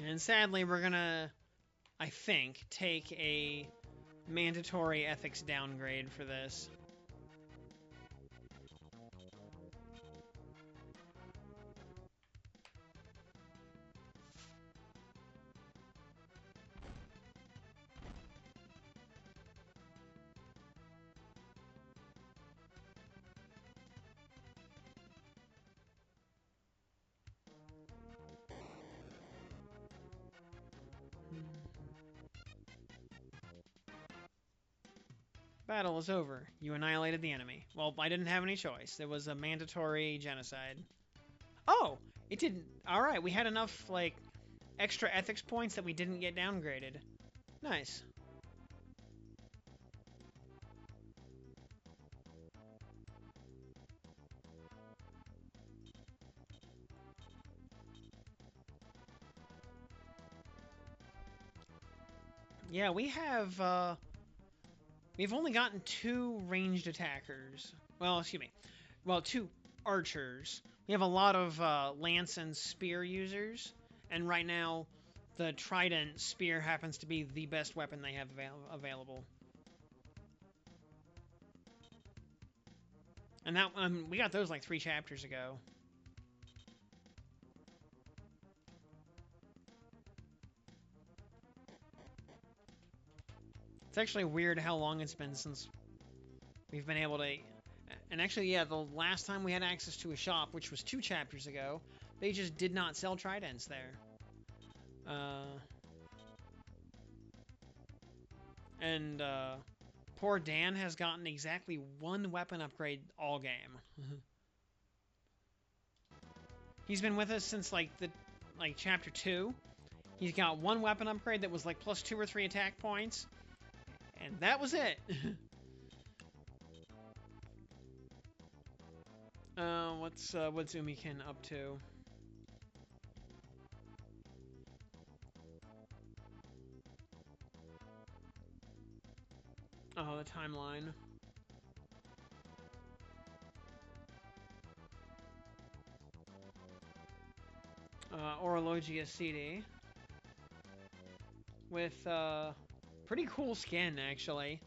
Speaker 1: And sadly, we're gonna, I think, take a mandatory ethics downgrade for this. Battle is over. You annihilated the enemy. Well, I didn't have any choice. It was a mandatory genocide. Oh! It didn't... Alright, we had enough, like, extra ethics points that we didn't get downgraded. Nice. Yeah, we have, we've only gotten 2 ranged attackers. Well, excuse me. Well, 2 archers. We have a lot of lance and spear users, and right now the trident spear happens to be the best weapon they have available. And that we got those like 3 chapters ago. It's actually weird how long it's been since we've been able to... And actually, yeah, the last time we had access to a shop, which was 2 chapters ago, they just did not sell tridents there. And poor Dan has gotten exactly 1 weapon upgrade all game. He's been with us since like chapter 2. He's got 1 weapon upgrade that was like plus 2 or 3 attack points, and that was it. What's Umikin up to? Oh, the timeline. Orologia CD with pretty cool skin actually.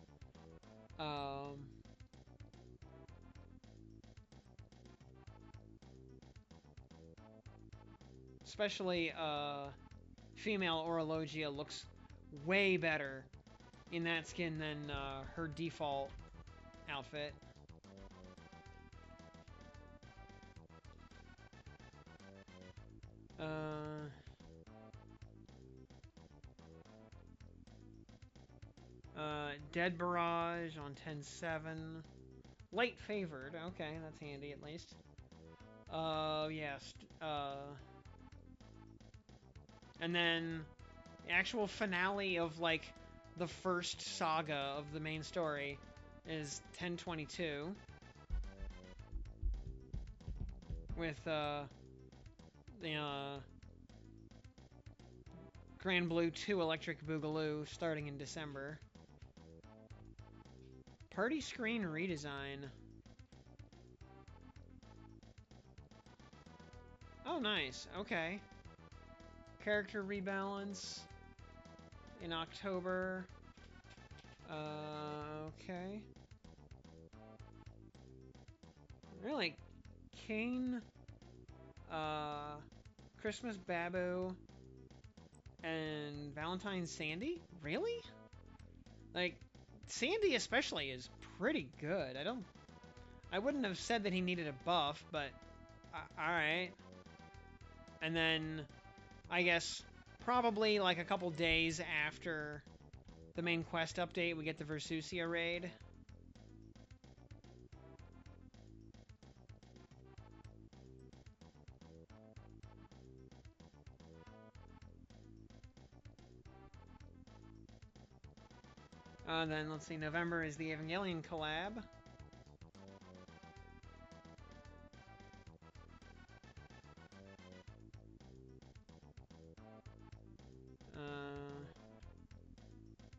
Speaker 1: Especially female Orologia looks way better in that skin than her default outfit. Dead Barrage on 10-7. Light favored. Okay, that's handy at least. Yes. And then the actual finale of like the first saga of the main story is 10-22 with the Grand Blue 2 Electric Boogaloo starting in December. Party screen redesign. Oh, nice. Okay. Character rebalance in October. Okay. Really? Kane, Christmas Babu, and Valentine Sandy? Really? Like, Sandy especially is pretty good. I wouldn't have said that he needed a buff, but alright. And then, I guess, probably like a couple days after the main quest update, we get the Versusia raid. Then, let's see, November is the Evangelion collab.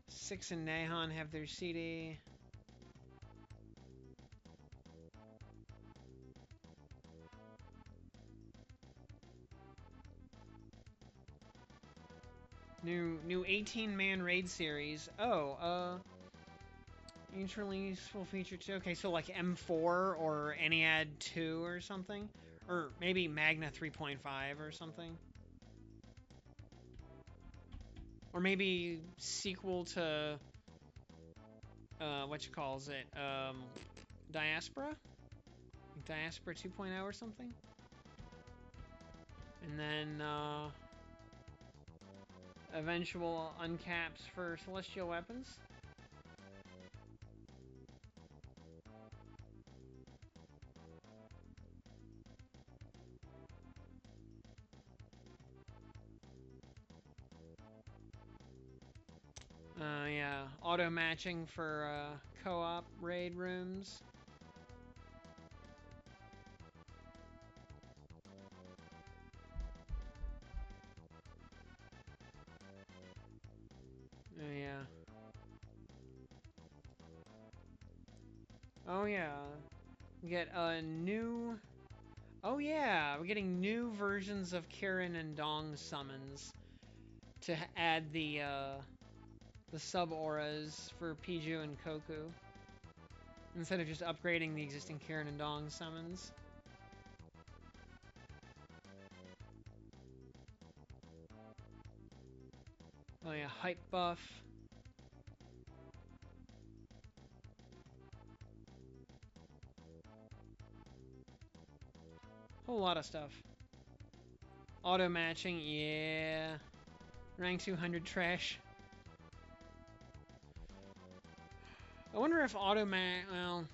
Speaker 1: Six and Nahon have their CD. New 18-man raid series. Oh, each release will feature 2. Okay, so like M4 or Ennead 2 or something? Or maybe Magna 3.5 or something? Or maybe sequel to what you calls it? Diaspora? Diaspora 2.0 or something? And then eventual uncaps for celestial weapons. auto matching for co-op raid rooms. Oh yeah. Oh yeah. We get a new. Oh yeah, we're getting new versions of Kirin and Dong summons to add the sub auras for Piju and Koku instead of just upgrading the existing Kirin and Dong summons. Oh yeah, hype buff. Whole lot of stuff. Auto matching, yeah. Rank 200 trash. I wonder if well,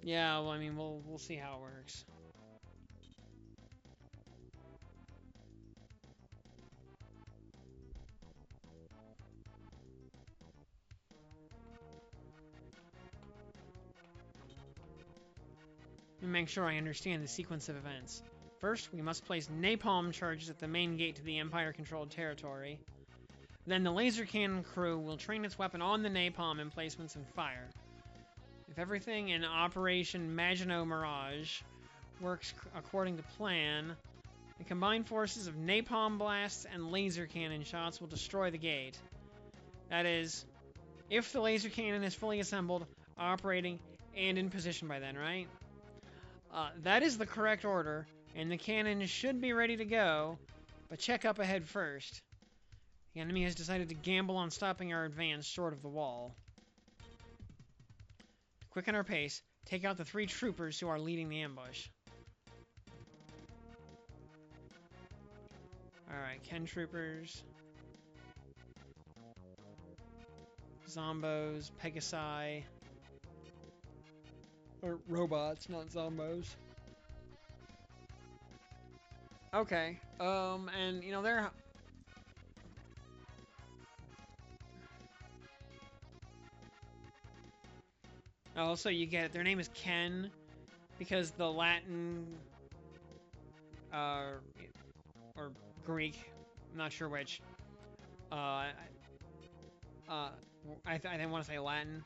Speaker 1: yeah. Well, I mean, we'll see how it works. Let me make sure I understand the sequence of events. First, we must place napalm charges at the main gate to the Empire-controlled territory. Then the laser cannon crew will train its weapon on the napalm emplacements and fire. If everything in Operation Maginot Mirage works according to plan, the combined forces of napalm blasts and laser cannon shots will destroy the gate. That is, if the laser cannon is fully assembled, operating, and in position by then, right? That is the correct order, and the cannon should be ready to go, but check up ahead first. The enemy has decided to gamble on stopping our advance short of the wall. To quicken our pace, take out the 3 troopers who are leading the ambush. Alright, Ken troopers. Zombos, Pegasi. Or robots, not zombos. Okay, and you know, they're... Oh, so you get it. Their name is Ken because the Latin, or Greek, I'm not sure which. I want to say Latin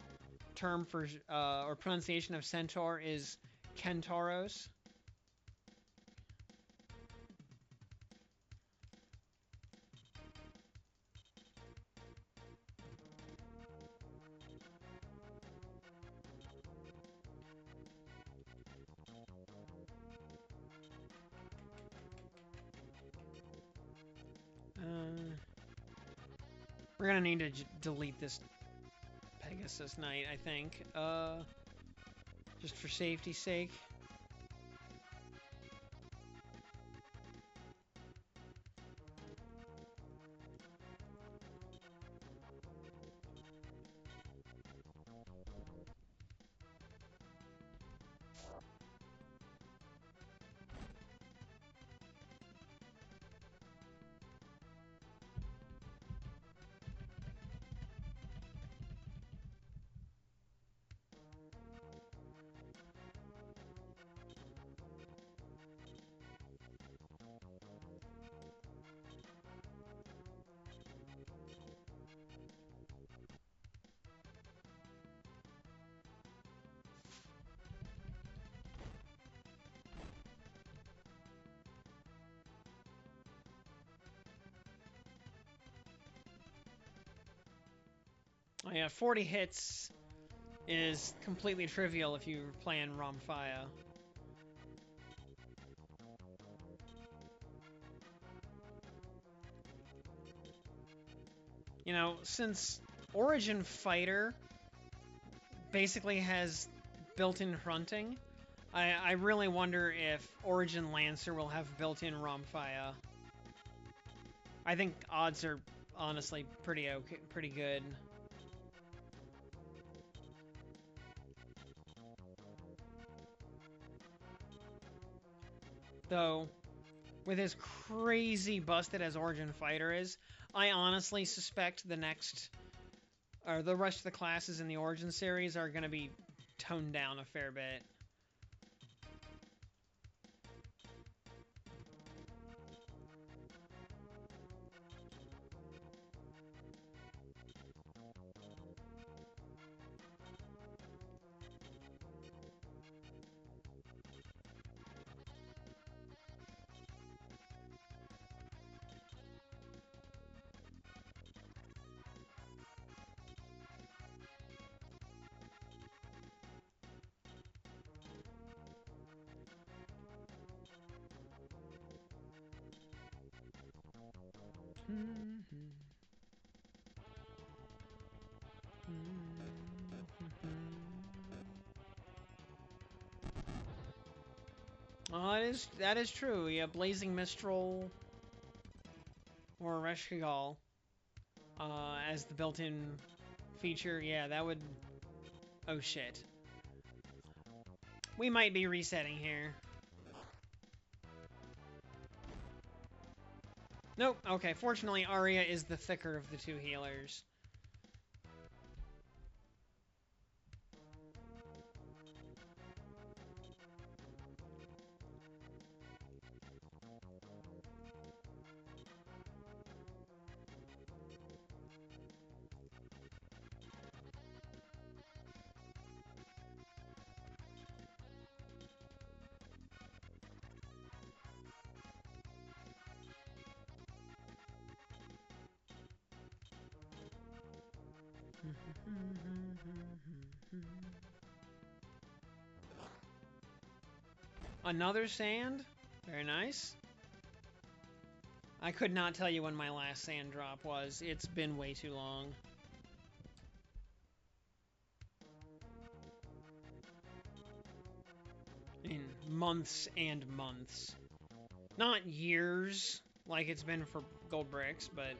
Speaker 1: term for or pronunciation of centaur is Kentauros. We're gonna need to delete this Pegasus Knight, I think. Just for safety's sake. Oh yeah, 40 hits is completely trivial if you play in Romfaya. You know, since Origin Fighter basically has built-in fronting, I really wonder if Origin Lancer will have built-in Romfaya. I think odds are honestly pretty okay, pretty good. Though, With as crazy busted as Origin Fighter is, I honestly suspect the next, or the rest of the classes in the Origin series are going to be toned down a fair bit. Oh, that is true. Yeah, Blazing Mistral or Reshkigal as the built-in feature. Yeah, that would. Oh shit. We might be resetting here. Nope. Okay. Fortunately, Arya is the thicker of the two healers. Another sand? Very nice. I could not tell you when my last sand drop was. It's been way too long. In months and months. Not years, like it's been for gold bricks, but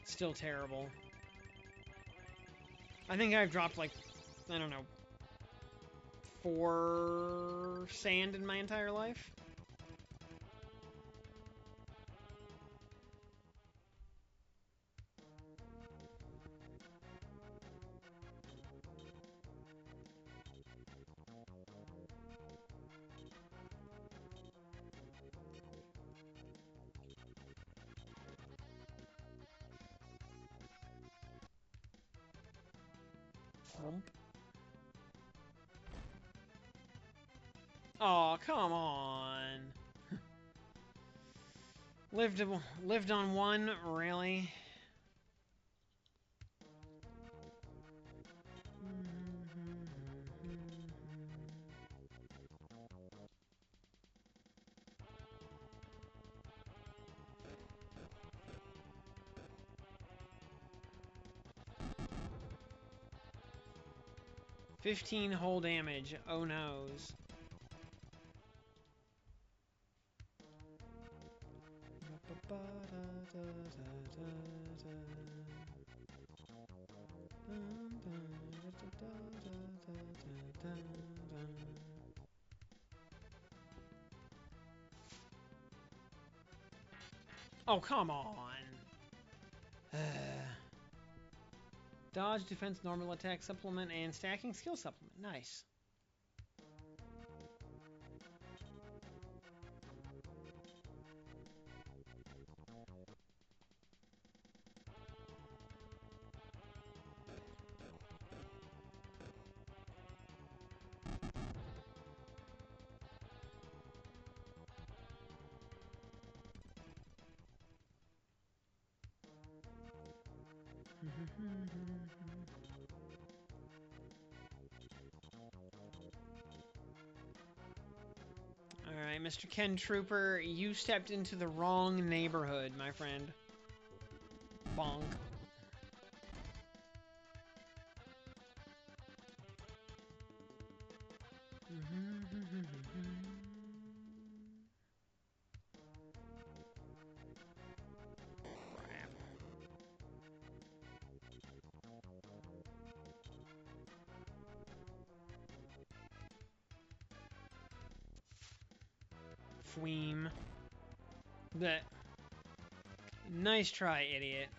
Speaker 1: still terrible. I think I've dropped like, I don't know, 4 sand in my entire life. Oh, come on. lived on one, really? 15 whole damage. Oh noes. Oh, come on. Dodge, defense, normal attack supplement, and stacking skill supplement. Nice. Alright, Mr. Ken Trooper, you stepped into the wrong neighborhood, my friend. Bonk. Fweem. That nice try, idiot.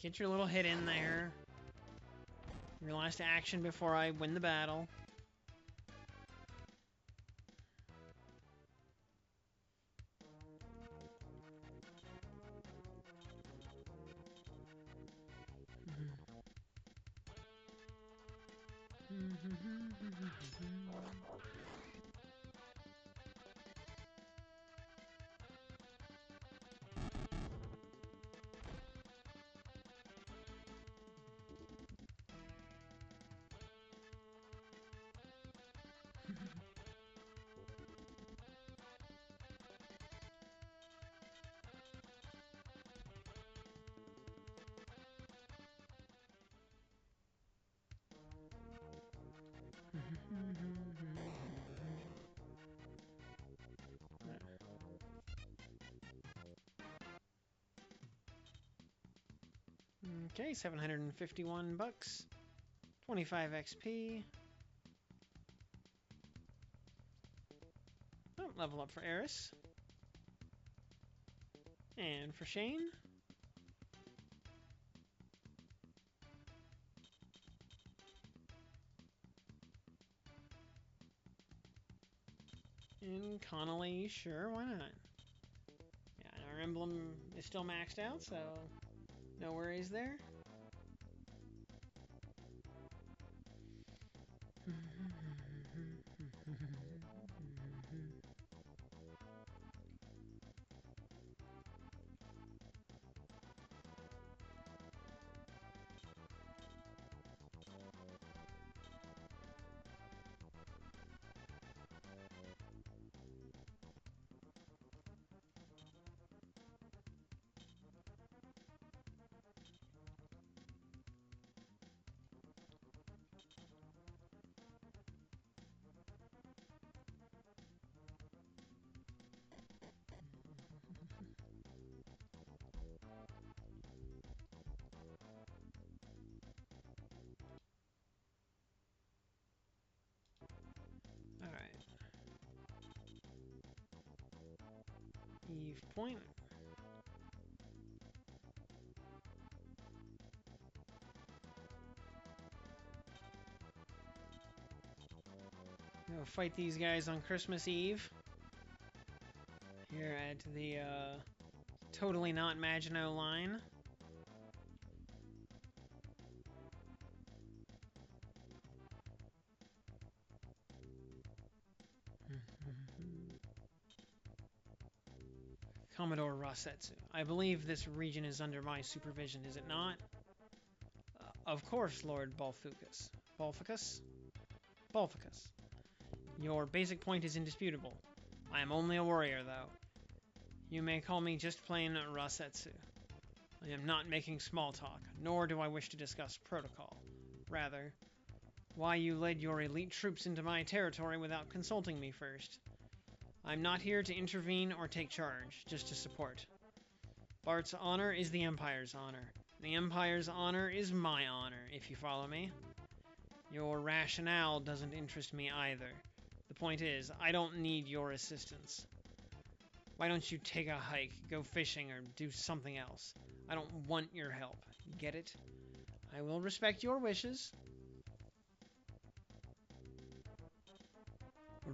Speaker 1: Get your little hit in there. Your last action before I win the battle. Okay, 751 bucks, 25 XP. Oh, level up for Eris. And for Shane. And Connolly, sure, why not? Yeah, and our emblem is still maxed out, so no worries there. Alright. Eve Point. Go fight these guys on Christmas Eve. Here at the totally not Maginot line. Commodore Rosetsu. I believe this region is under my supervision, is it not? Of course, Lord Balfucus. Balfucus? Balfucus. Your basic point is indisputable. I am only a warrior, though. You may call me just plain Rosetsu. I am not making small talk, nor do I wish to discuss protocol. Rather, why you led your elite troops into my territory without consulting me first. I'm not here to intervene or take charge, just to support. Bart's honor is the Empire's honor. The Empire's honor is my honor, if you follow me. Your rationale doesn't interest me either. The point is, I don't need your assistance. Why don't you take a hike, go fishing, or do something else? I don't want your help. Get it? I will respect your wishes.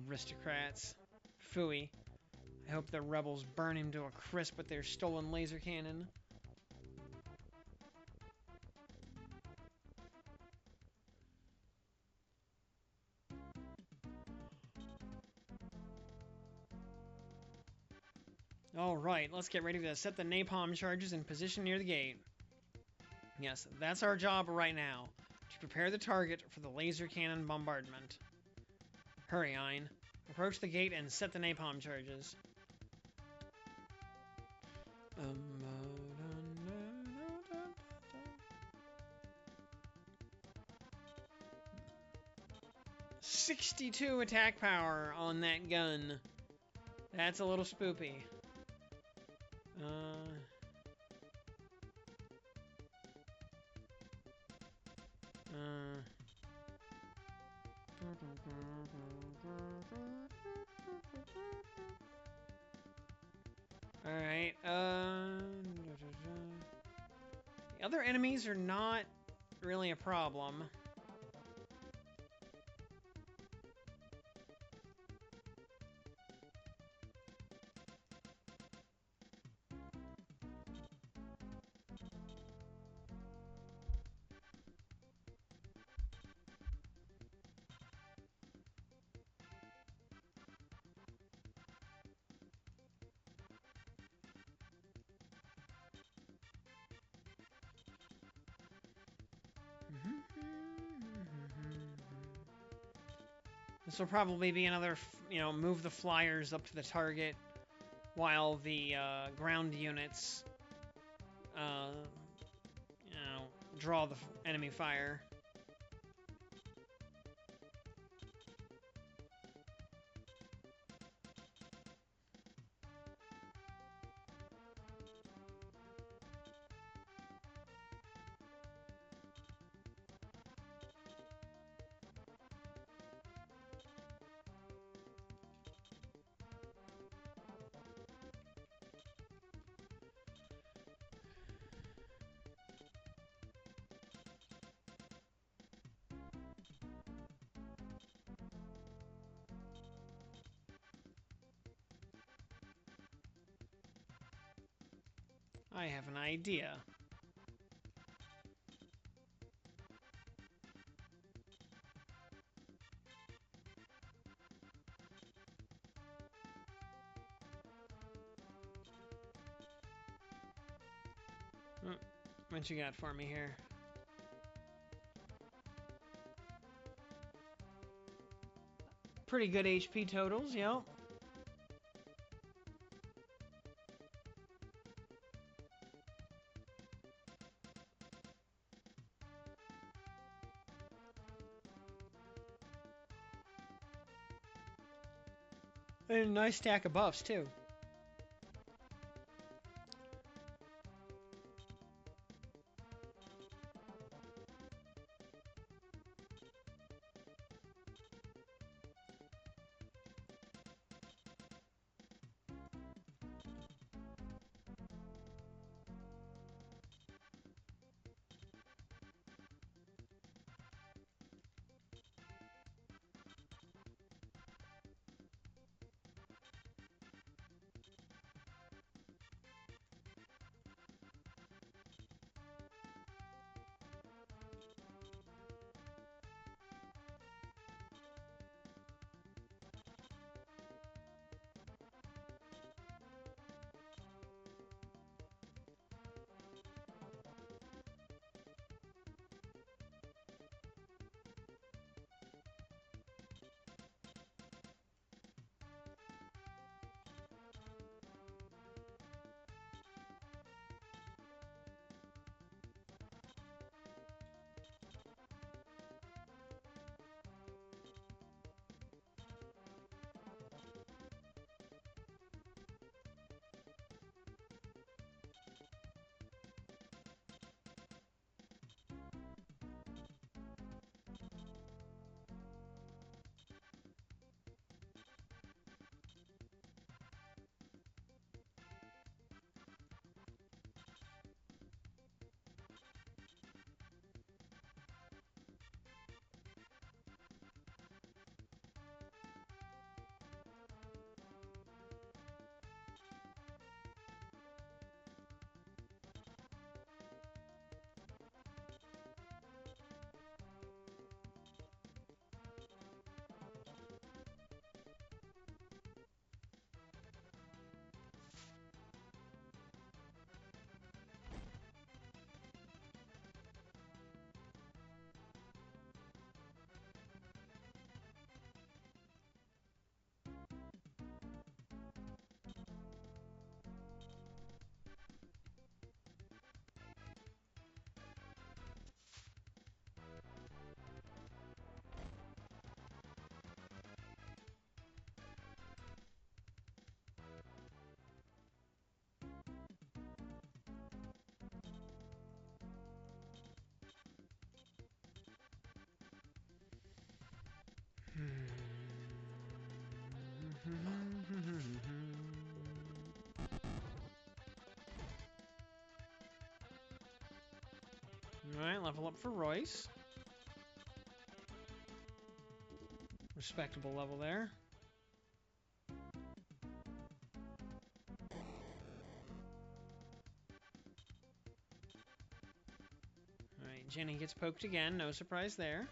Speaker 1: Aristocrats. Phooey. I hope the rebels burn him to a crisp with their stolen laser cannon. Alright, let's get ready to set the napalm charges in position near the gate. Yes, that's our job right now. To prepare the target for the laser cannon bombardment. Hurry, Ein. Approach the gate and set the napalm charges. 62 attack power on that gun. That's a little spoopy. Alright, the other enemies are not really a problem. This will probably be another, move the flyers up to the target while the ground units, draw the enemy fire. I have an idea. What you got for me here? Pretty good HP totals, yep. And a nice stack of buffs, too. Alright, level up for Royce. Respectable level there. Alright, Jenny gets poked again. No surprise there.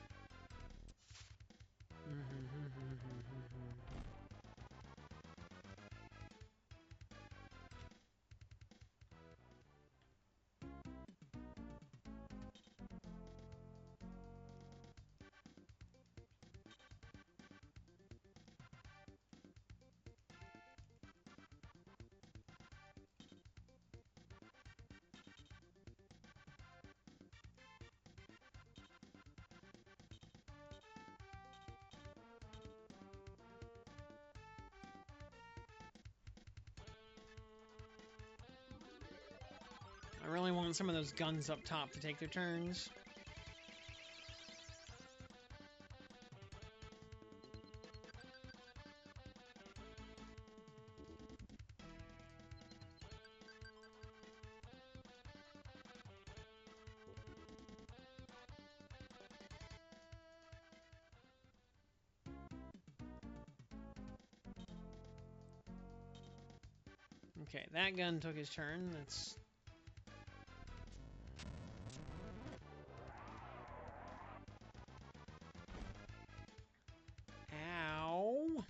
Speaker 1: I really want some of those guns up top to take their turns. Okay, that gun took his turn. That's... Ow!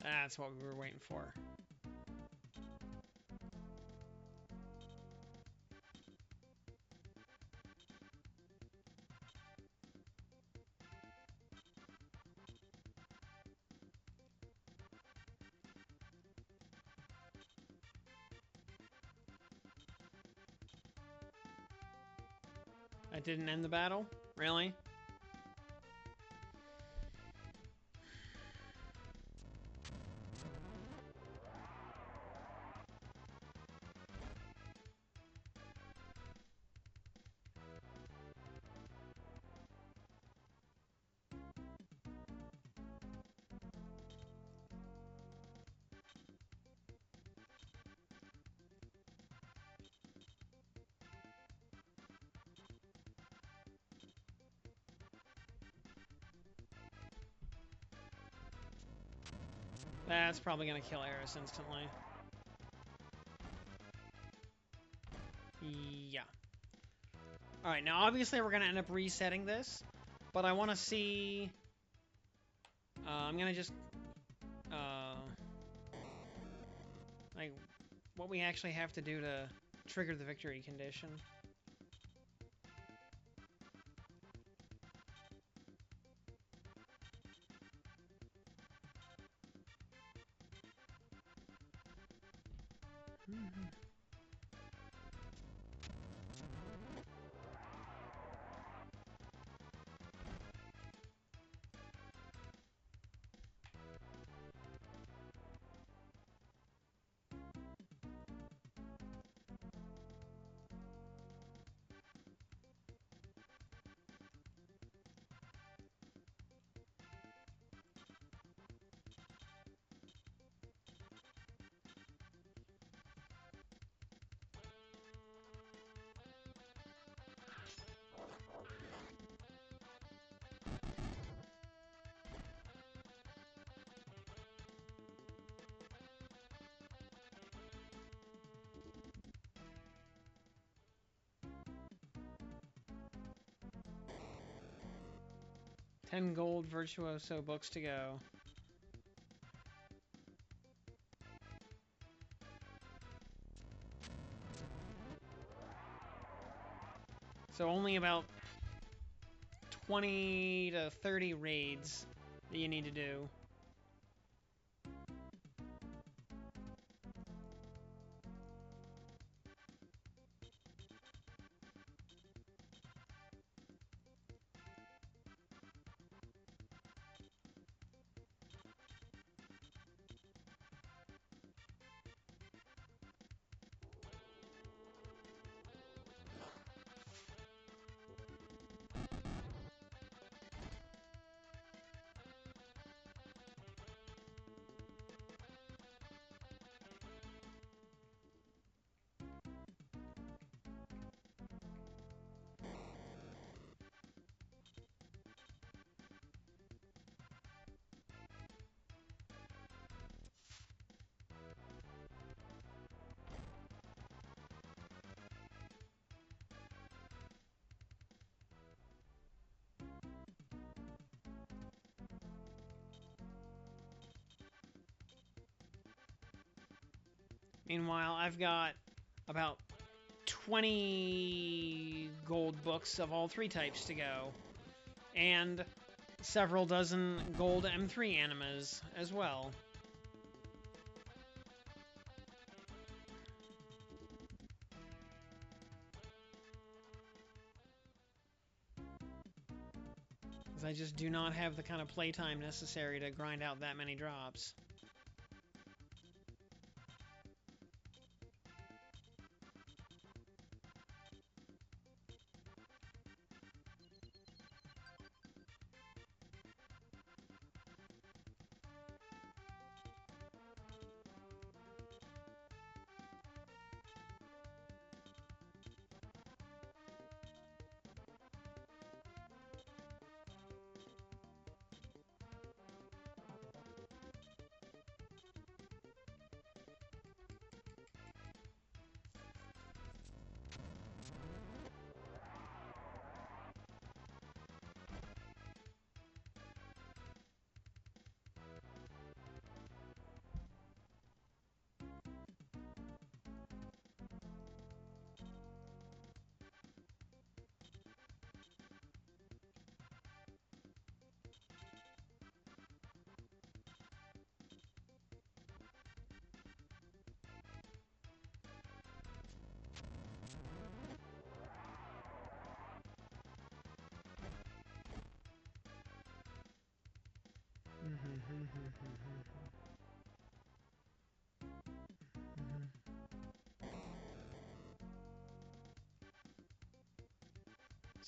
Speaker 1: That's what we were waiting for. That didn't end the battle? Really? That's probably going to kill Eris instantly. Yeah. Alright, now obviously we're going to end up resetting this, but I want to see... I'm going to just... like, what we actually have to do to trigger the victory condition. 10 gold virtuoso books to go. So only about 20 to 30 raids that you need to do. Meanwhile, I've got about 20 gold books of all 3 types to go. And several dozen gold M3 animas as well. Because I just do not have the kind of playtime necessary to grind out that many drops.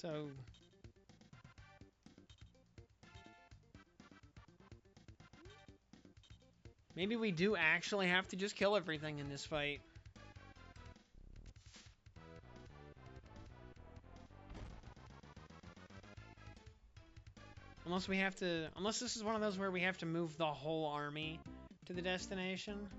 Speaker 1: So maybe we do actually have to just kill everything in this fight. Unless this is one of those where we have to move the whole army to the destination.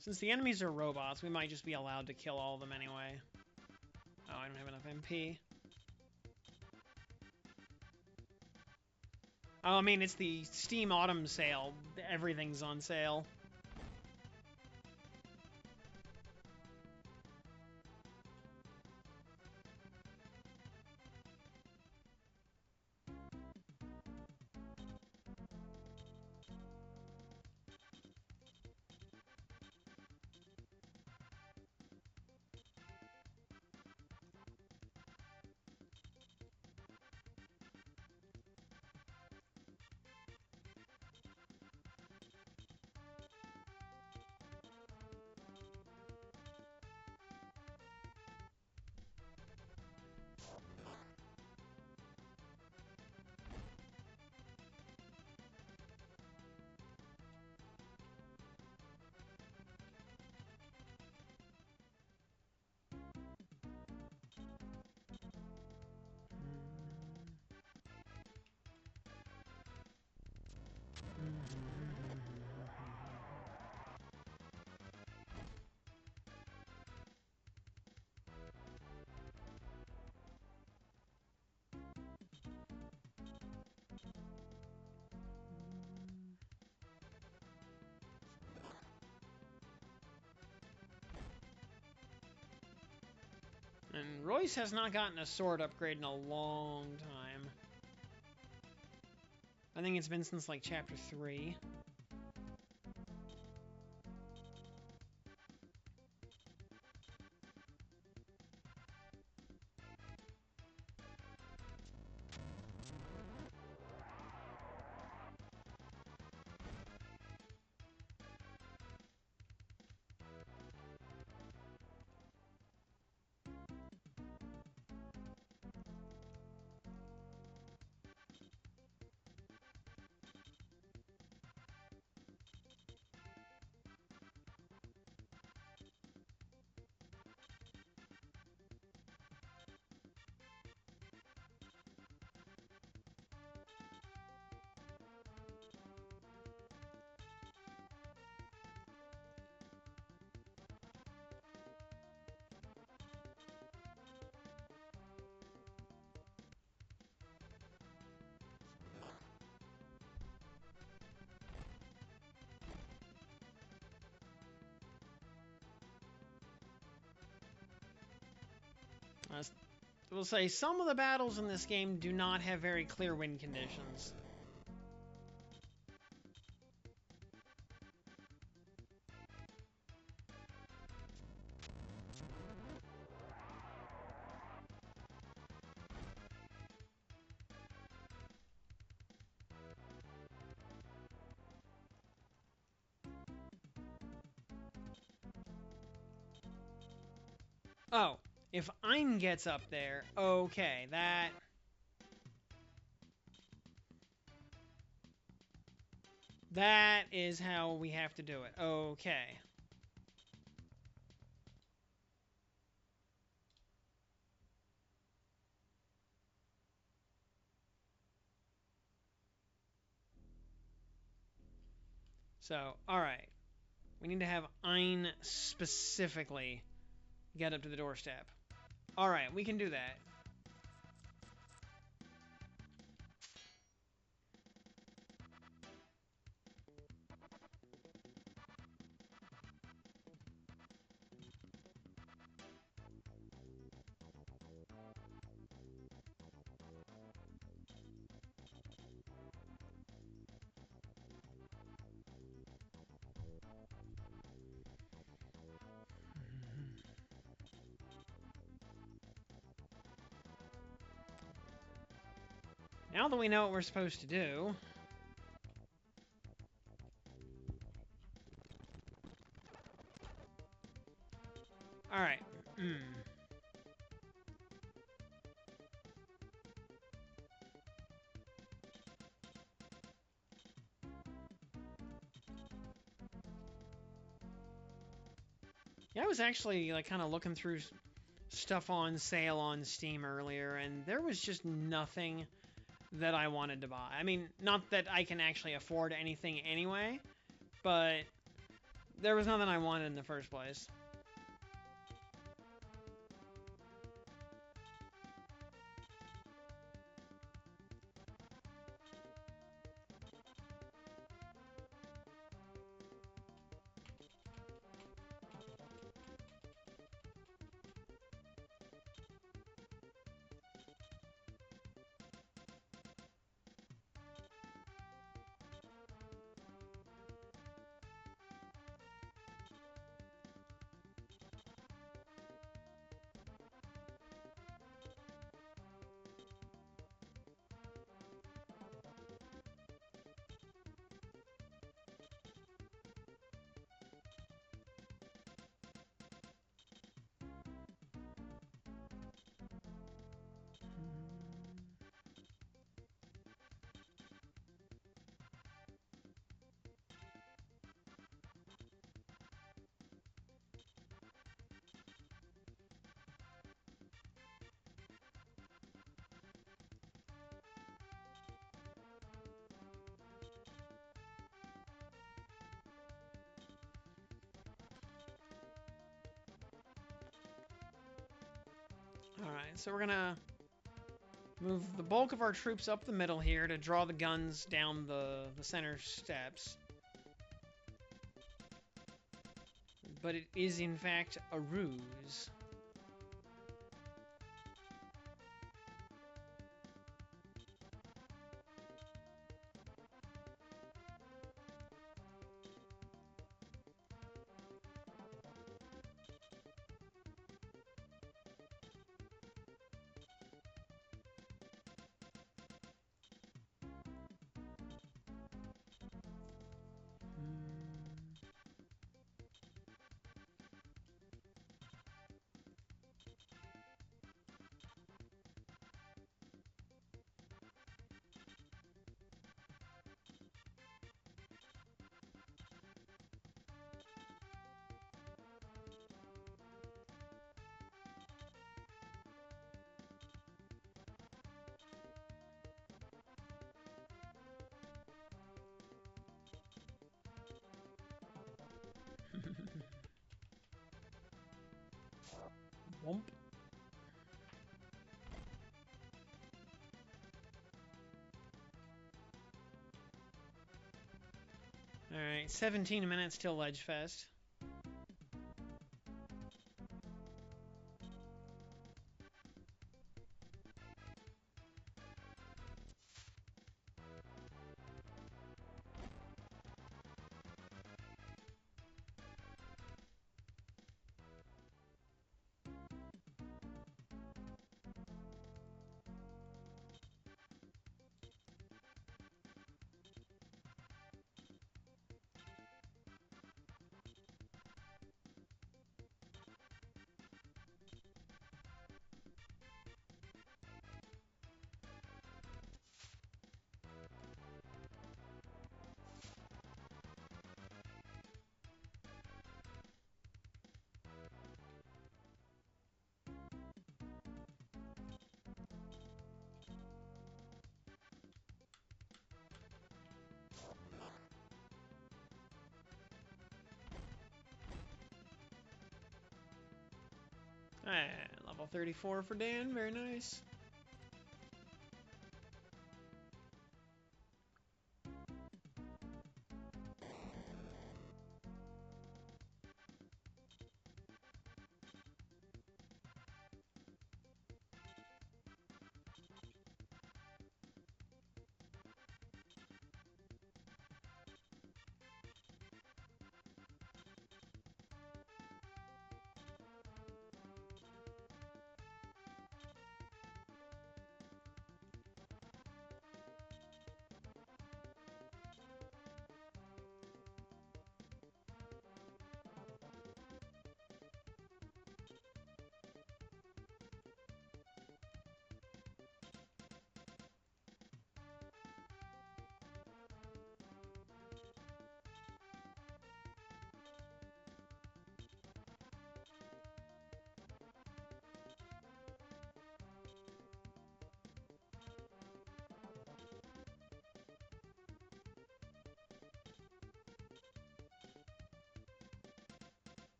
Speaker 1: Since the enemies are robots, we might just be allowed to kill all of them anyway. Oh, I don't have enough MP. Oh, I mean, it's the Steam Autumn sale. Everything's on sale. And Royce has not gotten a sword upgrade in a long time. I think it's been since, like, Chapter 3. I will say, some of the battles in this game do not have very clear win conditions. Oh, if Ein gets up there, okay, that is how we have to do it. Okay. So, alright. We need to have Ein specifically get up to the doorstep. Alright, we can do that. Now that we know what we're supposed to do... Alright. Yeah, I was actually, like, kind of looking through stuff on sale on Steam earlier, and there was just nothing that I wanted to buy. I mean, not that I can actually afford anything anyway, but there was nothing I wanted in the first place. Alright, so we're gonna move the bulk of our troops up the middle here to draw the guns down the center steps. But it is, in fact, a ruse. Alright, 17 minutes till Ledgefest. Level 34 for Dan, very nice.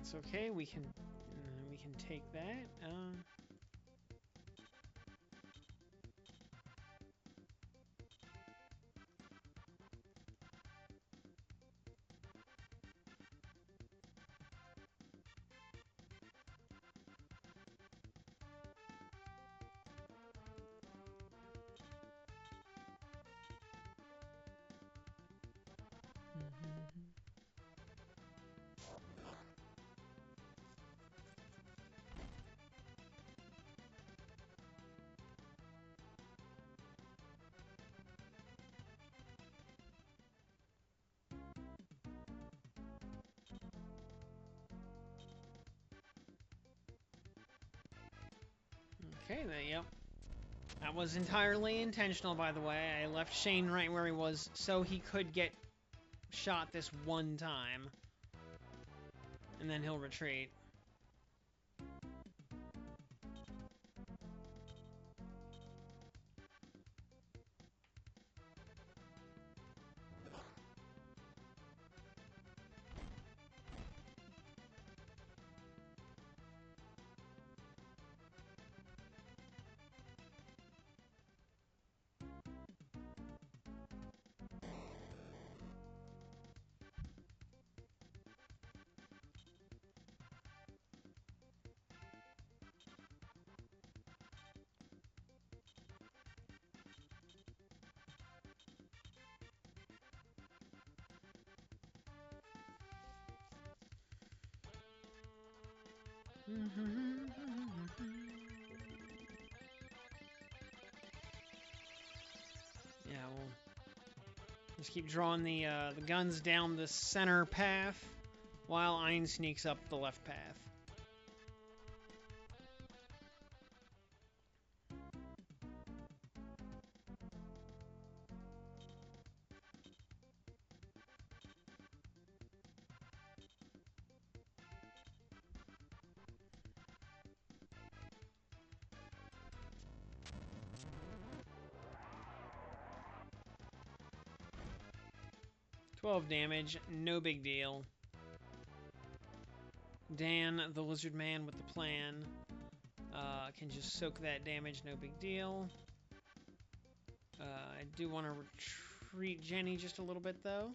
Speaker 1: That's okay. We can take that. Okay, then, yep. That was entirely intentional, by the way. I left Shane right where he was so he could get shot this one time. And then he'll retreat. Yeah, we'll just keep drawing the guns down the center path while Ein sneaks up the left path. $12 damage, no big deal. Dan, the lizard man with the plan, can just soak that damage, no big deal. I do want to retreat Jenny just a little bit, though.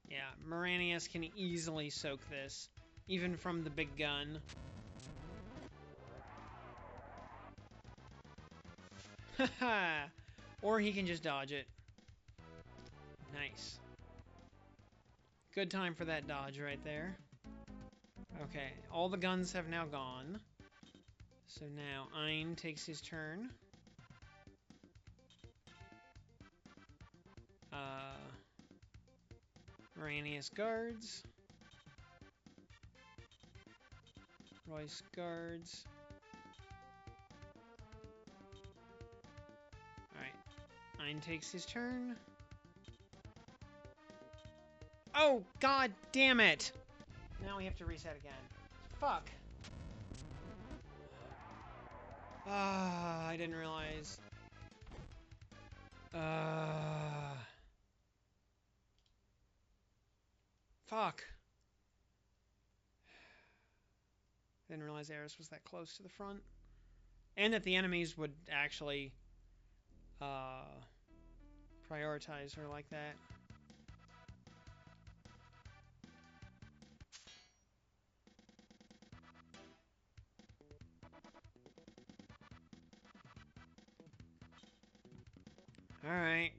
Speaker 1: Yeah, Moranius can easily soak this, even from the big gun. Haha! Or he can just dodge it. Nice. Good time for that dodge right there. Okay, all the guns have now gone. So now Ein takes his turn. Moranius guards. Royce guards. Alright. Ein takes his turn. Oh, god damn it! Now we have to reset again. Fuck. Ah, I didn't realize. Fuck. Didn't realize Eris was that close to the front. And that the enemies would actually prioritize her like that. Alright.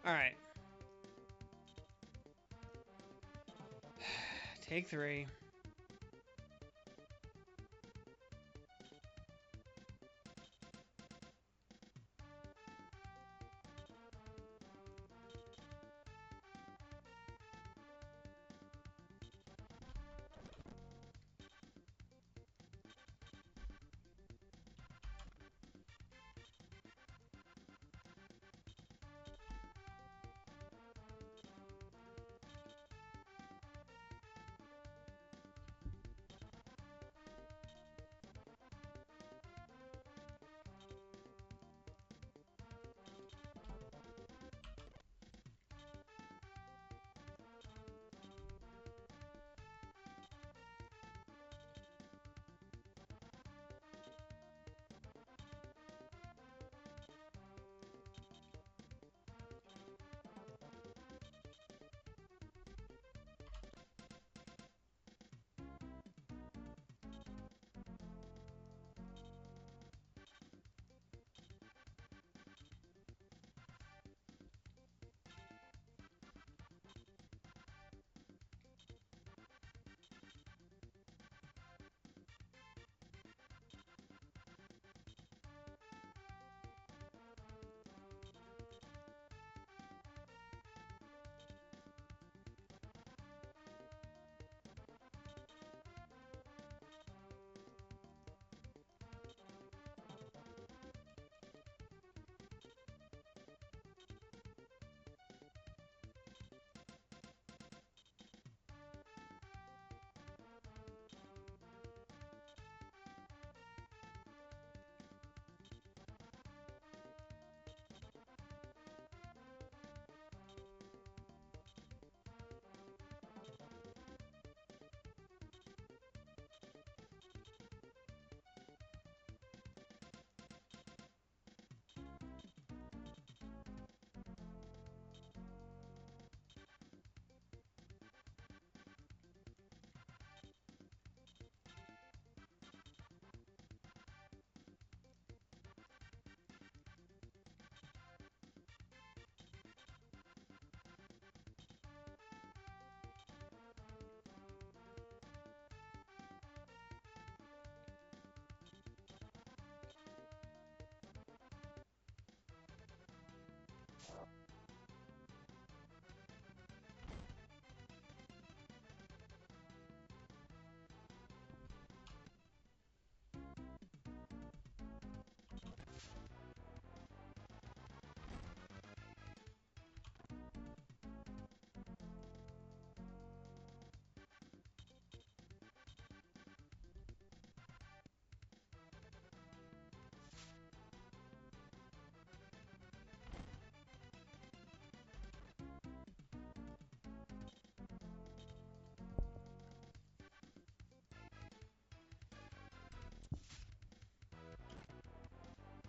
Speaker 1: Alright. Take 3.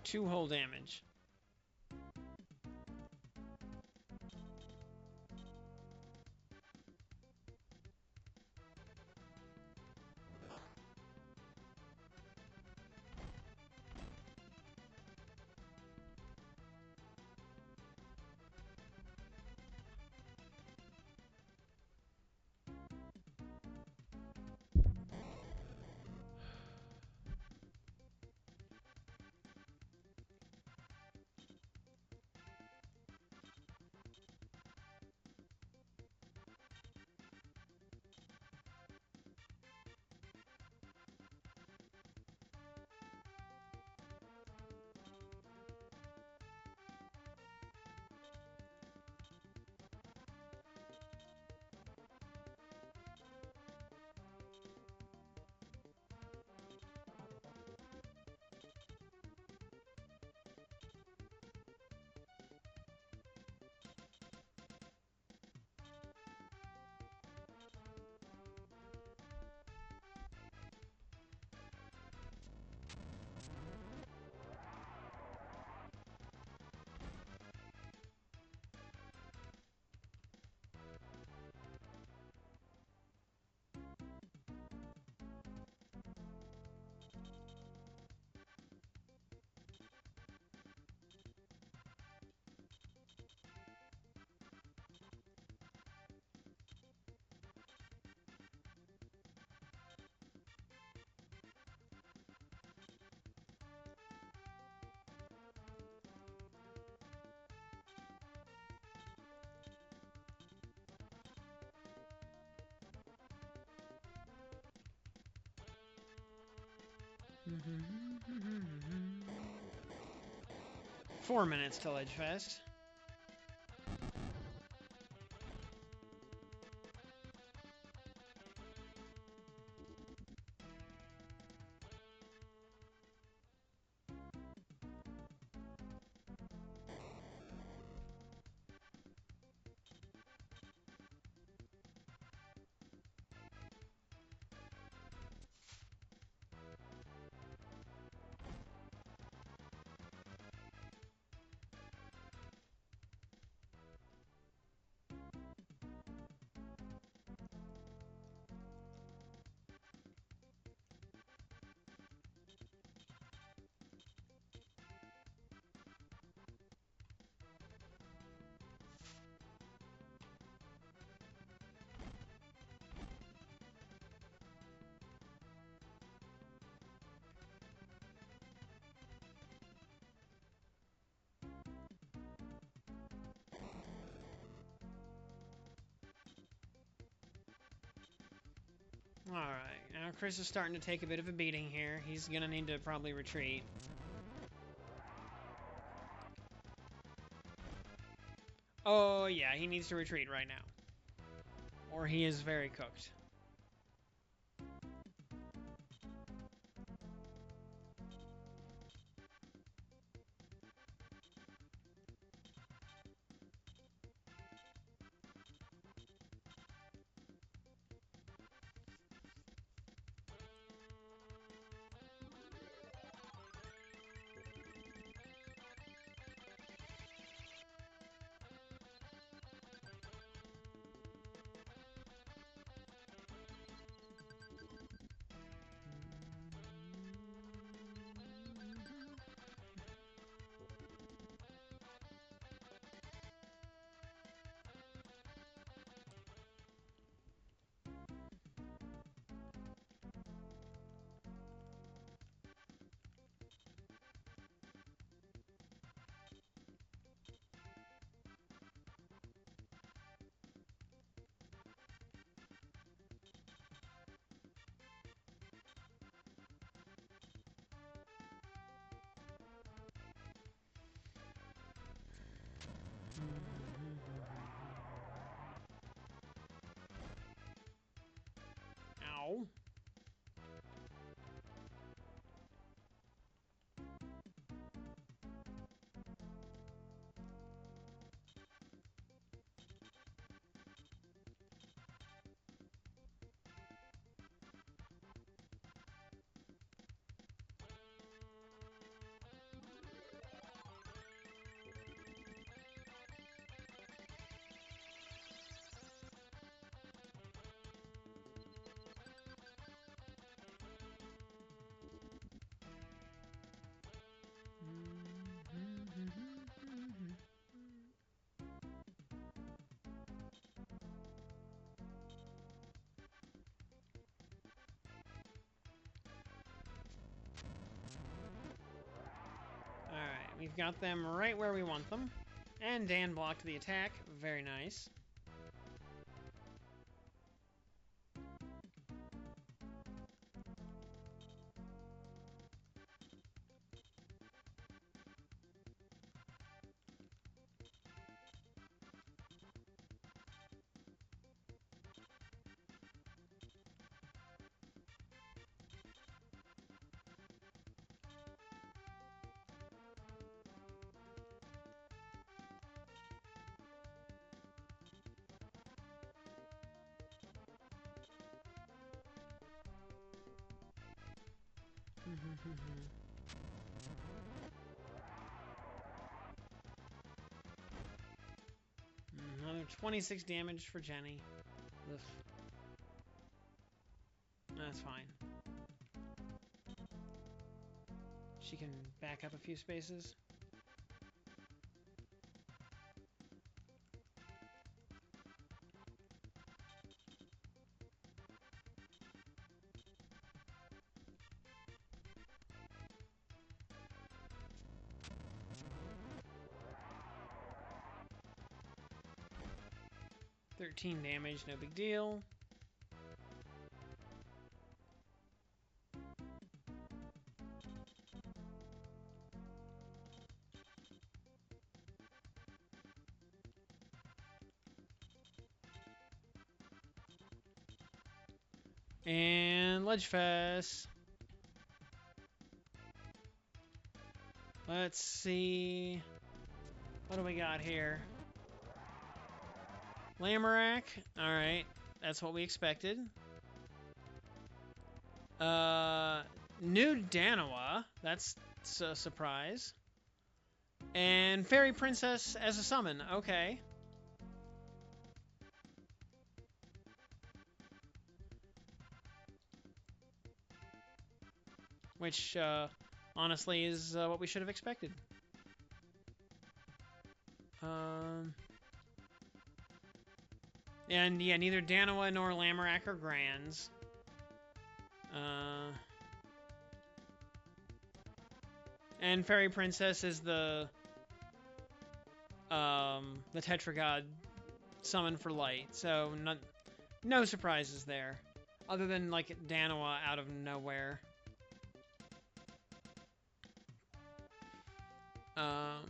Speaker 1: 2 hull damage. Mm-hmm. 4 minutes till Edgefest. Alright, now Chris is starting to take a bit of a beating here. He's gonna need to probably retreat. Oh, yeah, he needs to retreat right now. Or he is very cooked. Ow. we've got them right where we want them. And Dan blocked the attack. Very nice. Another 26 damage for Jenny. Ugh. That's fine. She can back up a few spaces. $13 damage, no big deal. And Ledgefest. Let's see. What do we got here? Lamorak. Alright. That's what we expected. New Danawa. That's a surprise. And Fairy Princess as a summon. Okay. Which, honestly, is what we should have expected. And yeah, neither Danawa nor Lamorak are Grands. And Fairy Princess is the Tetragod summon for light, so no surprises there, other than like Danawa out of nowhere. Honest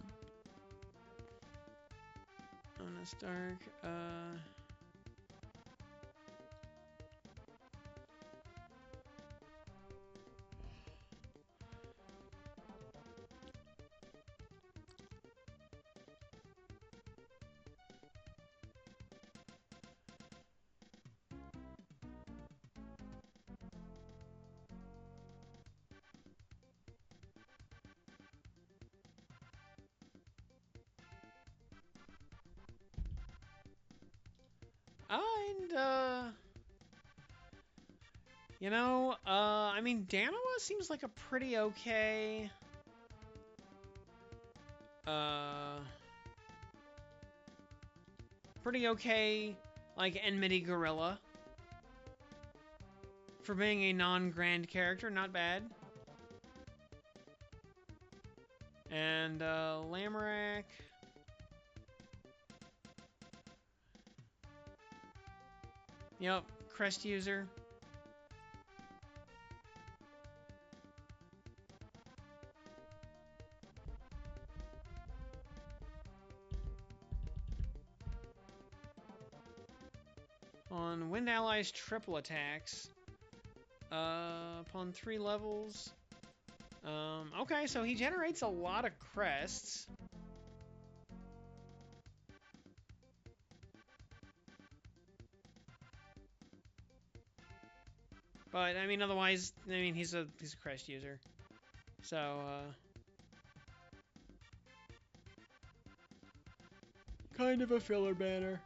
Speaker 1: Dark. And, you know, I mean, Danawa seems like a pretty okay, like, enmity gorilla. For being a non-grand character, not bad. And, Lamorak. Yep, crest user. On Wind Allies triple attacks. Upon 3 levels. Okay, so he generates a lot of crests. But I mean, otherwise, I mean, he's a crest user. So kind of a filler banner.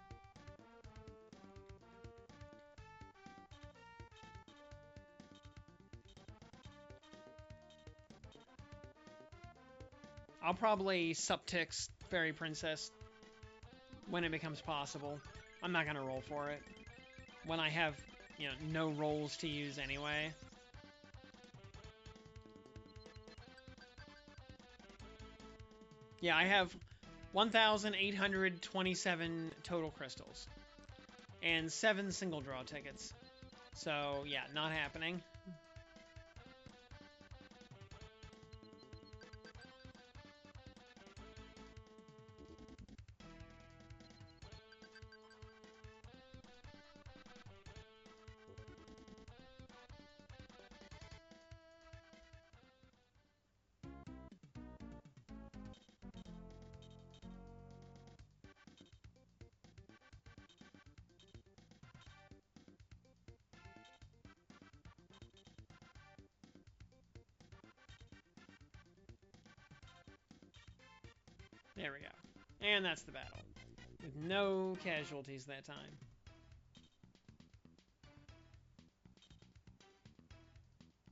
Speaker 1: I'll probably subtix Fairy Princess when it becomes possible. I'm not gonna roll for it when I have, you know, no rolls to use anyway. Yeah, I have 1,827 total crystals and 7 single draw tickets. So, yeah, not happening. There we go. And that's the battle. With no casualties that time.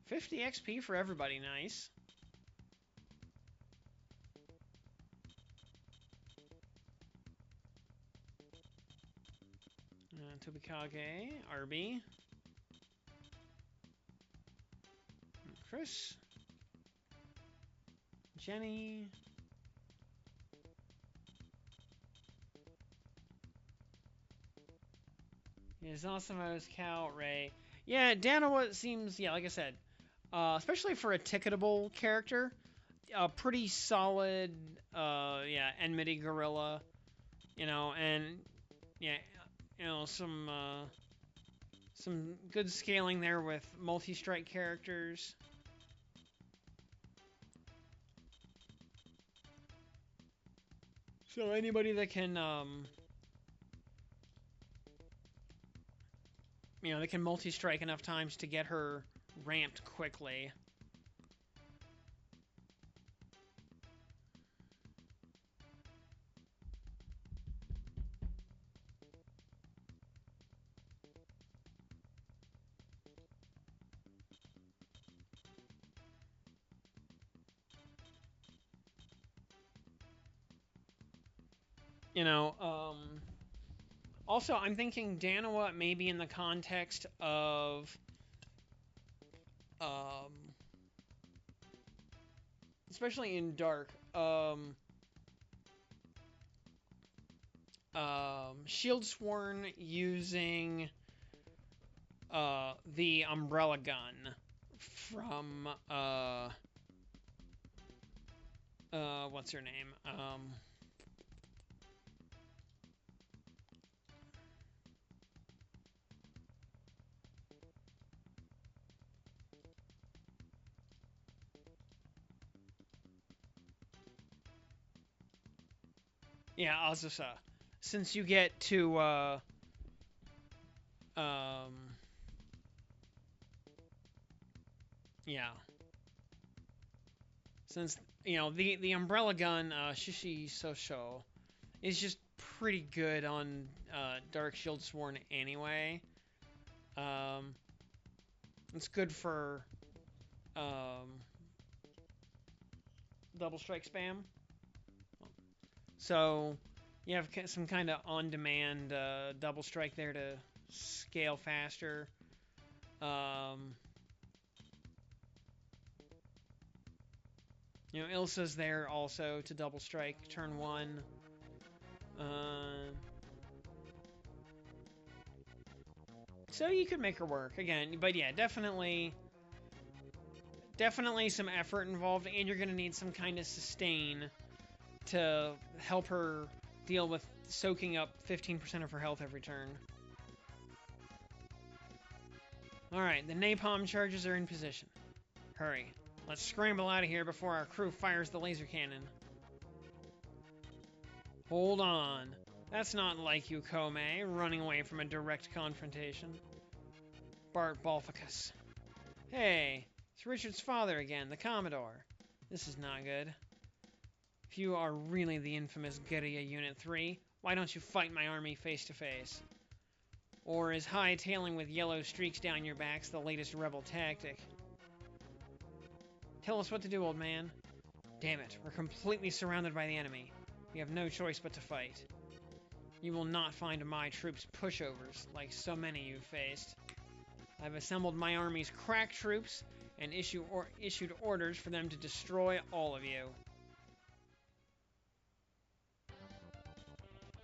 Speaker 1: $50 XP for everybody, nice. Tobikage, RB. Chris. Jenny. Yes, Asamo's Cal, Ray. Yeah, Danawa seems, yeah, like I said, especially for a ticketable character, a pretty solid, yeah, enmity gorilla, and yeah, some good scaling there with multi-strike characters. So anybody that can, they can multi-strike enough times to get her ramped quickly. You know, also, I'm thinking Danawa maybe in the context of, especially in Dark, Shieldsworn using the umbrella gun from what's her name? Yeah, Azusa. Since you get to yeah, since the umbrella gun, Shishi Sosho, is just pretty good on Dark Shieldsworn anyway. It's good for double strike spam. So you have some kind of on-demand double strike there to scale faster. Ilsa's there also to double strike turn 1. So you could make her work again, but yeah, definitely some effort involved, and you're gonna need some kind of sustain to help her deal with soaking up 15% of her health every turn. Alright, the napalm charges are in position. Hurry. Let's scramble out of here before our crew fires the laser cannon. Hold on. That's not like you, Kome, running away from a direct confrontation. Bart Balficus. Hey, it's Richard's father again, the Commodore. This is not good. If you are really the infamous Guerrilla Unit 3, why don't you fight my army face to face? Or is hightailing with yellow streaks down your backs the latest rebel tactic? Tell us what to do, old man. Damn it, we're completely surrounded by the enemy. We have no choice but to fight. You will not find my troops pushovers, like so many you've faced. I've assembled my army's crack troops and issued orders for them to destroy all of you.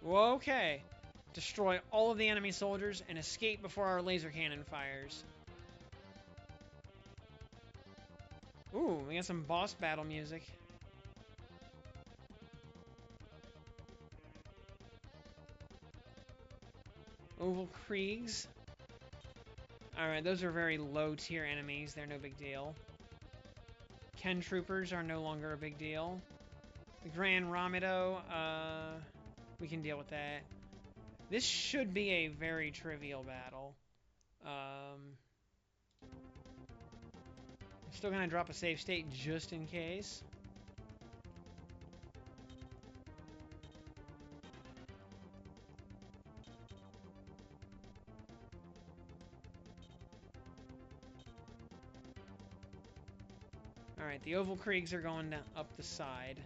Speaker 1: Okay. Destroy all of the enemy soldiers and escape before our laser cannon fires. Ooh, we got some boss battle music. Oval Kriegs. Alright, those are very low tier enemies. They're no big deal. Ken Troopers are no longer a big deal. The Grand Ramido, we can deal with that. This should be a very trivial battle. I'm still gonna drop a save state just in case. Alright, the Oval Kriegs are going down, up the side.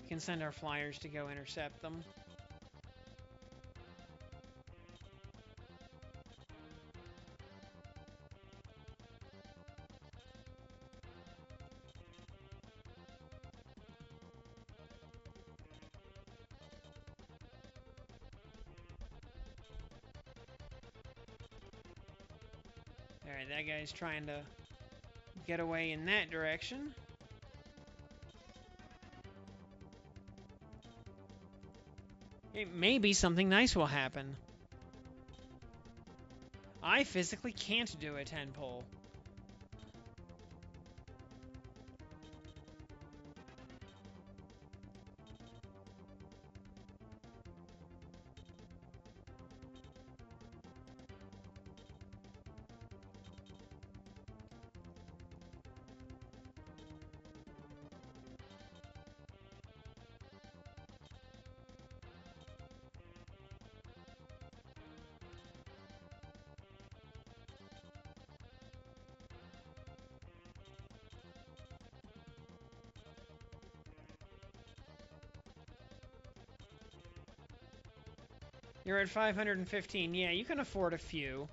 Speaker 1: We can send our flyers to go intercept them. Alright, that guy's trying to get away in that direction. Maybe something nice will happen. I physically can't do a 10 pull. You're at 515. Yeah, you can afford a few.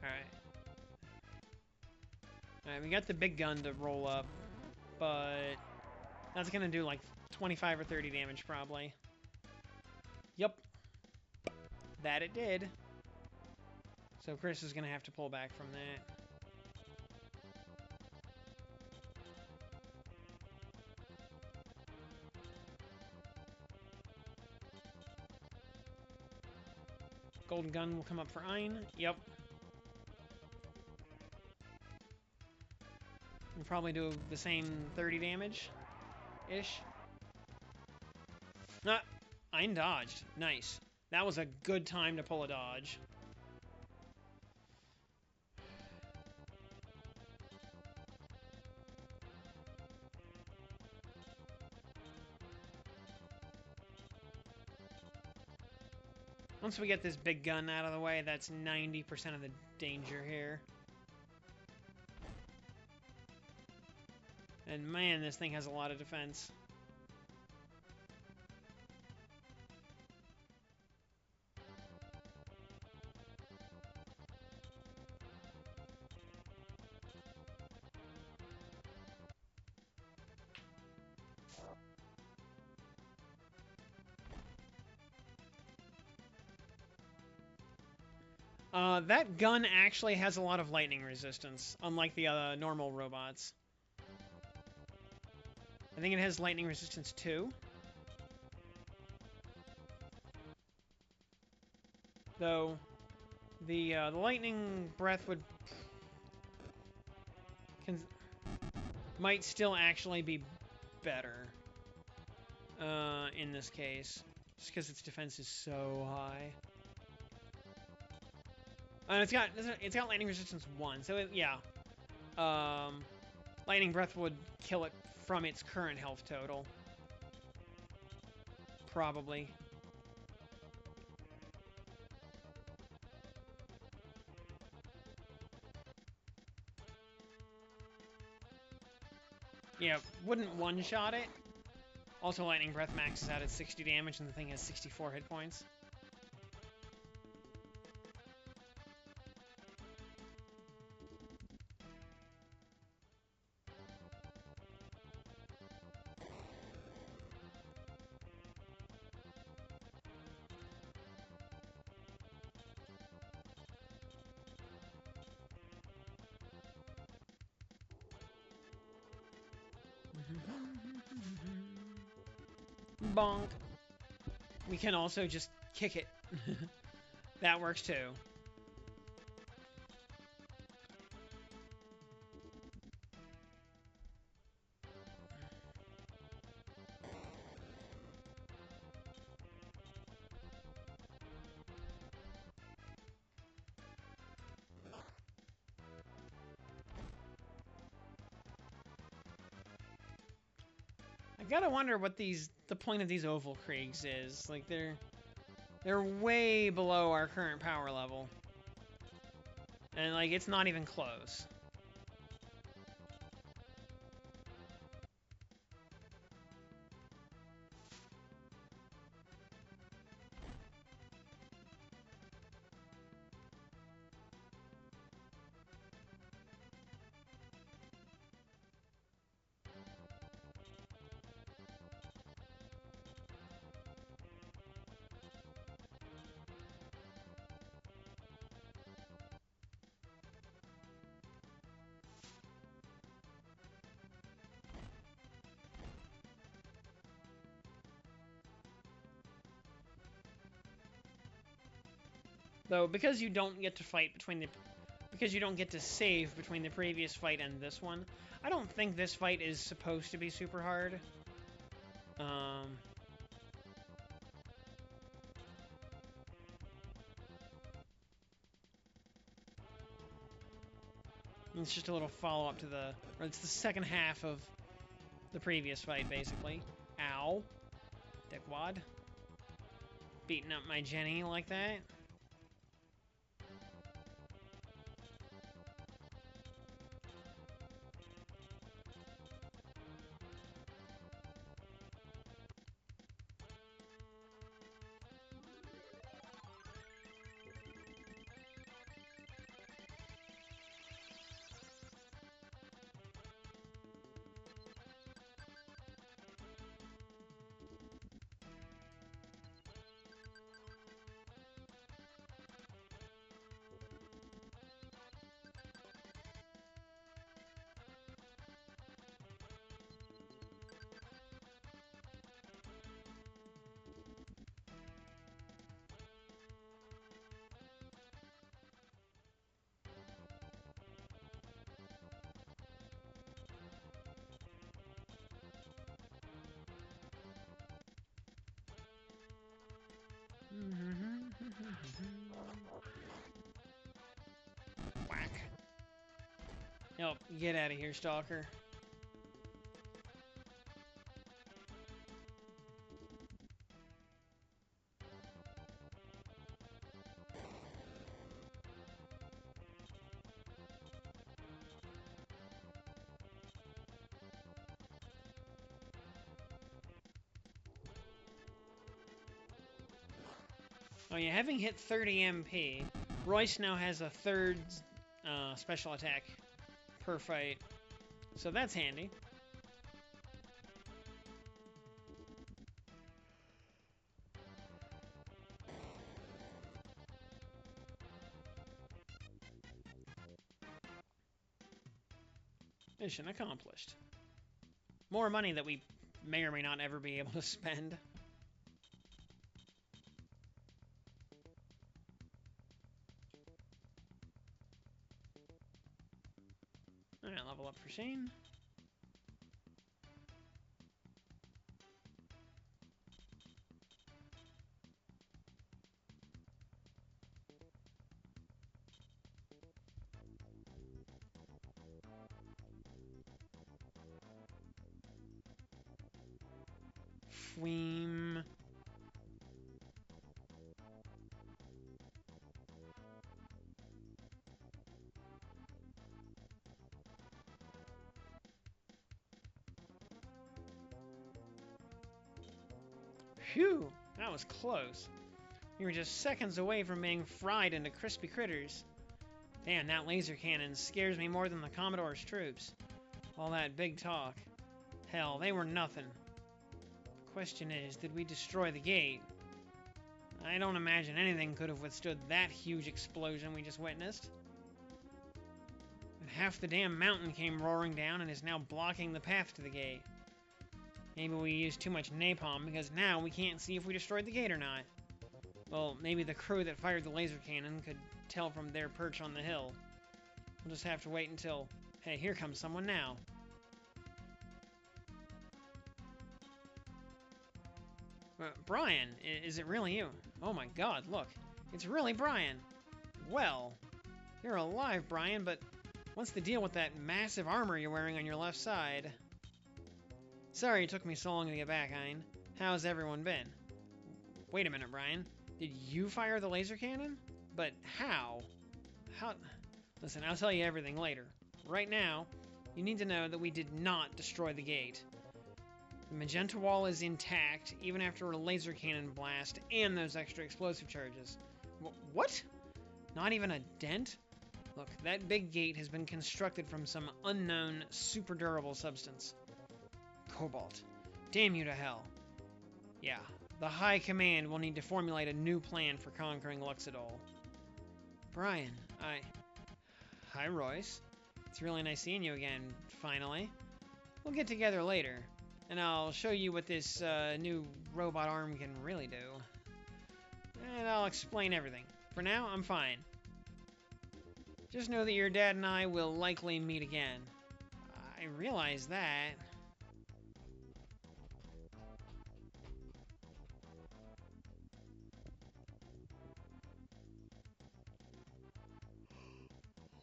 Speaker 1: Alright. Alright, we got the big gun to roll up, but that's gonna do like 25 or 30 damage probably. Yup. That it did. So Chris is gonna have to pull back from that. Golden gun will come up for Ein. Yep. We'll probably do the same 30 damage-ish. Ah, Ein dodged. Nice. That was a good time to pull a dodge. Once we get this big gun out of the way, that's 90% of the danger here. And man, this thing has a lot of defense. That gun actually has a lot of lightning resistance, unlike the normal robots. I think it has lightning resistance too. Though, the lightning breath might still actually be better in this case, just because its defense is so high. And it's got lightning resistance 1, so yeah. Um, lightning breath would kill it from its current health total, probably. Yeah, wouldn't one-shot it. Also, lightning breath maxes out at 60 damage, and the thing has 64 hit points. Bonk. We can also just kick it. That works too. I gotta wonder what the point of these oval Kriegs is. Like they're way below our current power level. And like it's not even close. Though because you don't get to fight because you don't get to save between the previous fight and this one, I don't think this fight is supposed to be super hard. It's just a little follow-up to or it's the second half of the previous fight, basically. Ow. Dickwad. Beating up my Jenny like that. Whack. Nope, get out of here, Stalker. Oh yeah, having hit 30 MP, Royce now has a third special attack per fight, so that's handy. Mission accomplished. More money that we may or may not ever be able to spend. Alright, level up for Shane. Fweem. Phew, that was close. We were just seconds away from being fried into crispy critters. Damn, that laser cannon scares me more than the Commodore's troops. All that big talk. Hell, they were nothing. The question is, did we destroy the gate? I don't imagine anything could have withstood that huge explosion we just witnessed. And half the damn mountain came roaring down and is now blocking the path to the gate. Maybe we used too much napalm because now we can't see if we destroyed the gate or not. Well, maybe the crew that fired the laser cannon could tell from their perch on the hill. We'll just have to wait until... Hey, here comes someone now. Brian, is it really you? Oh my god, look. It's really Brian. Well, you're alive, Brian, but what's the deal with that massive armor you're wearing on your left side? Sorry it took me so long to get back, Hein. How's everyone been? Wait a minute, Brian. Did you fire the laser cannon? But how? How? Listen, I'll tell you everything later. Right now, you need to know that we did not destroy the gate. The magenta wall is intact, even after a laser cannon blast and those extra explosive charges. What? Not even a dent? Look, that big gate has been constructed from some unknown, super durable substance. Cobalt. Damn you to hell. Yeah, the High Command will need to formulate a new plan for conquering Luxadol. Brian, Hi, Royce. It's really nice seeing you again, finally. We'll get together later, and I'll show you what this new robot arm can really do. And I'll explain everything. For now, I'm fine. Just know that your dad and I will likely meet again. I realize that.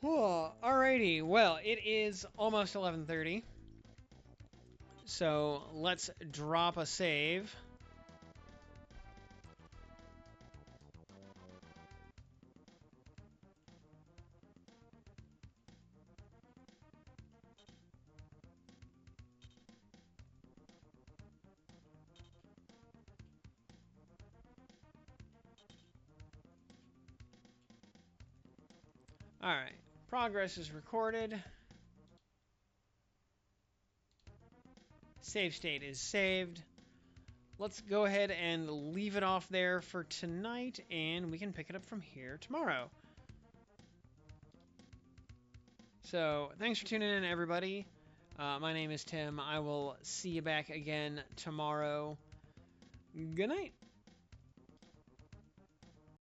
Speaker 1: Whoa, alrighty, well, it is almost 11:30. So let's drop a save. Alright, progress is recorded. Save state is saved. Let's go ahead and leave it off there for tonight, and we can pick it up from here tomorrow. So, thanks for tuning in, everybody. My name is Tim. I will see you back again tomorrow. Good night.